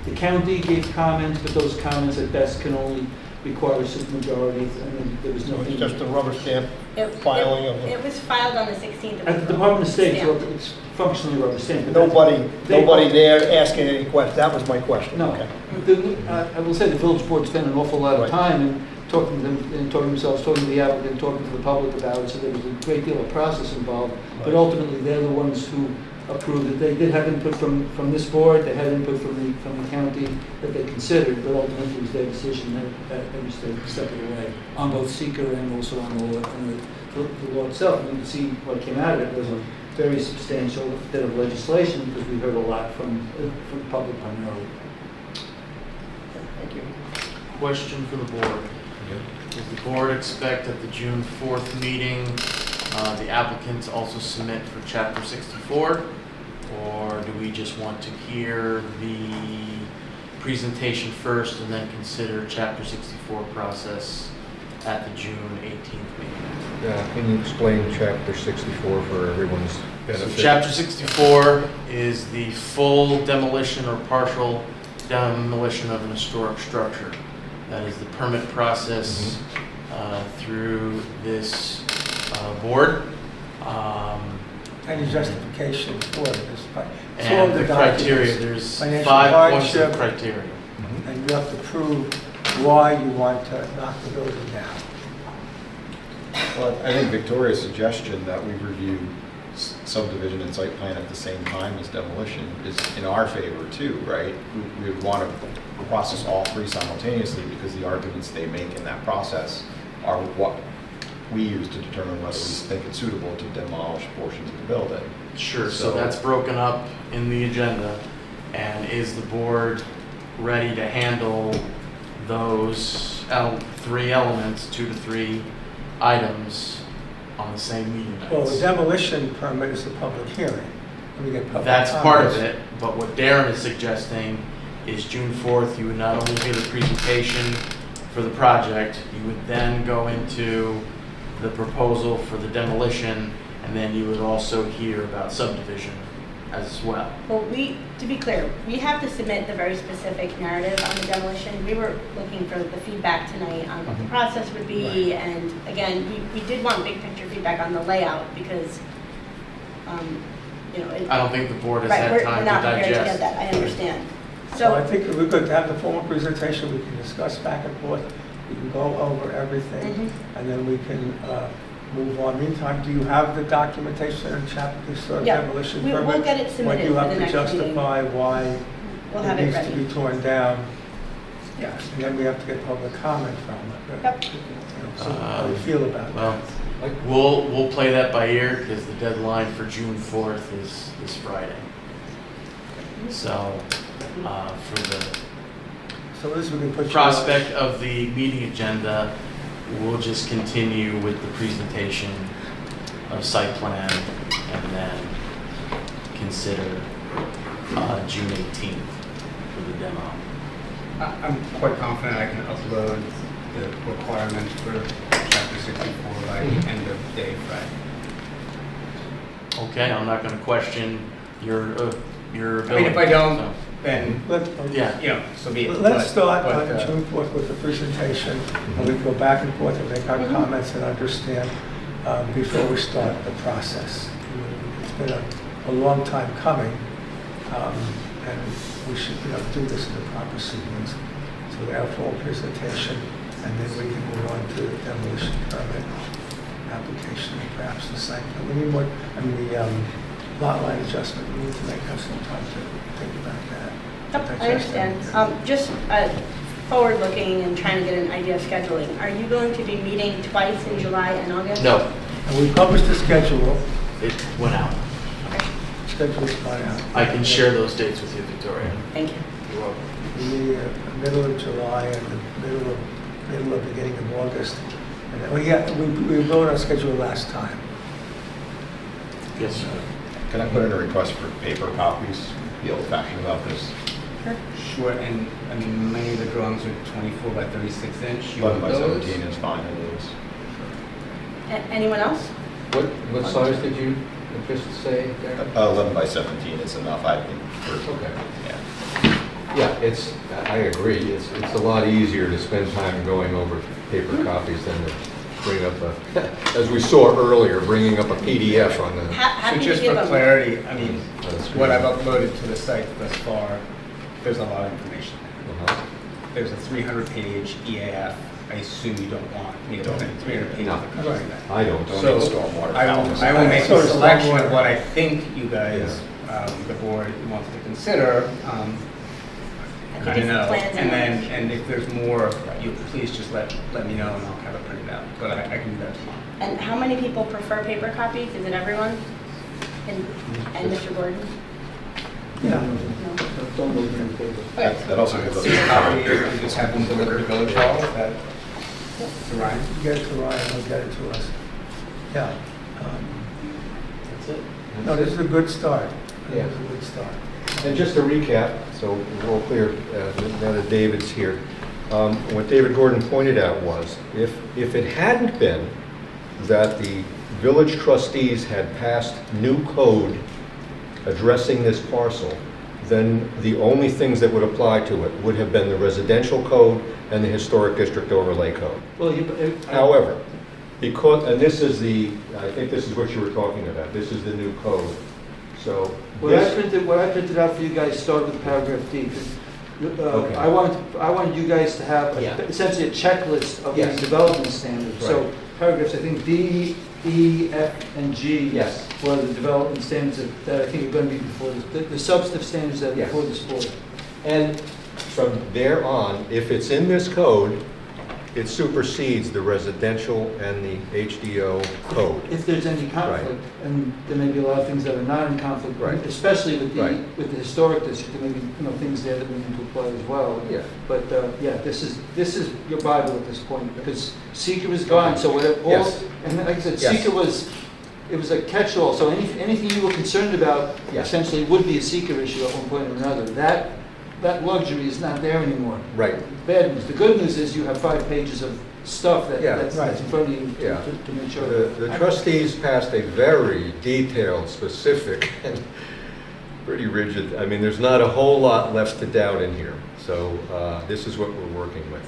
The county gave comments, but those comments at best can only require a supermajority, and then there was So nothing. it's just a rubber stamp It- filing of It the... was filed on the 16th of At the April. Department of State, so Stamped. it's functionally rubber stamped. but that's- Nobody there asking any questions. That was my question. No. Okay. I will say the village board spent an awful lot of Right. time in talking to them, and talking to themselves, talking to the applicant, talking to the public about it, so there was a great deal of process involved. But Right. ultimately, they're the ones who approved it. They did have input from this board, they had input from the county that they considered, but ultimately it was their decision that every step of the way, on both seeker and also on the law itself. And you can see what came out of it was a very substantial bit of legislation, because we heard a lot from the public primarily. Thank you. Question for the board. Does the board expect at the June 4th meeting, the applicants also submit for Chapter 64? Or do we just want to hear the presentation first and then consider Chapter 64 process at the June 18th meeting? Yeah, can you explain Chapter 64 for everyone's So benefit? Chapter 64 is the full demolition or partial demolition of an historic structure. That is the permit process through this board. Any justification for it? It's all And the criteria, documents. there's Financial 5 points of hardship. criteria. you have to prove why you want to knock the building down. Well, I think Victoria's suggestion that we review subdivision and site plan at the same time as demolition is in our favor too, right? We would want to process all three simultaneously because the arguments they make in that process are what we use to determine whether we think it's suitable to demolish portions of the building. Sure, so that's broken up in the agenda. And is the board ready to handle those three elements, 2 to 3 items on the same meeting nights? Well, the demolition permit is the public hearing. We get public That's part of comments. it, but what Darren is suggesting is June 4th, you would not only hear the presentation for the project, you would then go into the proposal for the demolition, and then you would also hear about subdivision as well. Well, to be clear, we have to submit the very specific narrative on the demolition. We were looking for the feedback tonight on what the process would be, and again, we did want big picture feedback on the layout because, I don't think the board has right, had we're time to not prepared to get digest. that, I understand. So I So, think if we're going to have the formal presentation, we can discuss back and forth, we can go over everything, Mhm. and then we can move on. Meantime, do you have the documentation and chapter sort of Yeah, demolition we'll permit? get it submitted for the When next you have to meeting. justify why we'll have it it needs to ready. be torn down? Yes, and then we have to get public comment from it. Yep. So how do you feel about Well, that? we'll play that by ear because the deadline for June 4th is Friday. So, for the So this we can put you on. prospect of the meeting agenda, we'll just continue with the presentation of site plan and then consider June 18th for the demo. I'm quite confident I can upload the requirements for chapter 64 by the end of day Friday. Okay, I'm not going to question your ability. I mean, if I don't, so. then, Yeah. so be it. Let's start But, on June 4th with the presentation, and we can go back and forth and make our comments and understand before we start the process. It's been a long time coming, and we should do this in the proper sequence. So we have a full presentation, and then we can move on to the demolition permit application and perhaps the site. We need more, the lot line adjustment, we need to have some time to think about that. Yep, I understand. Just forward-looking and trying to get an idea of scheduling. Are you going to be meeting twice in July and August? No, And we published the schedule, it went out. schedule's gone out. I can share those dates with you, Victoria. Thank you. You're welcome. The middle of July and the middle of beginning of August. And then we wrote our schedule last time. Yes, sir. Can I put in a request for paper copies? Be old-fashioned about this. Sure, and many of the drawings are 24 by 36 inch. You 11 by want those? 17 is fine, it is. Anyone else? What size did you just say, Darren? 11 by 17 is enough, I think. Okay. Yeah. Yeah, I agree. It's a lot easier to spend time going over paper copies than to bring up as we saw earlier, bringing up a PDF on the. So Happy to just give for them. clarity, I mean, That's what great. I've uploaded to the site thus far, there's a lot of information there. Uh-huh. There's a 300-page EAF. I assume you don't want me to print 300 pages of No. covering that. I don't. So stormwater I will fallacy. make Sort a of selection stormwater. of what I think you guys, the board wants to consider. I I think know, it's the plans and then, and- and if there's more, you please just let me know and I'll have it printed out. But I can do that tomorrow. And how many people prefer paper copies? Is it everyone? And Mr. Gordon? Yeah. No? Okay. That also gives us. See a copy and just have them delivered to Village Hall, is that to Ryan? You get it to Ryan, he'll get it to us. Yeah. That's it. No, this is a good start. Yeah. This is a good start. And just to recap, so we're all clear, now that David's here, what David Gordon pointed out was, if it hadn't been that the village trustees had passed new code addressing this parcel, then the only things that would apply to it would have been the residential code and the historic district overlay code. Well, However, because, and this is I think this is what you were talking about, this is the new code. So what I this, printed out for you guys started with paragraph D. 'Cause Okay. I wanted you guys to have Yeah. essentially a checklist of Yes. these development standards. So Right. paragraphs, I think D, E, F, and G Yes. were the development standards that I think are going to be before this, the substantive standards that are Yes. before this board. And from there on, if it's in this code, it supersedes the residential and the HDO code. If there's any conflict, and there may be a lot of things that are not in conflict, Right. especially with Right. with the historic district, there may be, things there that we need to apply as well. Yeah. But, yeah, this is your Bible at this point, because seeker is gone, so whatever, Yes. and like I said, Yes. seeker it was a catch-all, so anything you were concerned about Yes. essentially would be a seeker issue at one point or another. That luxury is not there anymore. Right. Bad news. The good news is you have 5 pages of stuff Yeah. that's in front of you Yeah. to make sure. The trustees passed a very detailed, specific, and pretty rigid, I mean, there's not a whole lot left to doubt in here. So this is what we're working with.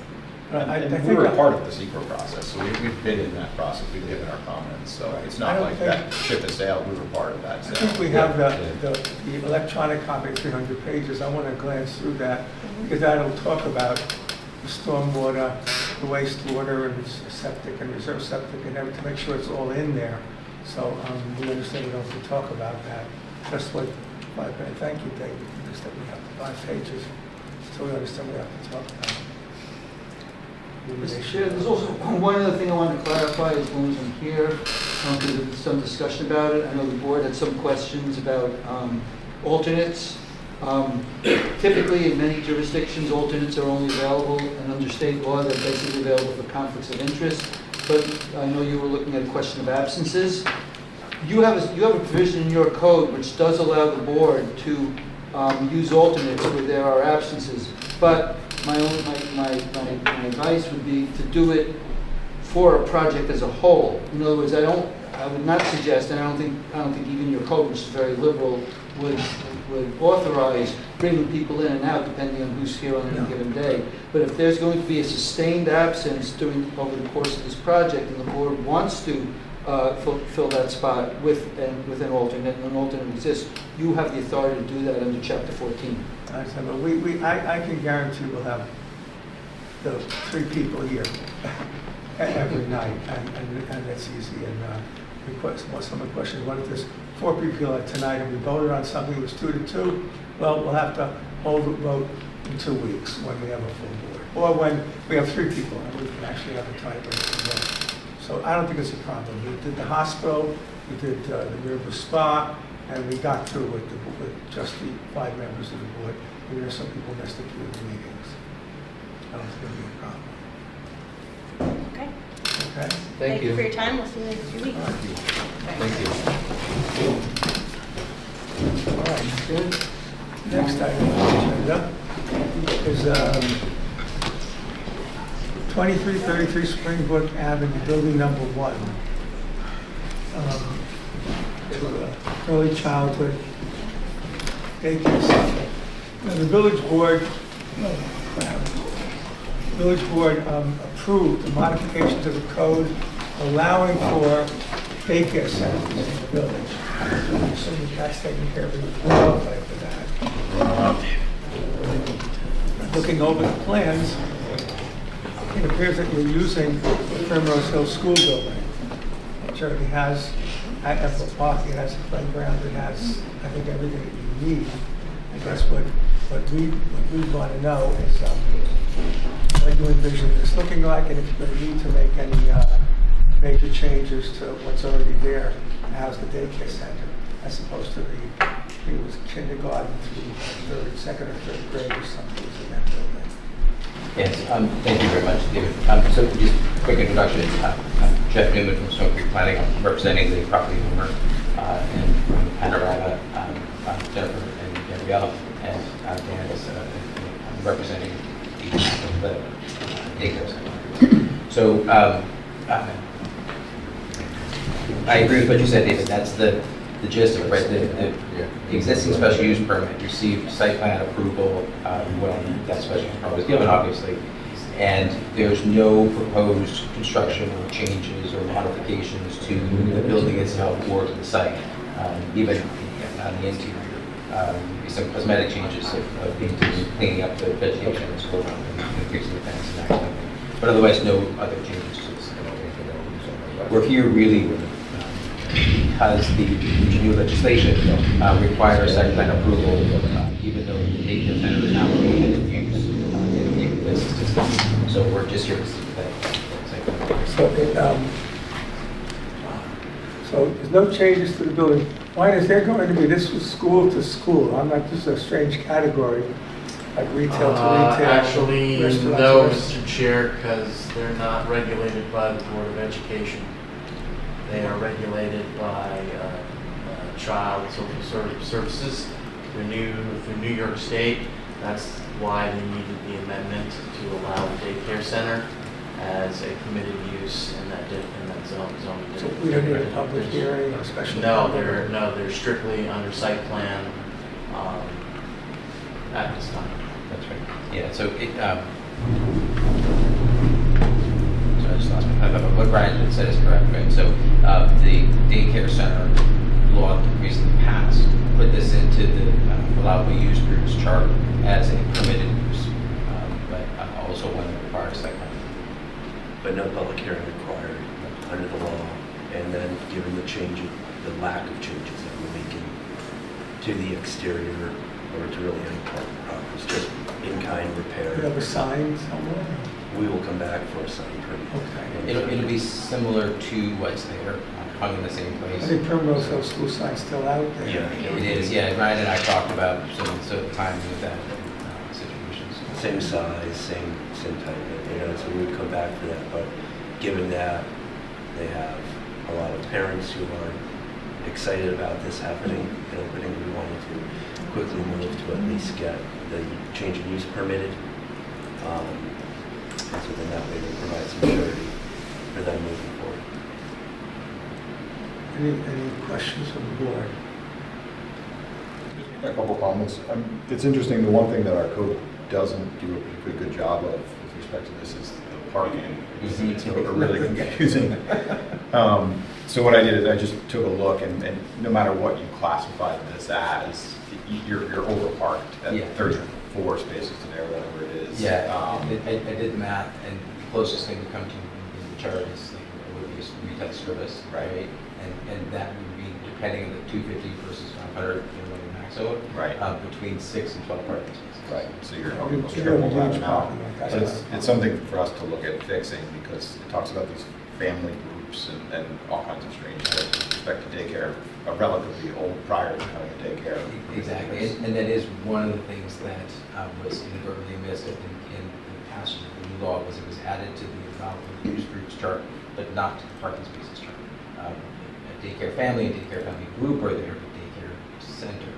And we were a part of the secret process, so we've been in that process, we've given our comments, so it's I not don't like think- that ship has sailed, we were part of that. I So. think we have the electronic copy, 300 pages. I want to glance through that, because that'll talk about the stormwater, the wastewater, and septic and reserve septic, and everything, to make sure it's all in there. So we understand we don't have to talk about that. Just like, thank you, David, because that we have the 5 pages, so we understand we have to talk about it. Mr. Chair, there's also one other thing I want to clarify as long as I'm here, because there's some discussion about it. I know the board had some questions about alternates. Typically, in many jurisdictions, alternates are only available, and under state law, they're basically available for conflicts of interest. But I know you were looking at a question of absences. You have a provision in your code which does allow the board to use alternates where there are absences. But my advice would be to do it for a project as a whole. In other words, I would not suggest, and I don't think even your code, which is very liberal, would authorize bringing people in and out depending on who's here on any given day. But if there's going to be a sustained absence over the course of this project, and the board wants to fill that spot with an alternate, and an alternate exists, you have the authority to do that under Chapter 14. I understand, but I can guarantee we'll have the 3 people here every night, and that's easy. And some of the questions, what if there's 4 people here tonight and we voted on something that was 2-2? Well, we'll have to hold the vote in 2 weeks when we have a full board, or when we have 3 people and we can actually have a tiebreaker. So I don't think it's a problem. We did the hospital, we did the River Spa, and we got through with just the 5 members of the board. And there are some people missed a few of the meetings. I don't think it'll be a problem. Okay. Okay? Thank you for your time. We'll see you in 2 weeks. Thank you. All right, good. Next item on the agenda is 2333 Springbrook Avenue, building number 1. To early childhood daycare center. Now, the village board approved the modification to the code allowing for daycare centers in the village. I'm assuming that's taken care of, we qualify for that. Looking over the plans, it appears that you're using the Primrose Hill School building, which already has ample parking, it has a playground, it has, I think, everything that you need. I guess what we want to know is what you envision this looking like, and if you're going to need to make any major changes to what's already there to house the daycare center, as opposed to it was kindergarten through second or third grade or something was in that building. Yes, thank you very much, David. So just a quick introduction. I'm Jeff Newman from Stone Creek Planning. I'm representing the property owner and from Panorama, Jennifer and Gabriella, and Dan is I'm representing the daycare center. So I agree with what you said, David. That's the gist of it, right? The existing special use permit received site plan approval when that special use permit was given, obviously. And there's no proposed construction or changes or modifications to the building itself or to the site, even on the interior. be some cosmetic changes of painting, cleaning up the vegetation and so on, and increasing the fence and that kind of thing. But otherwise, no other changes to this. We're here really because the new legislation requires site plan approval, even though the daycare center is now permitted in use in the business district. So we're just here to see that site plan. So there's no changes to the building. Why is there going to be, this was school to school, I'm not, this is a strange category, like retail to retail. Actually, restaurant to no, restaurant. Mr. Chair, because they're not regulated by the Board of Education. They are regulated by Child Social Services through New York State. That's why they needed the amendment to allow the daycare center as a permitted use in that zone. So we don't need a public hearing or a special permit? No, they're strictly under site plan at this time. That's right. Yeah, so it, so I just lost my thought, but what Brian had said is correct, right? So the daycare center law that recently passed put this into the allowable use groups chart as a permitted use, but also one that requires site plan. But no public hearing required under the law. And then given the the lack of changes that we're making to the exterior or to really any part of the property, it's just in-kind repair. Do you have a sign somewhere? We will come back for a sign permit. Okay. It'll be similar to what's there, hung in the same place. I think Primrose Hill School sign's still out there. Yeah. It is, yeah. Ryan and I talked about some timing of that situations. Same size, same type of, so we would come back for that. But given that they have a lot of parents who are excited about this happening and opening, we wanted to quickly move to at least get the change of use permitted. And so then that way they provide some surety for them moving forward. Any questions from the board? A couple comments. It's interesting, the one thing that our code doesn't do a pretty good job of with respect to this is the parking. It's really confusing. So what I did is I just took a look, and no matter what you classify this as, you're overparked at 34 spaces today, or whatever it is. Yeah, I did the math, and the closest thing to come to in the chart is would be a retail service, right? And that would be, depending on the 250 versus 500, maximum, right? Between 6 and 12 parking spaces. Right, so you're Oh, almost you're triple huge that amount. parking, So it's something for us to look at fixing, because it talks about these family groups and all kinds of strange stuff with respect to daycare, relatively old prior to having a daycare. Exactly, and that is one of the things that was inadvertently missed in the passage of the new law, was it was added to the allowable use groups chart, but not to the parking spaces chart. A daycare family and daycare family group are there, but daycare center,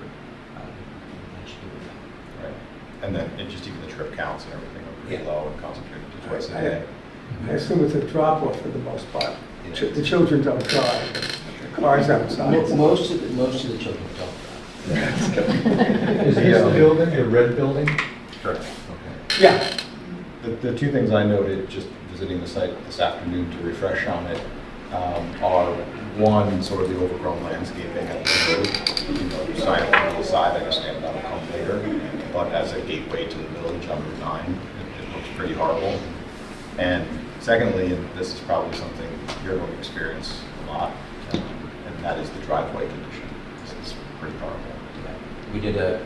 that should be with them. Right, and then just even the trip counts and everything are pretty low and concentrated to twice a I- day. I assume it's a drop-off for the most part. The children don't drive, the car's outside. Most of the children don't drive. Is this the building, the red building? Correct. Okay. Yeah. The two things I noted, just visiting the site this afternoon to refresh on it, are one, sort of the overgrown landscaping at the road. You know, you sign it on the side, I understand that'll come later, but as a gateway to the village on Route 9, it looks pretty horrible. And secondly, and this is probably something you're going to experience a lot, and that is the driveway condition. This is pretty horrible. We did a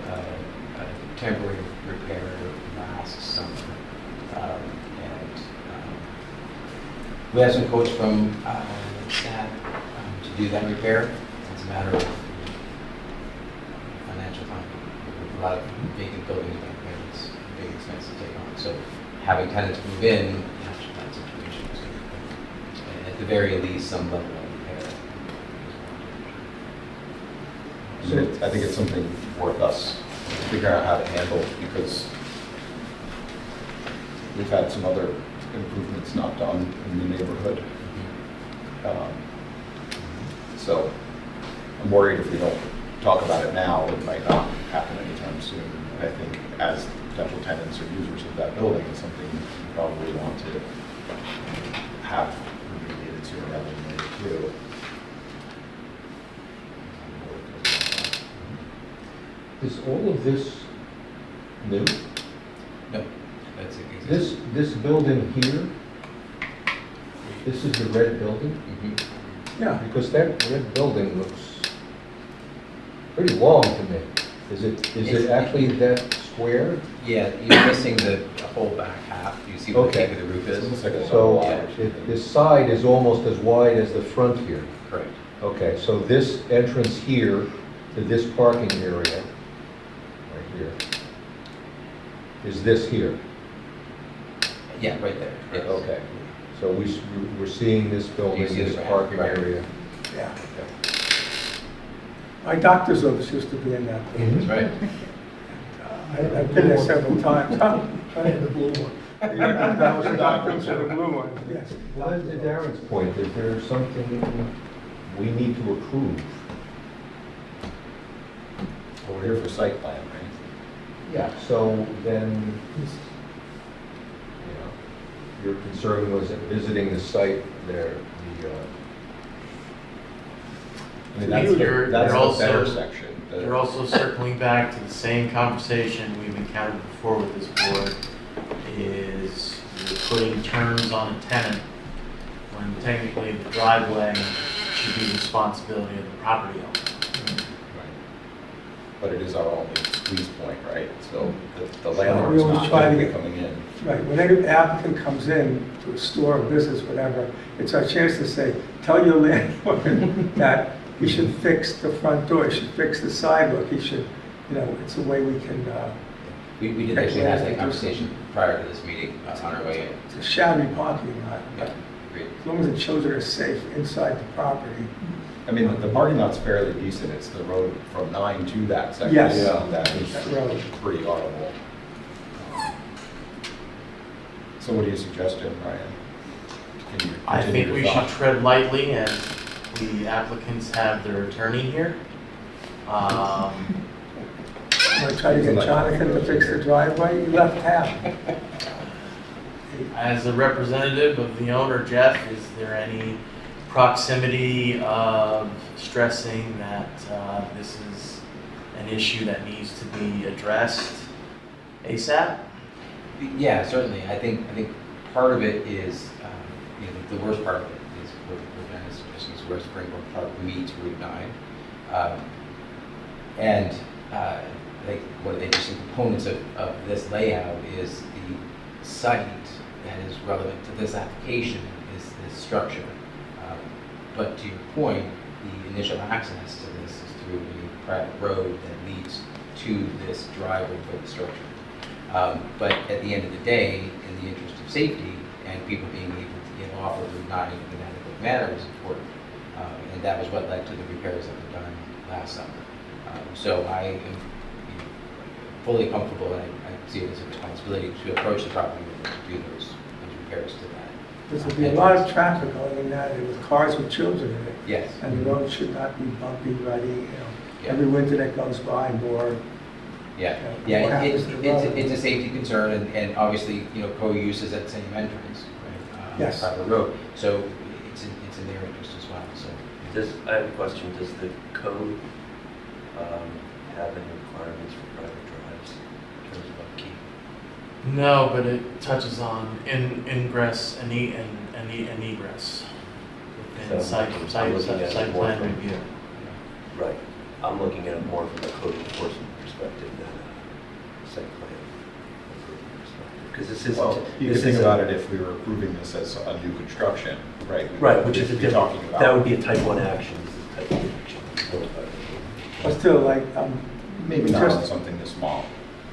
temporary repair last summer, and we had some quotes from staff to do that repair. It's a matter of financial time. A lot of vacant buildings back there, it's a big expense to take on. So having tenants move in, that situation is good. At the very least, some level of repair. I think it's something worth us figuring out how to handle, because we've had some other improvements not done in the neighborhood. So I'm worried if we don't talk about it now, it might not happen anytime soon. I think as potential tenants or users of that building, it's something you probably want to have remediated sooner rather than later too. Is all of this new? No, that's existing. This building here, this is the red building? Mhm. Yeah, Because that red building looks pretty long to me. Is it actually that square? Yeah, you're missing the whole back half. You see what the Okay. peak of the roof is? So Yeah. this side is almost as wide as the front here. Correct. Okay, so this entrance here to this parking area, right here, is this here? Yeah, right there. Yes. Okay, so we're seeing this building, You see this the ramp, parking right. area. yeah. My doctor's office used to be in that building. That's right. I've been there several times. I had the blue one. That was the doctor's and the blue one, yes. Well, to Darren's point, is there something we need to approve? Well, we're here for site plan, right? Yeah, so then, your concern was visiting the site there, I mean, that's You're the better also- section. The- You're also circling back to the same conversation we've encountered before with this board, is you're putting terms on a tenant when technically the driveway should be the responsibility of the property owner. Right. But it is our only squeeze point, right? So the We landlord's always not try to going to be get- coming in. Right, when any applicant comes in to a store, a business, whatever, it's our chance to say, tell your landlord that he should fix the front door, he should fix the sidewalk, he should, it's a way we can, We did actually have that conversation prior to this meeting on our way in. it's a shabby parking lot. Yeah, agreed. As long as the children are safe inside the property. I mean, the parking lot's fairly decent. It's the road from 9 to that section. Yes. That is That road. pretty horrible. So what do you suggest, Ryan? Can you I continue think your we should thought? tread lightly, and the applicants have their attorney here. I tried to get Jonathan to fix the driveway, he left town. As a representative of the owner, Jeff, is there any proximity of stressing that this is an issue that needs to be addressed ASAP? Yeah, certainly. I think part of it is, the worst part of it is where Dennis suggesting is where Springbrook Park meets Route 9. And I think one of the interesting components of this layout is the site that is relevant to this application is this structure. But to your point, the initial access to this is through a private road that leads to this driveway for the structure. But at the end of the day, in the interest of safety and people being able to get off of Route 9 in an adequate manner is important. And that was what led to the repairs that were done last summer. So I am fully comfortable, and I see it as a responsibility to approach the property owner to do those repairs to that. There's be a lot of traffic going in that, and with cars with children in it. Yes. And the road should not be bumpy, rutty, Yeah. Every winter that goes by, more. Yeah, What yeah, happens to the road? it's a safety concern, and obviously, co-use is at the same entrance, right? Yes. Private road, so it's in their interest as well, so. I have a question. Does the code have any requirements for private drives in terms of upkeep? No, but it touches on ingress and egress within So, site I'm looking at it more plan from- review. Right. I'm looking at it more from a code enforcement perspective than a site plan approval perspective. Because this isn't. Well, you could this think isn't- about it if we were approving this as a new construction, right? Right, which is a We'd be different, talking about. that would be a type 1 action. This is type 1 action. But still, like, Maybe not on something this small.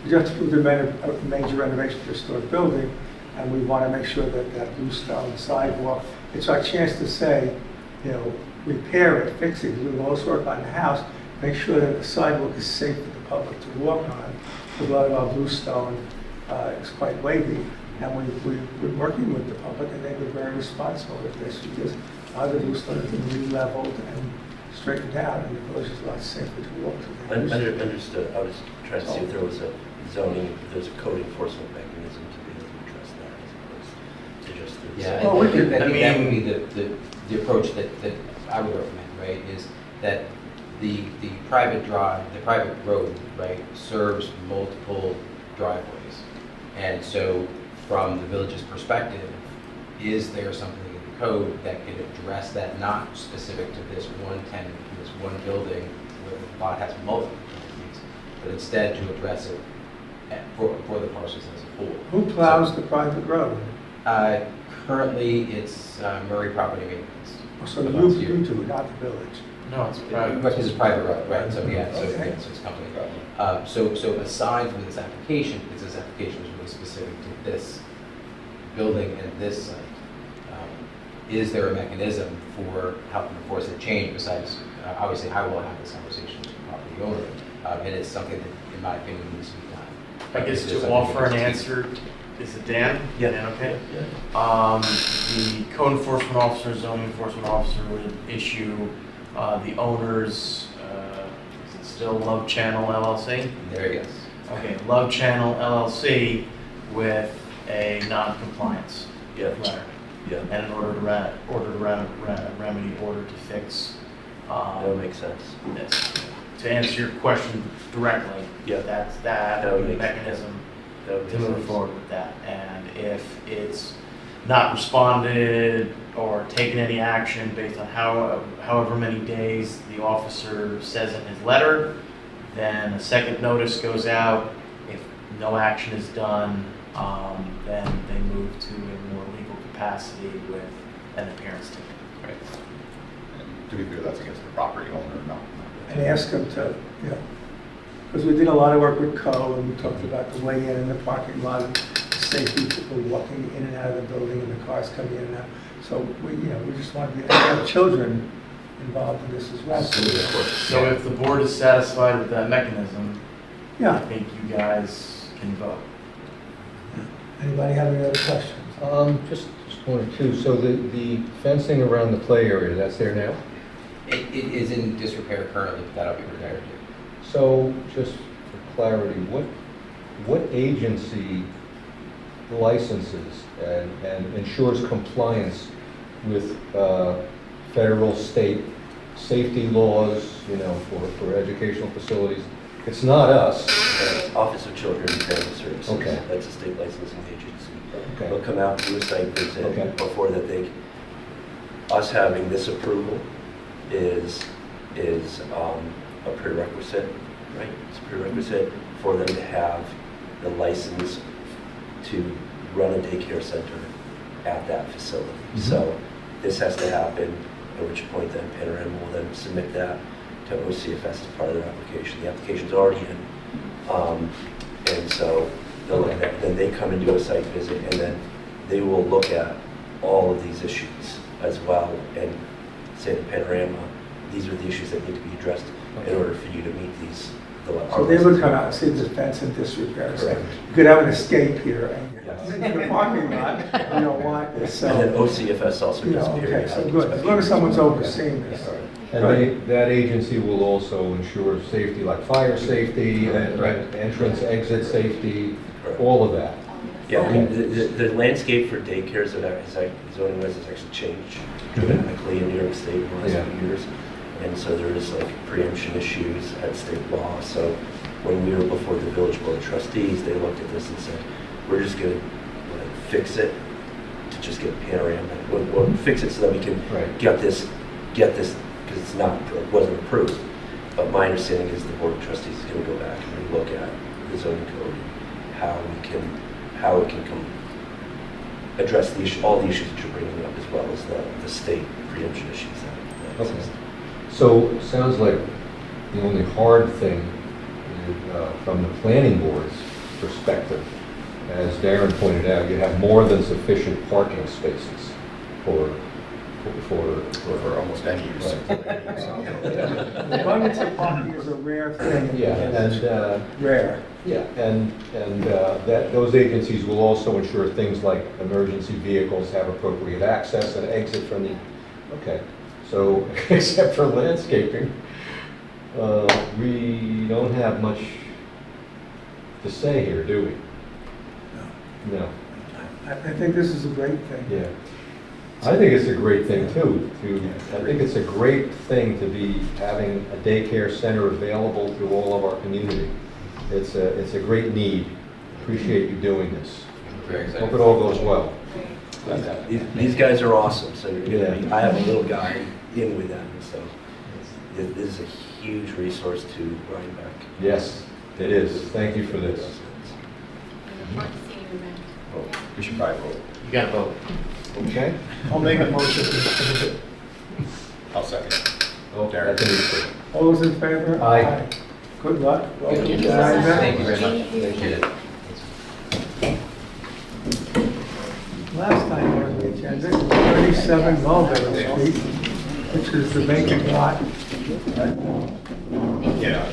we just approved a major renovation to the historic building, and we want to make sure that that blue stone sidewalk, it's our chance to say, repair it, fix it, do all this work on the house, make sure that the sidewalk is safe for the public to walk on. A lot of our blue stone is quite wavy, and we've been working with the public, and they've been very responsible with this, because all the blue stone has been re-leveled and straightened out, and the village is a lot safer to walk through. Understood. I was trying to see if there was a zoning, if there's a code enforcement mechanism to be able to address that as opposed to just through the Yeah, site. Well, I think that would mean- be the approach that I would recommend, right, is that the private drive, the private road, right, serves multiple driveways. And so from the village's perspective, is there something in the code that can address that, not specific to this one tenant, this one building, where the lot has multiple tenants, but instead to address it for the parcels as a whole? Who plows the private road? Currently, it's Murray Property Maintenance. So you do, not the village. No, it's private. Because it's private road, right, so yeah, so Okay. it's company road. So aside from this application, because this application is really specific to this building and this site, is there a mechanism for helping enforce a change besides, obviously I will have this conversation with the property owner, and it's something that, in my opinion, needs to be done. I guess Is there to something offer an that needs to be- answer, is it Dan? Yeah. Dan, okay? Yeah. The code enforcement officer, zoning enforcement officer would issue the owner's, is it still Love Channel LLC? There it is. Okay, Love Channel LLC with a non-compliance Yeah. letter. Yeah. And an order to remedy, order to fix. That would make sense. This. To answer your question directly, Yeah. that That would would be the make sense. mechanism That would to make move sense. forward with that. And if it's not responded or taken any action based on however many days the officer says in his letter, then a second notice goes out. If no action is done, then they move to a more legal capacity with an appearance ticket. Right. And to be clear, that's against the property owner, no. And ask them to, you know, because we did a lot of work with Co, and we talked about the way in and the parking lot, and safety, people walking in and out of the building, and the cars coming in and out. So we just want to have children involved in this as well. Absolutely, of course. So if the board is satisfied with that mechanism, I Yeah. think you guys can vote. Anybody have any other questions? Just one or two. So the fencing around the play area, that's there now? It is in disrepair currently, but that'll be repaired too. So just for clarity, what agency licenses and ensures compliance with federal, state safety laws, for educational facilities? It's not us. Office of Children and Family Services. Okay. That's a state licensing agency. Okay. They'll come out and do a site visit Okay. before that us having this approval is a prerequisite, right? It's a prerequisite for them to have the license to run a daycare center at that facility. Mhm. So this has to happen, at which point then Panorama will then submit that to OCFS as part of their application. The application's already in. And so they'll look at that. Then they come and do a site visit, and then they will look at all of these issues as well and say to Panorama, these are the issues that need to be addressed in order for you to meet these. So they would come out and see the fence in disrepair. So Correct. you could have an escape here and Yes. in the parking lot. We don't want this. So, And then OCFS also you does know, okay, periodic so good. As long as someone's overseeing this. And that agency will also ensure safety, like fire safety, entrance, exit safety, all of that. Yeah, I mean, the landscape for daycares zoning wise has actually changed dramatically in New York State in the last Yeah. few years. And so there is like preemption issues at state law. So when we were before the Village Board of Trustees, they looked at this and said, we're just going to fix it to just get Panorama. We'll fix it so that we can Right. get this, because it wasn't approved. But my understanding is the Board of Trustees is going to go back and look at the zoning code, how it can address all the issues that you're bringing up, as well as the state preemption issues that Okay. exist. So it sounds like the only hard thing from the planning board's perspective, as Darren pointed out, you have more than sufficient parking spaces for almost any use. Abundance of parking is a rare thing. Yeah, and Rare. yeah, and that those agencies will also ensure things like emergency vehicles have appropriate access and exit from the. Okay, so except for landscaping, we don't have much to say here, do we? No. I think this is a great thing. Yeah. I think it's a great thing too. I think it's a great thing to be having a daycare center available to all of our community. It's a great need. Appreciate you doing this. Very excited. Hope it all goes well. These guys are awesome, so Yeah. I have a little guy in with them, so this is a huge resource to Rhinebeck. Yes, it is. Thank you for this. We should probably vote. You gotta vote. Okay? I'll make a motion. I'll second. Okay, that's an easy. All those in favor? Aye. Good luck. Welcome Thank to you. Rhinebeck. Thank you very much. Appreciate it. Last time on the agenda, 37 Mulberry Street, which is the vacant lot. Yeah.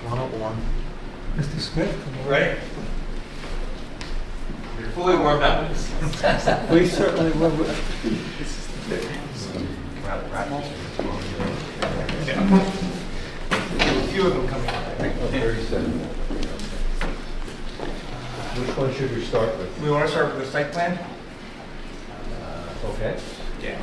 Come on up, Warren. Mr. Smith? Ready? You're fully warmed up. We certainly will. A few of them coming up, I think. 37. Which one should we start with? We want to start with the site plan? Okay. Yeah.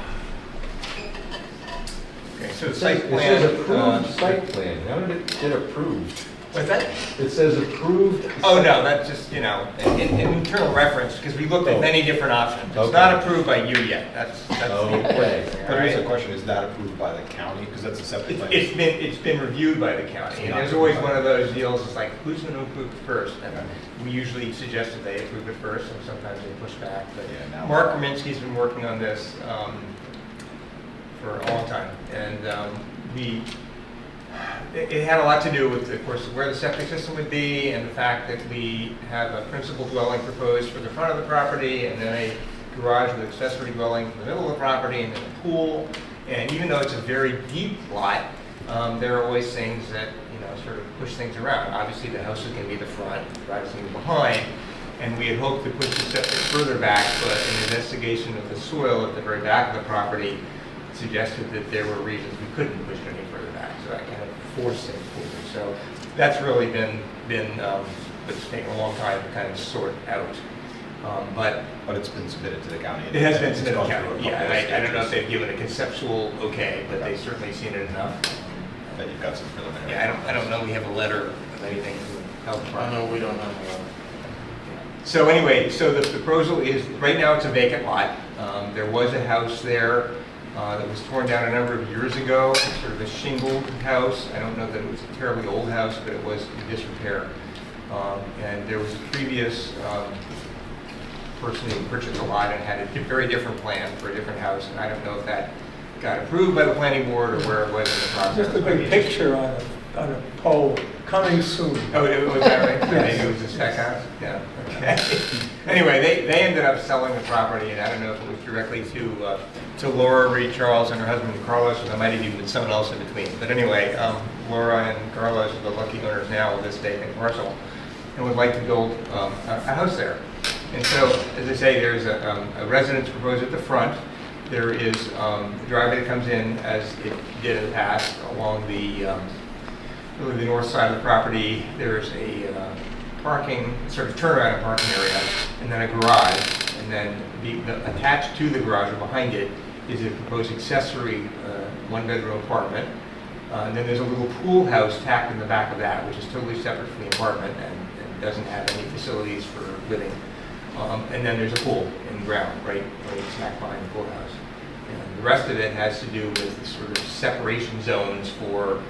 Okay, so It site says plan. approved site plan. How did it get approved? What's that? It says approved. Oh, no, that's just, an internal reference, because we looked at many different options. It's Okay. not approved by you yet, that's the Okay. important. But here's the question, is that approved by the county? Because that's a septic plan. It's been reviewed by the county, and there's always one of those deals, it's like, who's going to approve it first? And we usually suggest that they approve it first, and sometimes they push back, but Yeah, now- Mark Kaminsky's been working on this for a long time, and it had a lot to do with, of course, where the septic system would be, and the fact that we have a principal dwelling proposed for the front of the property, and then a garage with accessory dwelling for the middle of the property, and then a pool. And even though it's a very deep lot, there are always things that, sort of push things around. Obviously, the house is going to be the front, the garage is going to be behind, and we had hoped to push the septic further back, but an investigation of the soil at the very back of the property suggested that there were reasons we couldn't push it any further back, so that kind of forced things forward. So that's really been it's taken a long time to kind of sort out. But it's been submitted to the county. it has been submitted to It's the gone through a county, yeah, couple and of I don't know if stages. they've given a conceptual okay, but they've certainly seen it enough. That you've got some preliminary. Yeah, I don't know we have a letter of anything from the health I department. know we don't have a So anyway, so the proposal is, right now it's a vacant lot. There was a house there that was torn down a number of years ago, sort of a shingled house. I don't know that it was a terribly old house, but it was in disrepair. And there was a previous person who purchased a lot and had a very different plan for a different house. And I don't know if that got approved by the planning board or where it was in the process. Just a big picture on a pole, coming soon. Oh, was that right? Yes. Maybe it was a spec house? Yeah, okay. Anyway, they ended up selling the property, and I don't know if it was directly to Laura Reed Charles and her husband Carlos, or there might have even been someone else in between. But anyway, Laura and Carlos are the lucky owners now of this vacant parcel, and would like to build a house there. And so, as I say, there's a residence proposed at the front. There is a driveway that comes in, as it did in the past, along the really the north side of the property. There's a parking, sort of turnaround and parking area, and then a garage. And then attached to the garage or behind it is a proposed accessory one-bedroom apartment. And then there's a little pool house tacked in the back of that, which is totally separate from the apartment and doesn't have any facilities for living. And then there's a pool in the ground, right smack behind the pool house. And the rest of it has to do with sort of separation zones for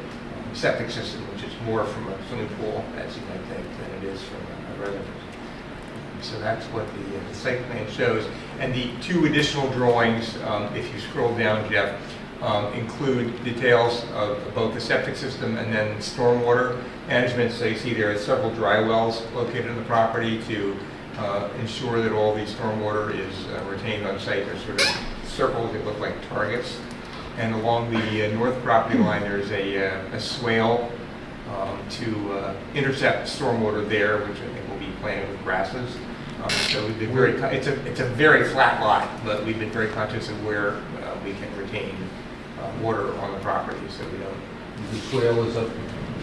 septic system, which is more from a swimming pool, as you might think, than it is from a residence. So that's what the site plan shows. And the two additional drawings, if you scroll down, Jeff, include details of both the septic system and then stormwater management. So you see there are several dry wells located in the property to ensure that all the stormwater is retained on site. They're sort of circles that look like targets. And along the north property line, there's a swale to intercept stormwater there, which I think will be planted with grasses. So we've been it's a very flat lot, but we've been very conscious of where we can retain water on the property, so we don't. The swale is up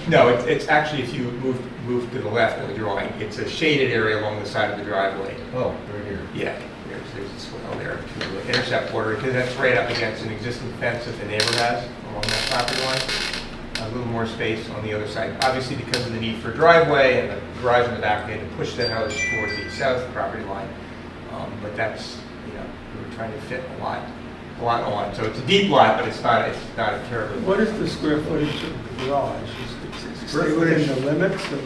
No, it's actually, if you move to the left of the drawing, it's a shaded area along the side of the driveway. Oh, right here. Yeah, there's a swell there to intercept water, because that's right up against an existing fence that the neighbor has along that property line. A little more space on the other side. Obviously, because of the need for driveway and the garage in the back, we had to push that house toward the south property line. But that's, we were trying to fit a lot on. So it's a deep lot, but it's not a terribly. What is the square footage of the garage? Is it stay within the limits of?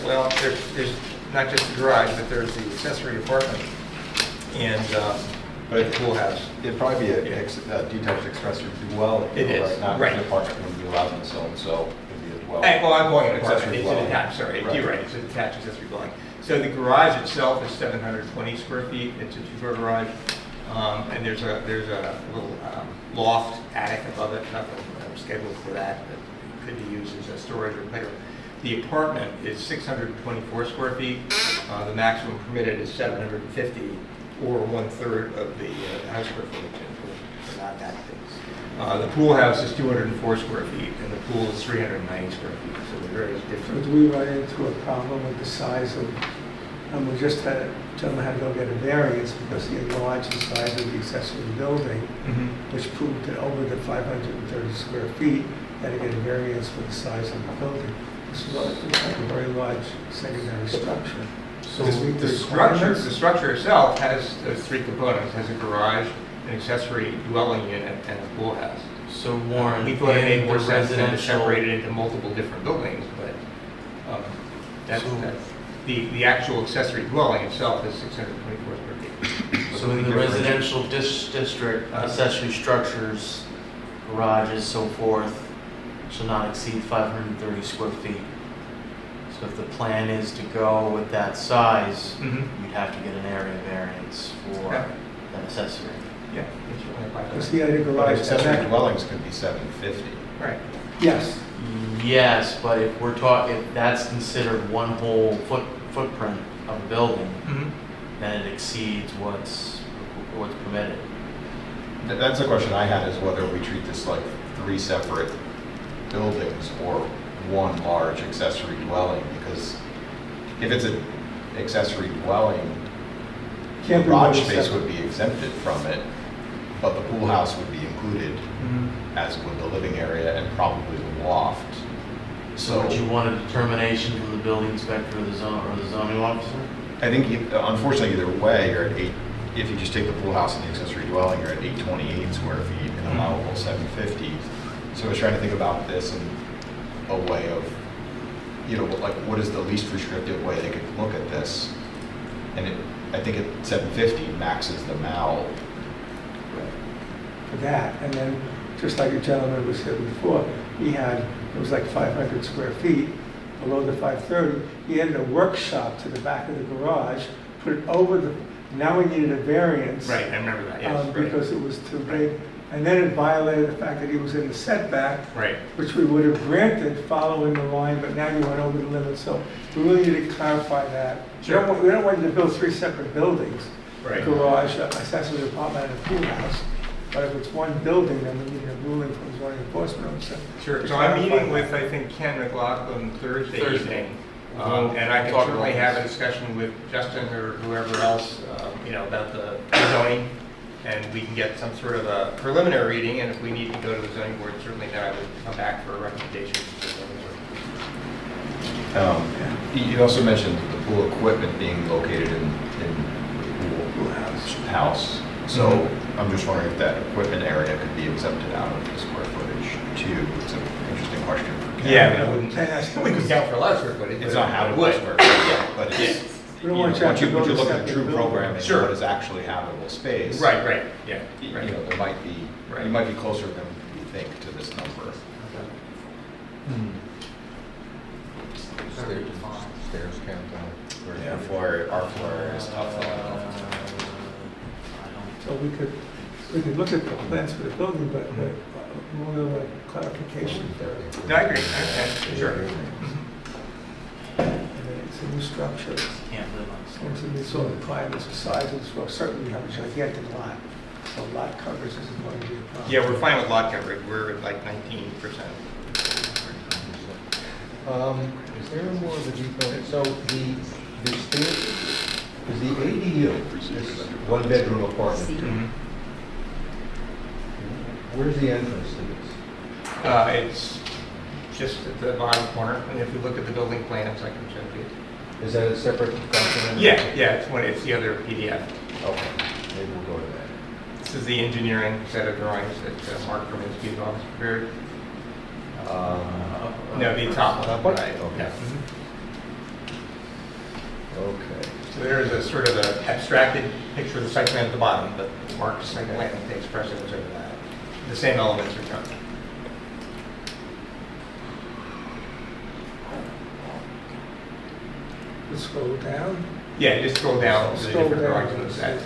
Well, there's not just the garage, but there's the accessory apartment and the pool house. It'd probably be a detached accessory dwelling. It is, right? Not right. an apartment would be allowed in the zone, so it'd be a dwelling. Well, I'm going an apartment, Accessory it's an dwelling. attached, sorry, Right. you're right, it's an attached accessory dwelling. So the garage itself is 720 square feet, it's a two-car garage, and there's a little loft attic above it, nothing scheduled for that, that could be used as a storage or playroom. The apartment is 624 square feet, the maximum permitted is 750, or 1/3 of the house square footage, and we're not that big. The pool house is 204 square feet, and the pool is 390 square feet, so they're very So different. do we run into a problem with the size of, and we just had, a gentleman had to go get a variance because he enlarged the size of the accessory building, which proved that over the 530 square feet, had to get a variance for the size of the building. This is looks like a very large secondary structure. So Does it meet the requirements? structure itself has those three components, has a garage, an accessory dwelling unit, and a pool house. So Warren, We thought it made in more the sense than to residential, separate it into multiple different buildings, but that's, the actual accessory dwelling itself is 624 square feet. so in the residential district, accessory structures, garages, so forth, shall not exceed 530 square feet. So if the plan is to go with that size, you'd have to get an area variance for Yeah. an accessory. Yeah, it's really quite Because he had a But garage. accessory dwellings could be 750. right. Yes, Yes, but if we're talking, if that's considered one whole footprint of a building, then it exceeds what's permitted. That's a question I had, is whether we treat this like 3 separate buildings or one large accessory dwelling, because if it's an accessory dwelling, can't be garage more space separate. would be exempted from it, but the pool house would be included, as would the living area and probably the loft. So would you want a determination from the building inspector or the zoning officer? I think, unfortunately, either way, you're at 8, if you just take the pool house and the accessory dwelling, you're at 828 square feet and allowable 750. So I was trying to think about this in a way of, like, what is the least restrictive way they could look at this? And I think at 750 maxes them out. For that, and then, just like a gentleman was here before, he had, it was like 500 square feet below the 530. He added a workshop to the back of the garage, put it over the, now we needed a variance. Right, I remember that, yes. Right. Because it was too big. And then it violated the fact that he was in the setback, Right. which we would have granted following the line, but now you went over the limit. So we really need to clarify that. Sure. We don't want you to build 3 separate buildings. Right. Garage, accessory apartment, and a pool house. But if it's one building, then we need a ruling from the zoning enforcement officer. Sure, to so I'm clarify meeting that. with, I think, Ken McLaughlin Thursday Thursday. evening. We'll And I can talk certainly about have a this. discussion with Justin or whoever else, about the zoning. And we can get some sort of a preliminary reading, and if we need to go to the zoning board, certainly then I would come back for a recommendation to the zoning board. You also mentioned the pool equipment being located in the pool house. So I'm just wondering if that equipment area could be exempted out of the square footage too. It's an interesting question. for Ken. Yeah, I wouldn't, we could count for a lot of square footage. It's but not how it to would. square footage, but it's, We don't want you to have to once go you to look at the separate true buildings. programming, Sure. what is actually habitable space. Right, yeah. You know, there might be, Right. you might be closer than you think to this number. Stairs count down. Yeah, our floor area is tough though. So we could look at the plans for the building, but more of a clarification. No, I agree, okay, sure. And then it's a new structure. Can't live on It's going to meet all the requirements of sizes. Well, certainly you have a gigantic lot, so lot coverage isn't going to be a problem. Yeah, we're fine with lot coverage, we're at like 19%. Is there more of a detail? So the stairs, is the ADU, this one-bedroom apartment, Mhm. where's the entrance to this? It's just at the bottom corner, and if you look at the building plans, I can show you. Is that a separate document? Yeah, it's the other PDF. Okay, maybe we'll go to that. This is the engineering set of drawings that Mark Kaminsky's office prepared. No, the top Top one. one? Right. Okay. Yeah. Okay. So there is a sort of an abstracted picture of the site plan at the bottom, but Mark's site plan takes precedence over that. The same elements are shown. Let's scroll down. Yeah, just scroll down to the Scroll different down. drawings of that.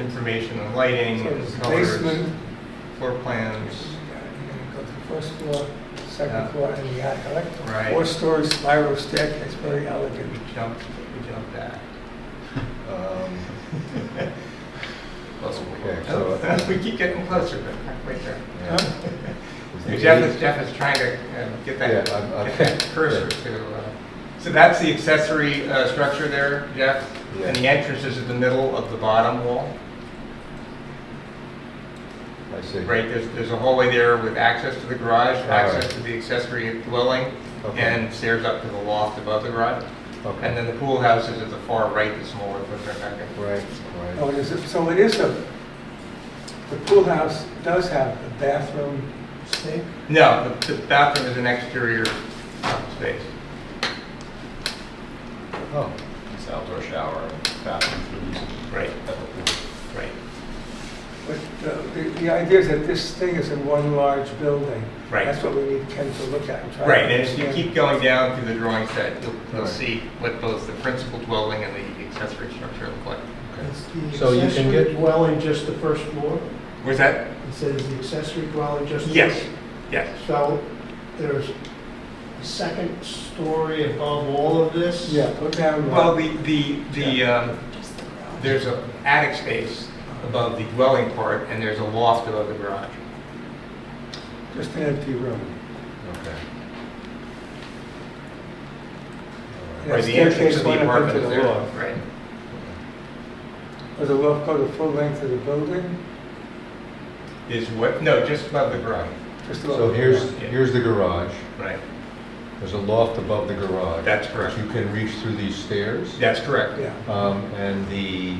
Information on lighting, So it's colors, basement. floor plans. You're gonna go to the first floor, second Yeah. floor, and the attic. Right. Four-story spiral staircase, very elegant. We jumped that. Okay, so, Oh, we keep getting closer, but not quite there. yeah. Jeff is trying to get that, Yeah, I'm- get that cursor to. So that's the accessory structure there, Jeff, and the entrance is at the middle of the bottom wall. I see. Right, there's a hallway there with access to the garage, All access right. to the accessory dwelling, Okay. and stairs up to the loft above the garage. Okay. And then the pool house is at the far right, the smaller footprint back there. Right, Oh, right. so it is the pool house does have a bathroom sink? No, the bathroom is an exterior space. Oh, It's outdoor shower, bathroom for use Right, at the pool. right. But the idea is that this thing is in one large building. Right. That's what we need Ken to look at and try to Right, and as you understand. keep going down through the drawing set, you'll Right. see what both the principal dwelling and the accessory structure look like. Is So the you can accessory get- dwelling just the first floor? Where's that? It says the accessory dwelling just the Yes, first? yes. So there's a second story above all of this? Yeah, put down. Well, there's a attic space above the dwelling part, and there's a loft above the garage. Just an empty room. okay. And Right, that the entrance staircase of the went up apartment into is the there. loft. Right. Does the loft go the full length of the building? Is what? No, just above the garage. Just above So the here's, ground? here's the garage. Right. There's a loft above the garage. That's correct. You can reach through these stairs. That's correct. Yeah. And the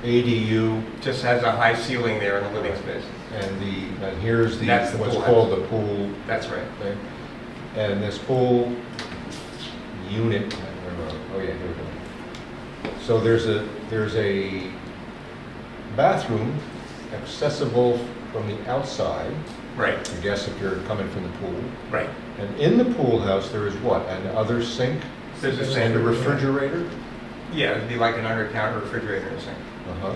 ADU, Just has a high ceiling there in the living space. and here's the, That's the what's pool called house. the pool That's right. thing. And this pool unit, oh yeah, here we go. So there's a bathroom accessible from the outside, Right, I guess if you're coming from the pool. right. And in the pool house, there is what? Another sink? There's a And sink. a refrigerator? Yeah, it'd be like an under-counter refrigerator in a sink. Uh-huh.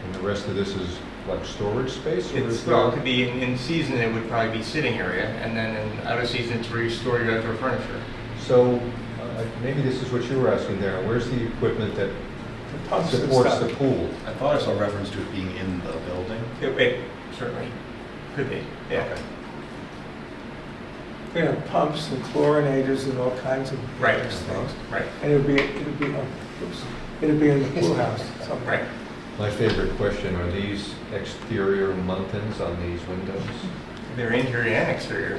And the rest of this is like storage space? Or is Well, it there- could be, in season, it would probably be sitting area, and then in out of season, it's where you store your outdoor furniture. So, maybe this is what you were asking there. Where's the equipment that The pumps and supports stuff. the pool? I thought I saw reference to it being in the building. It certainly could be, yeah. Okay. You know, pumps and chlorinators and all kinds of Right. various things. Right, And it'd be in the pool house somewhere. right. My favorite question, are these exterior muntins on these windows? They're interior and exterior.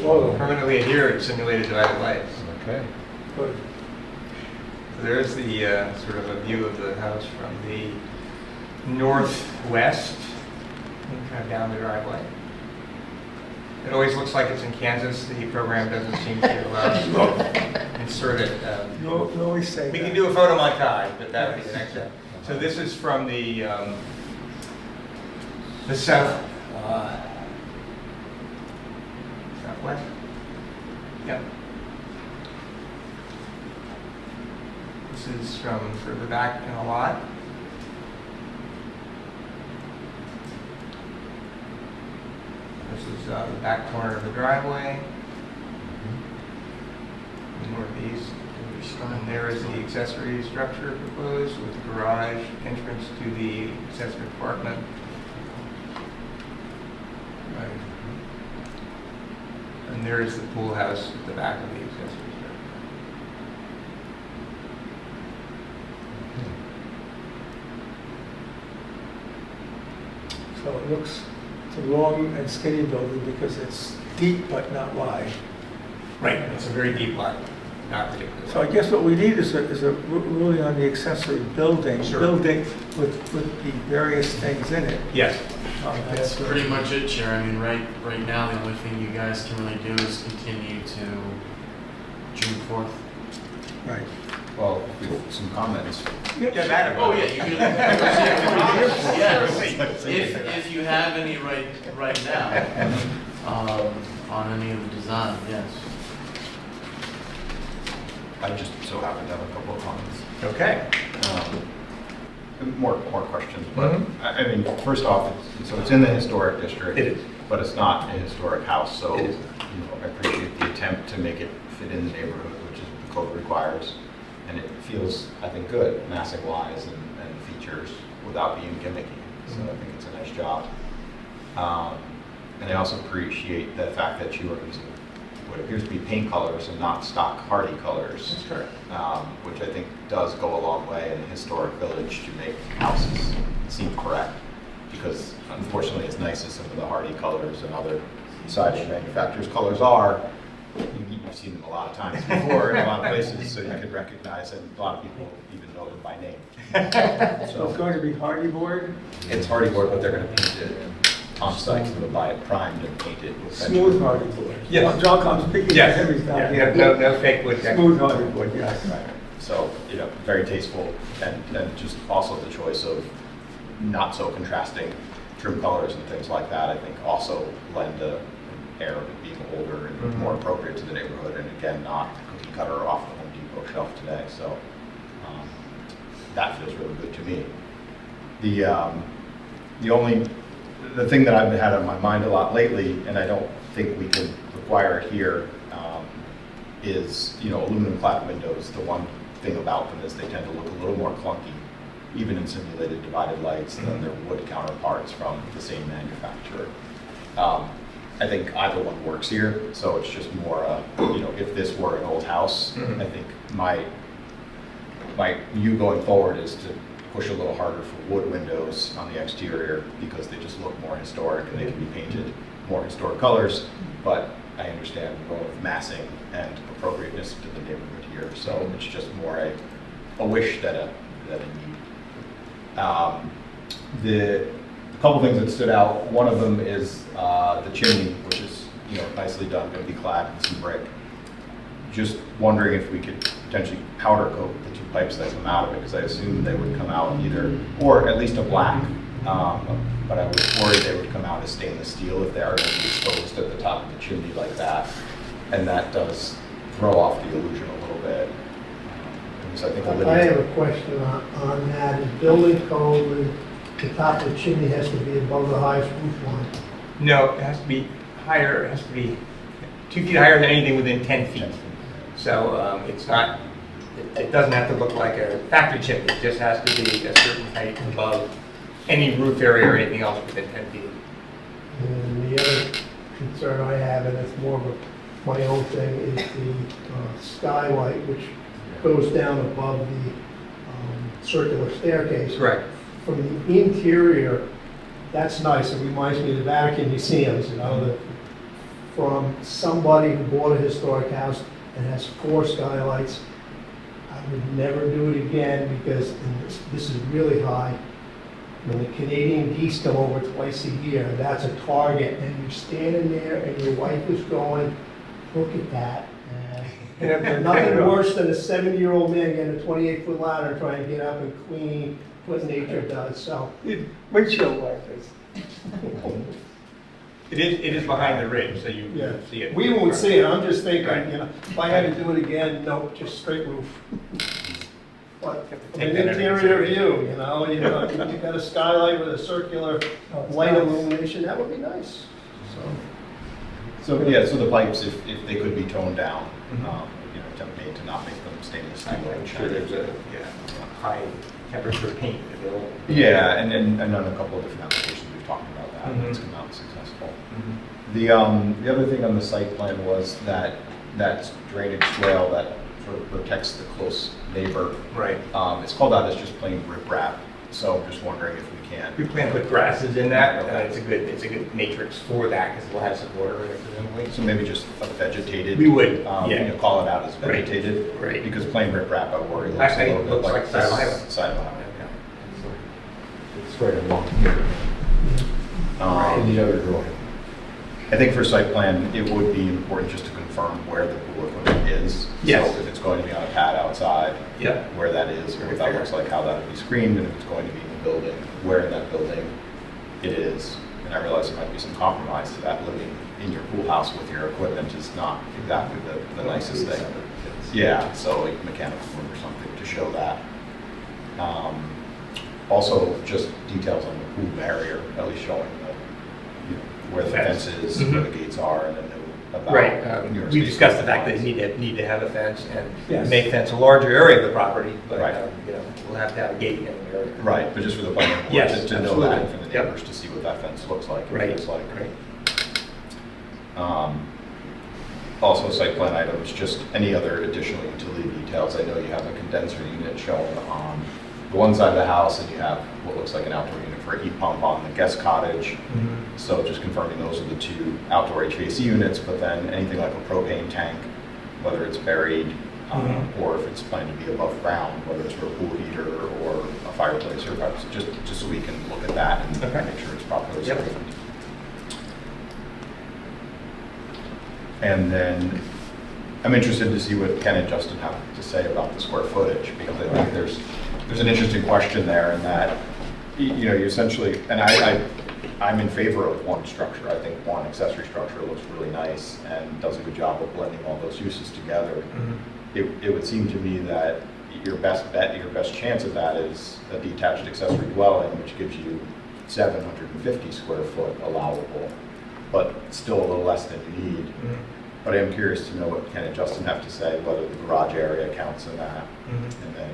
Whoa. They're permanently adhered, simulated divided lights. Okay. Good. So there's the sort of a view of the house from the northwest, and kind of down the driveway. It always looks like it's in Kansas. The program doesn't seem to insert it. You always say We that. can do a photo montage, but that would be the next step. So this is from the south, southwest. Yep. This is from further back in a lot. This is the back corner of the driveway. Northeast. And there is the accessory structure proposed with the garage entrance to the accessory apartment. And there is the pool house at the back of the accessory structure. So it looks, it's a long and skinny building because it's deep but not wide. Right, it's a very deep lot, not particularly. So I guess what we need is a ruling on the accessory building, Sure. building with the various things in it. Yes. That's pretty much it, Chair. I mean, right now, the only thing you guys can really do is continue to June 4th. Right. Well, some comments. Yeah, that. Oh, yeah, you can. Yes, if you have any right now, on any of the design, yes. I just so happen to have a couple of comments. Okay. More questions, but I mean, first off, it's in the historic district. It is. But it's not a historic house, so It is. I appreciate the attempt to make it fit in the neighborhood, which is what the code requires. And it feels, I think, good, massing-wise and features without being gimmicky. So I think it's a nice job. And I also appreciate the fact that you are using what appears to be paint colors and not stock hardy colors. That's correct. Which I think does go a long way in a historic village to make houses seem correct. Because unfortunately, as nice as some of the hardy colors and other siding manufacturers' colors are, you've seen them a lot of times before in a lot of places, so you can recognize, and a lot of people even know them by name. So it's going to be hardy board? It's hardy board, but they're going to paint it on site, so they'll buy it primed and paint it with Smooth hardy board. Yes. John comes picking Yes. heavy stuff. Yeah, no fake wood deck. Smooth hardy board, yes. Right. So, very tasteful, and just also the choice of not so contrasting trim colors and things like that, I think also lend an air of it being older and more appropriate to the neighborhood, and again, not cookie cutter off the Home Depot shelf today, so that feels really good to me. The thing that I've had on my mind a lot lately, and I don't think we can require it here, is, aluminum clad windows. The one thing about them is they tend to look a little more clunky, even in simulated divided lights, than their wood counterparts from the same manufacturer. I think either one works here, so it's just more, if this were an old house, I think my view going forward is to push a little harder for wood windows on the exterior because they just look more historic and they can be painted more historic colors, but I understand we're going with massing and appropriateness to the neighborhood here, so it's just more a wish than a need. The couple things that stood out, one of them is the chimney, which is nicely done, going to be clad in some brick. Just wondering if we could potentially powder coat the two pipes that come out of it, because I assume they would come out either, or at least a black, but I was worried they would come out as stainless steel if they are going to be exposed at the top of the chimney like that, and that does throw off the illusion a little bit. So I think I have a question on that. Is building code with the top of the chimney has to be above the highest roof line? No, it has to be higher, it has to be 2 feet higher than anything within 10 feet. So it's not, it doesn't have to look like a factory chimney, it just has to be a certain height above any roof area or anything else within 10 feet. And the other concern I have, and it's more of my own thing, is the skylight, which goes down above the circular staircase. Correct. From the interior, that's nice. It reminds me of the Vatican museums, that from somebody who bought a historic house and has 4 skylights, I would never do it again because and this is really high. When the Canadian geese come over twice a year, that's a target, and you're standing there and your wife is going, look at that. And nothing worse than a 70-year-old man getting a 28-foot ladder trying to get up and clean what nature does, so. Windshield wipers. It is behind the ridge, so you see it. We won't see it, I'm just thinking, if I had to do it again, no, just straight roof. But from an interior view, you got a skylight with a circular light illumination, that would be nice, So the pipes, if they could be toned down, made to not make them stainless steel. I'm sure there's a high temperature paint available. Yeah, and on a couple of different applications we've talked about that. have, and it's come out successful. Mhm. The other thing on the site plan was that drainage swale that sort of protects the close neighbor. Right. It's called out as just plain riprap, so I'm just wondering if we can. We plan to put grasses in that, and it's a good matrix for that, because we'll have some water in it presumably. So maybe just a vegetated. We would, You know, call it out as Right. vegetated. Right. Because plain riprap, I worry, looks a Actually, little it bit looks like like side of the highway. Side of the highway. It's right along here. In the other drawing. I think for site plan, it would be important just to confirm where the pool equipment is. Yes. So if it's going to be on a pad outside, Yep. where that is, or what that looks like, how that would be screened, and if it's going to be in the building, where in that building it is. And I realize there might be some compromise to that. Living in your pool house with your equipment is not exactly the nicest thing. Yeah, so like mechanical room or something to show that. Also, just details on the pool barrier, at least showing the, where the fence is, Mhm. where the gates are, and then about Right. New York We State discussed the fact that compliance. you need to have a fence, and Yes. may fence a larger area of the property, but, Right. we'll have to have a gate in the area. Right, but just for the planning board, Yes, to know absolutely. that, and for the Yep. neighbors to see what that fence looks like, and Right. feels like. Right. Also, site plan items, just any other additional utility details. I know you have a condenser unit shown on the one side of the house, and you have what looks like an outdoor unit for a heat pump on the guest cottage. So just confirming those are the two outdoor HVAC units, but then anything like a propane tank, whether it's buried, or if it's planned to be above ground, whether it's for a pool heater or a fireplace, or perhaps just so we can look at that and Okay. make sure it's properly Yep. screened. And then I'm interested to see what Ken and Justin have to say about the square footage, because I think there's an interesting question there in that, you essentially, and I'm in favor of one structure. I think one accessory structure looks really nice and does a good job of blending all those uses together. It would seem to me that your best bet, your best chance of that is a detached accessory dwelling, which gives you 750 square foot allowable, but still a little less than you need. But I'm curious to know what Ken and Justin have to say, whether the garage area counts in that. And then,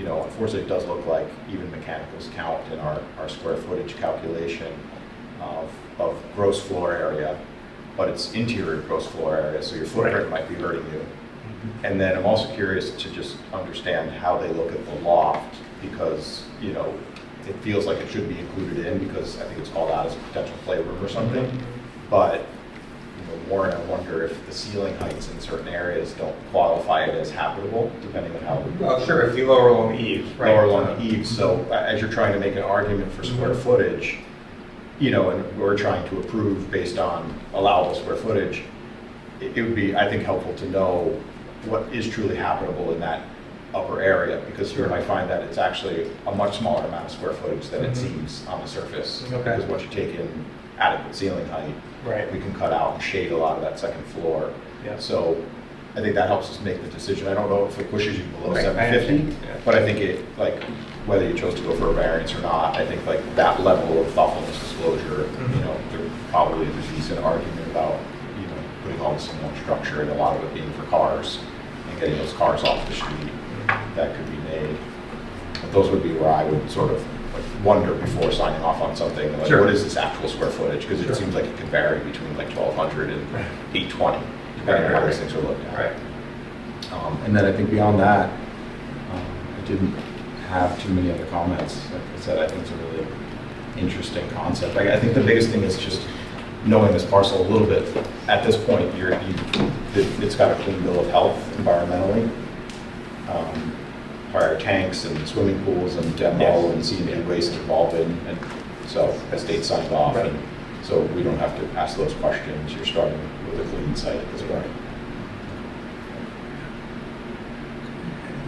unfortunately, it does look like even mechanicals count in our square footage calculation of gross floor area, but it's interior gross floor area, so your footprint might be hurting you. And then I'm also curious to just understand how they look at the loft, because, it feels like it should be included in, because I think it's called out as a potential playroom or something. But Warren, I wonder if the ceiling heights in certain areas don't qualify it as habitable, depending on how. Well, sure, if you lower along the eaves, right? Lower along the eaves, so as you're trying to make an argument for square footage, and we're trying to approve based on allowable square footage, it would be, I think, helpful to know what is truly habitable in that upper area, because you might find that it's actually a much smaller amount of square footage than it seems on the surface. Okay. Because once you take in adequate ceiling height, Right. we can cut out and shade a lot of that second floor. Yeah. So I think that helps us make the decision. I don't know if it pushes you below Right, I 750, understand, yeah. but I think it, whether you chose to go for a variance or not, I think that level of thoughtfulness, disclosure, there probably is a decent argument about, putting all this in one structure, and a lot of it being for cars and getting those cars off the street. That could be made. But those would be where I would sort of wonder before signing off on something, Sure. what is this actual square footage? Because it seems like it could vary between 1,200 and 820, depending on how these things are looked at. Right. And then I think beyond that, I didn't have too many other comments. Like I said, I think it's a really interesting concept. I think the biggest thing is just knowing this parcel a little bit. At this point, it's got a clean bill of health environmentally. Prior tanks and swimming pools and demo and C&D waste involved in, and so a state signed off. Right. And so we don't have to ask those questions. You're starting with a clean site at this point.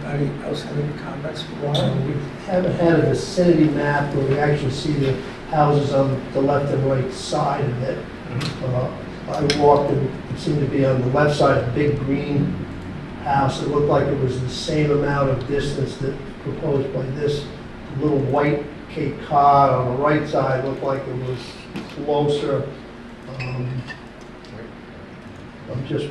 Anybody else have any comments for Warren? We haven't had a vicinity map where we actually see the houses on the left and right side of it. I walked and it seemed to be on the left side, a big green house. It looked like it was the same amount of distance that proposed by this little white Cape Cod on the right side looked like it was closer. I'm just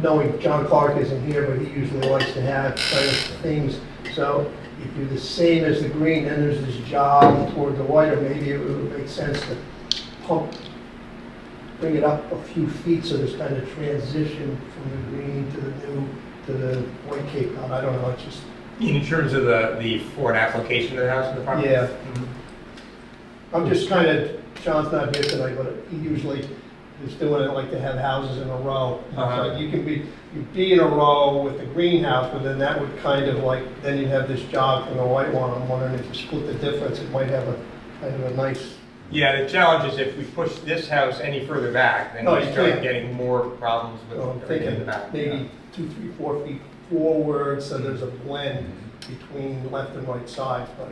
knowing John Clark isn't here, but he usually likes to have kind of things. So if you're the same as the green, then there's this jog toward the white, or maybe it would make sense to pump, bring it up a few feet so there's kind of transition from the green to the new, to the white Cape Cod. I don't know, it's just, In terms of for an application of the house in the front? yeah. Mhm. I'm just kind of, John's not here tonight, but he usually is doing it like to have houses in a row. It's Uh-huh. like you'd be in a row with the greenhouse, but then that would kind of like, then you'd have this jog from the white one. I'm wondering if you split the difference, it might have a kind of a nice, Yeah, the challenge is if we push this house any further back, then No, we you start can't. getting more problems with so I'm everything in thinking the back. maybe 2, 3, 4 feet forward, so there's a blend between left and right sides, but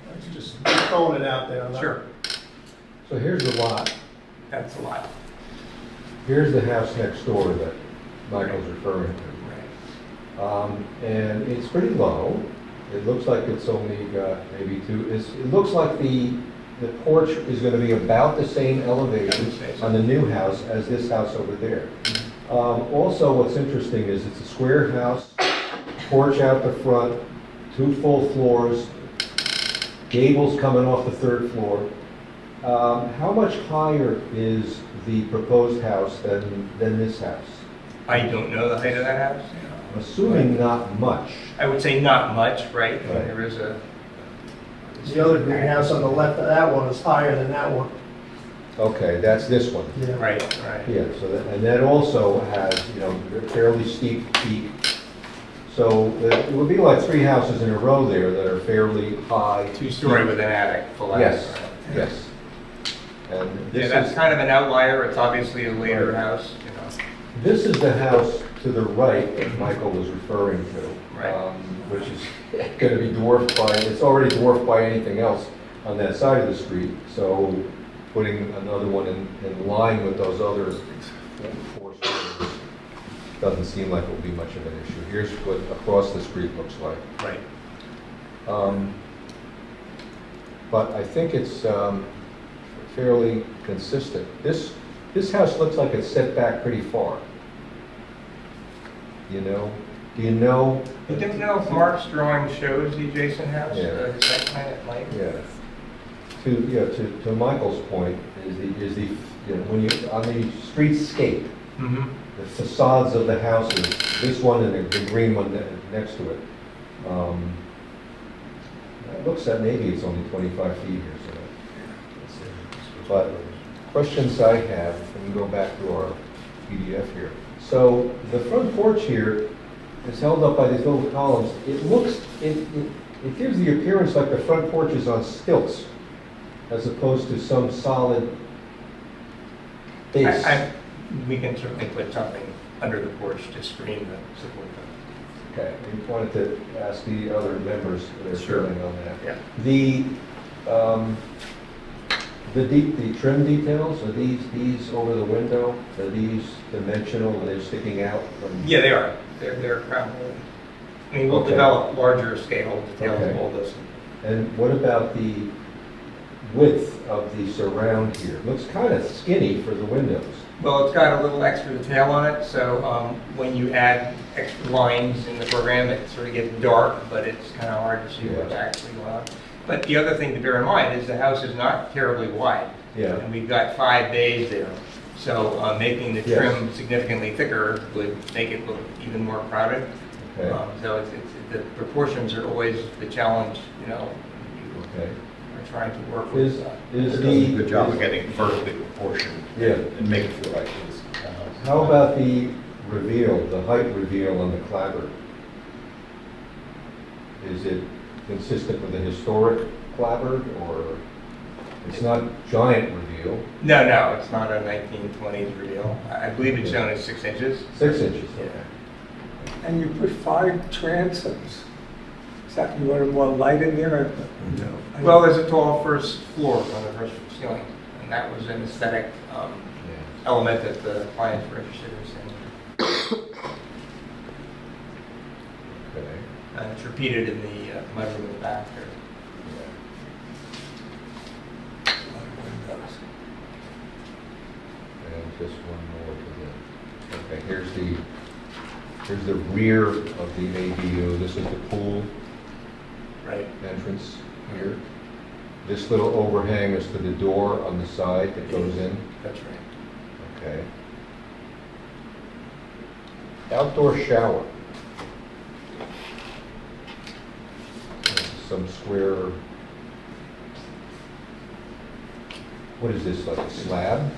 that's just throwing it out there. I'm not- Sure, So here's the lot. that's a lot. Here's the house next door that Michael's referring to. And it's pretty low. It looks like it's only got maybe it looks like the porch is going to be about the same elevation on the new house as this house over there. Also, what's interesting is it's a square house, porch out the front, 2 full floors, gables coming off the 3rd floor. How much higher is the proposed house than this house? I don't know the height of that house. I'm assuming not much. I would say not much, right? Right. There is a... The other greenhouse on the left of that one is higher than that one. Okay, that's this one. Yeah. Right, right. Yeah, so and that also has, a fairly steep peak. So it would be like 3 houses in a row there that are fairly high. 2-story with an attic, full attic. Yes, yes. And Yeah, this that's is, kind of an outlier. It's obviously a later house, this is the house to the right that Michael was referring to. Right. Which is going to be dwarfed by, it's already dwarfed by anything else on that side of the street. So putting another one in line with those other 4 stories doesn't seem like it will be much of an issue. Here's what across the street looks like. Right. But I think it's fairly consistent. This house looks like it's set back pretty far. Do you know? I don't know if Mark's drawing shows the adjacent house. Yeah. Is that kind of like? Yeah. To Michael's point, is the when you on the streetscape, Mm-hmm. the facades of the houses, this one and the green one next to it. It looks like maybe it's only 25 feet here. But questions I have, and we go back to our PDF here. So the front porch here is held up by these little columns. It gives the appearance like the front porch is on stilts, as opposed to some solid base. We can certainly put something under the porch to screen the support them. Okay, we wanted to ask the other members their Sure. feeling on that. Yeah. The trim details, are these over the window? Are these dimensional, are they sticking out from? Yeah, they are. They're probably, I mean, we'll Okay. develop larger scale details of Okay. all this. And what about the width of the surround here? Looks kind of skinny for the windows. Well, it's got a little extra detail on it, so when you add extra lines in the program, it sort of gets dark, but it's kind of hard to see what's actually going on. But the other thing to bear in mind is the house is not terribly wide. Yeah. And we've got 5 bays there. So making the Yes. trim significantly thicker would make it look even more crowded. Okay. So the proportions are always the challenge, Okay. we're trying to work with. Is It does a good job of getting vertically proportioned. Yeah. And make it feel like it's. How about the reveal, the height reveal on the clapboard? Is it consistent with the historic clapboard, or it's not giant reveal? No, it's not a 1920s reveal. I believe it's shown as 6 inches. 6 inches, Yeah. And you put 5 transoms. Is that, you wanted more light in there? Or? No. Well, there's a tall first floor on the first ceiling, and that was an aesthetic element that the clients were interested in seeing. Okay. And it's repeated in the mudroom in the back there. And just one more to the, okay, here's the rear of the ADU. This is the pool Right. entrance here. This little overhang is to the door on the side that goes in? That's right. Okay. Outdoor shower. Some square, what is this, like a slab?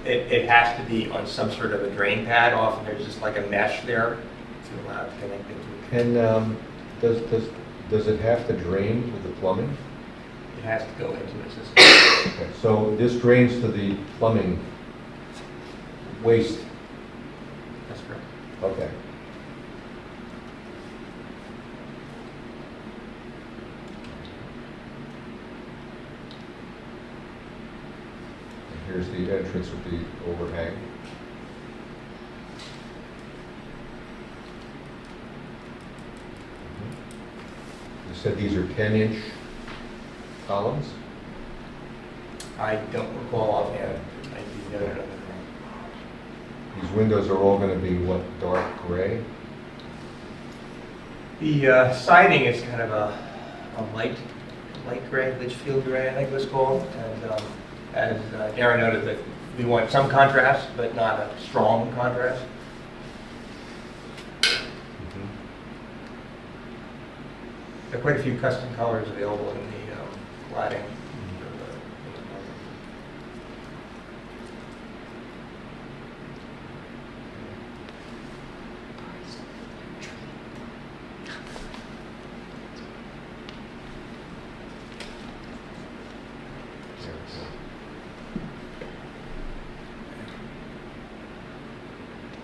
It has to be on some sort of a drain pad. Often there's just like a mesh there to allow it to connect into it. And does it have to drain with the plumbing? It has to go into the system. Okay, so this drains to the plumbing waste? That's correct. Okay. And here's the entrance with the overhang. You said these are 10-inch columns? I don't recall offhand. I do know that. These windows are all going to be what, dark gray? The siding is kind of a light gray, Litchfield gray, I think it was called. And as Aaron noted, that we want some contrast, but not a strong contrast. There are quite a few custom colors available in the cladding.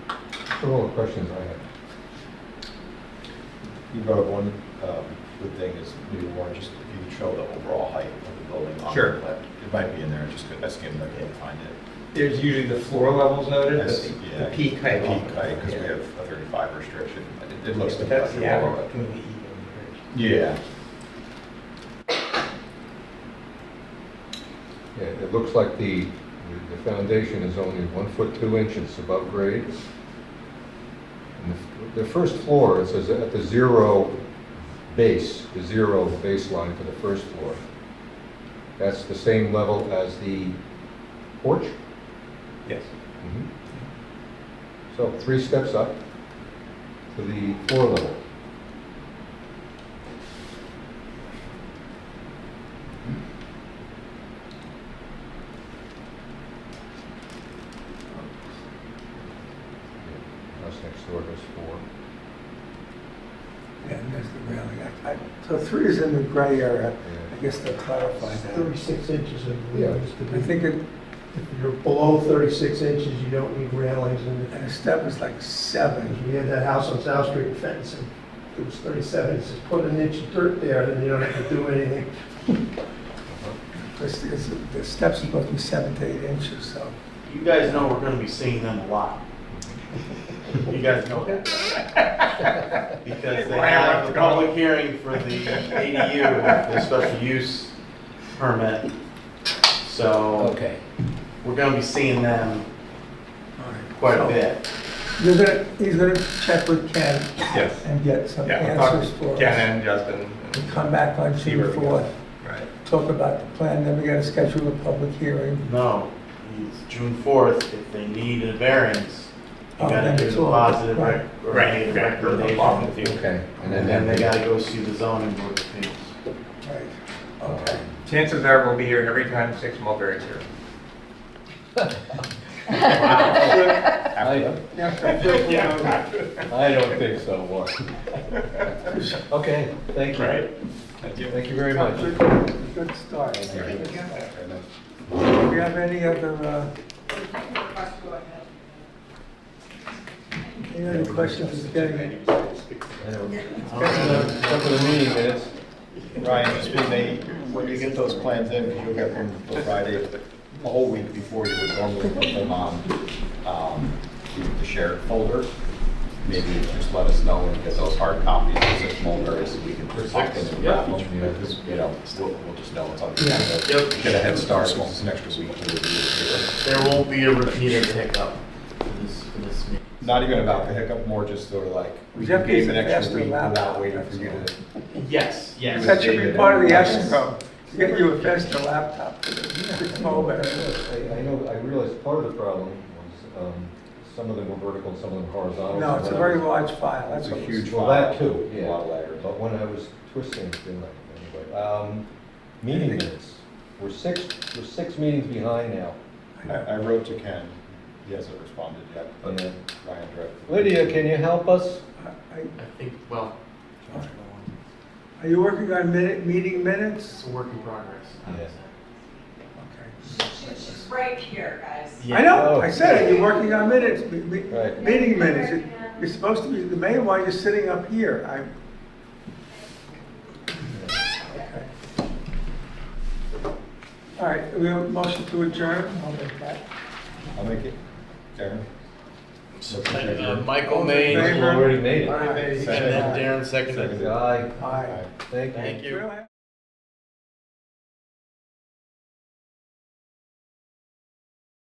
Those are all the questions I had. You brought up one good thing is maybe more just if you could show the overall height of the building on Sure. the plan. It might be in there, just I skimmed, I can't find it. There's usually the floor levels noted, That's- but yeah, the peak height. Peak height, because we have a 35 restriction. It looks But to that's the be average like between the E and the bridge. yeah. Yeah, it looks like the foundation is only 1 foot 2 inches above grade. And the first floor, it says at the zero base, the zero baseline for the first floor. That's the same level as the porch? Yes. Mhm. So 3 steps up to the floor level. House next door has 4. Yeah, and there's the railing. So 3 is in the gray area. I guess they'll clarify that. 36 inches, I believe. Yeah, is the- I think it, If you're below 36 inches, you don't need railings, and and the step is like 7. we had that house on South Street fence, and it was 37 inches. Put an inch of dirt there, then you don't have to do anything. The steps are supposed to be 7 to 8 inches, so. You guys know we're gonna be seeing them a lot. You guys know that. Because they have a public hearing for the ADU, the special use permit. So Okay. we're gonna be seeing them quite a bit. He's gonna check with Ken Yes. and get some Yeah, I'll talk answers for to Ken us. and Justin. And come back on See June where we go. 4th, Right. talk about the plan, then we gotta schedule a public hearing. No, it's June 4th. If they need a variance, you Oh, gotta then do it's the all- positive right. or Right, negative exactly. recommendation. Okay. And then they gotta go see the zoning board of appeals. Right, okay. Chances are we'll be here every time 6 Mulberry's here. I don't think so, Warren. Okay, thank you. Right. Thank you very much. Good start. Do we have any other questions? It's getting- Up to the meeting minutes. Ryan, just be made, when you get those plans in, because you'll get them the Friday, a whole week before you would normally put them on the shared folder. Maybe just let us know when you get those hard copies of 6 Mulberry so we can pop in and grab them. You know, we'll just know it's on the agenda. Yep. Get a head start, it's an extra week to review it. There won't be a repeated hiccup for this meeting. Not even about the hiccup, more just sort of like, we Jeff gave needs an a extra faster week laptop, without waiting for that's you all. to Yes. Yes. That should be part of the escrow. Get you a faster laptop. It's mobile. I know, I realized part of the problem was, some of them were vertical, some of them horizontal. No, it's a very large file, that's It's a what. huge Well, file. that too, A yeah. lot of layers. But when I was twisting, it didn't I? Anyway, meeting minutes. We're six meetings behind now. I wrote to Ken, he hasn't responded yet, but Yeah. Ryan directed. Lydia, can you help us? I think, well, Are you working on meeting minutes? it's a work in progress. Yes. She's right here, guys. I know, Oh. I said, it. You're working on minutes, Right. meeting minutes. You're supposed to be, the main one, you're sitting up here. Okay. All right, we have a motion to adjourn. I'll make that. I'll make it. Darren? Michael All in made, favor? and Already made it. Aye. then Darren seconded. Aye. Aye. Thank you. Thank you. We'll have-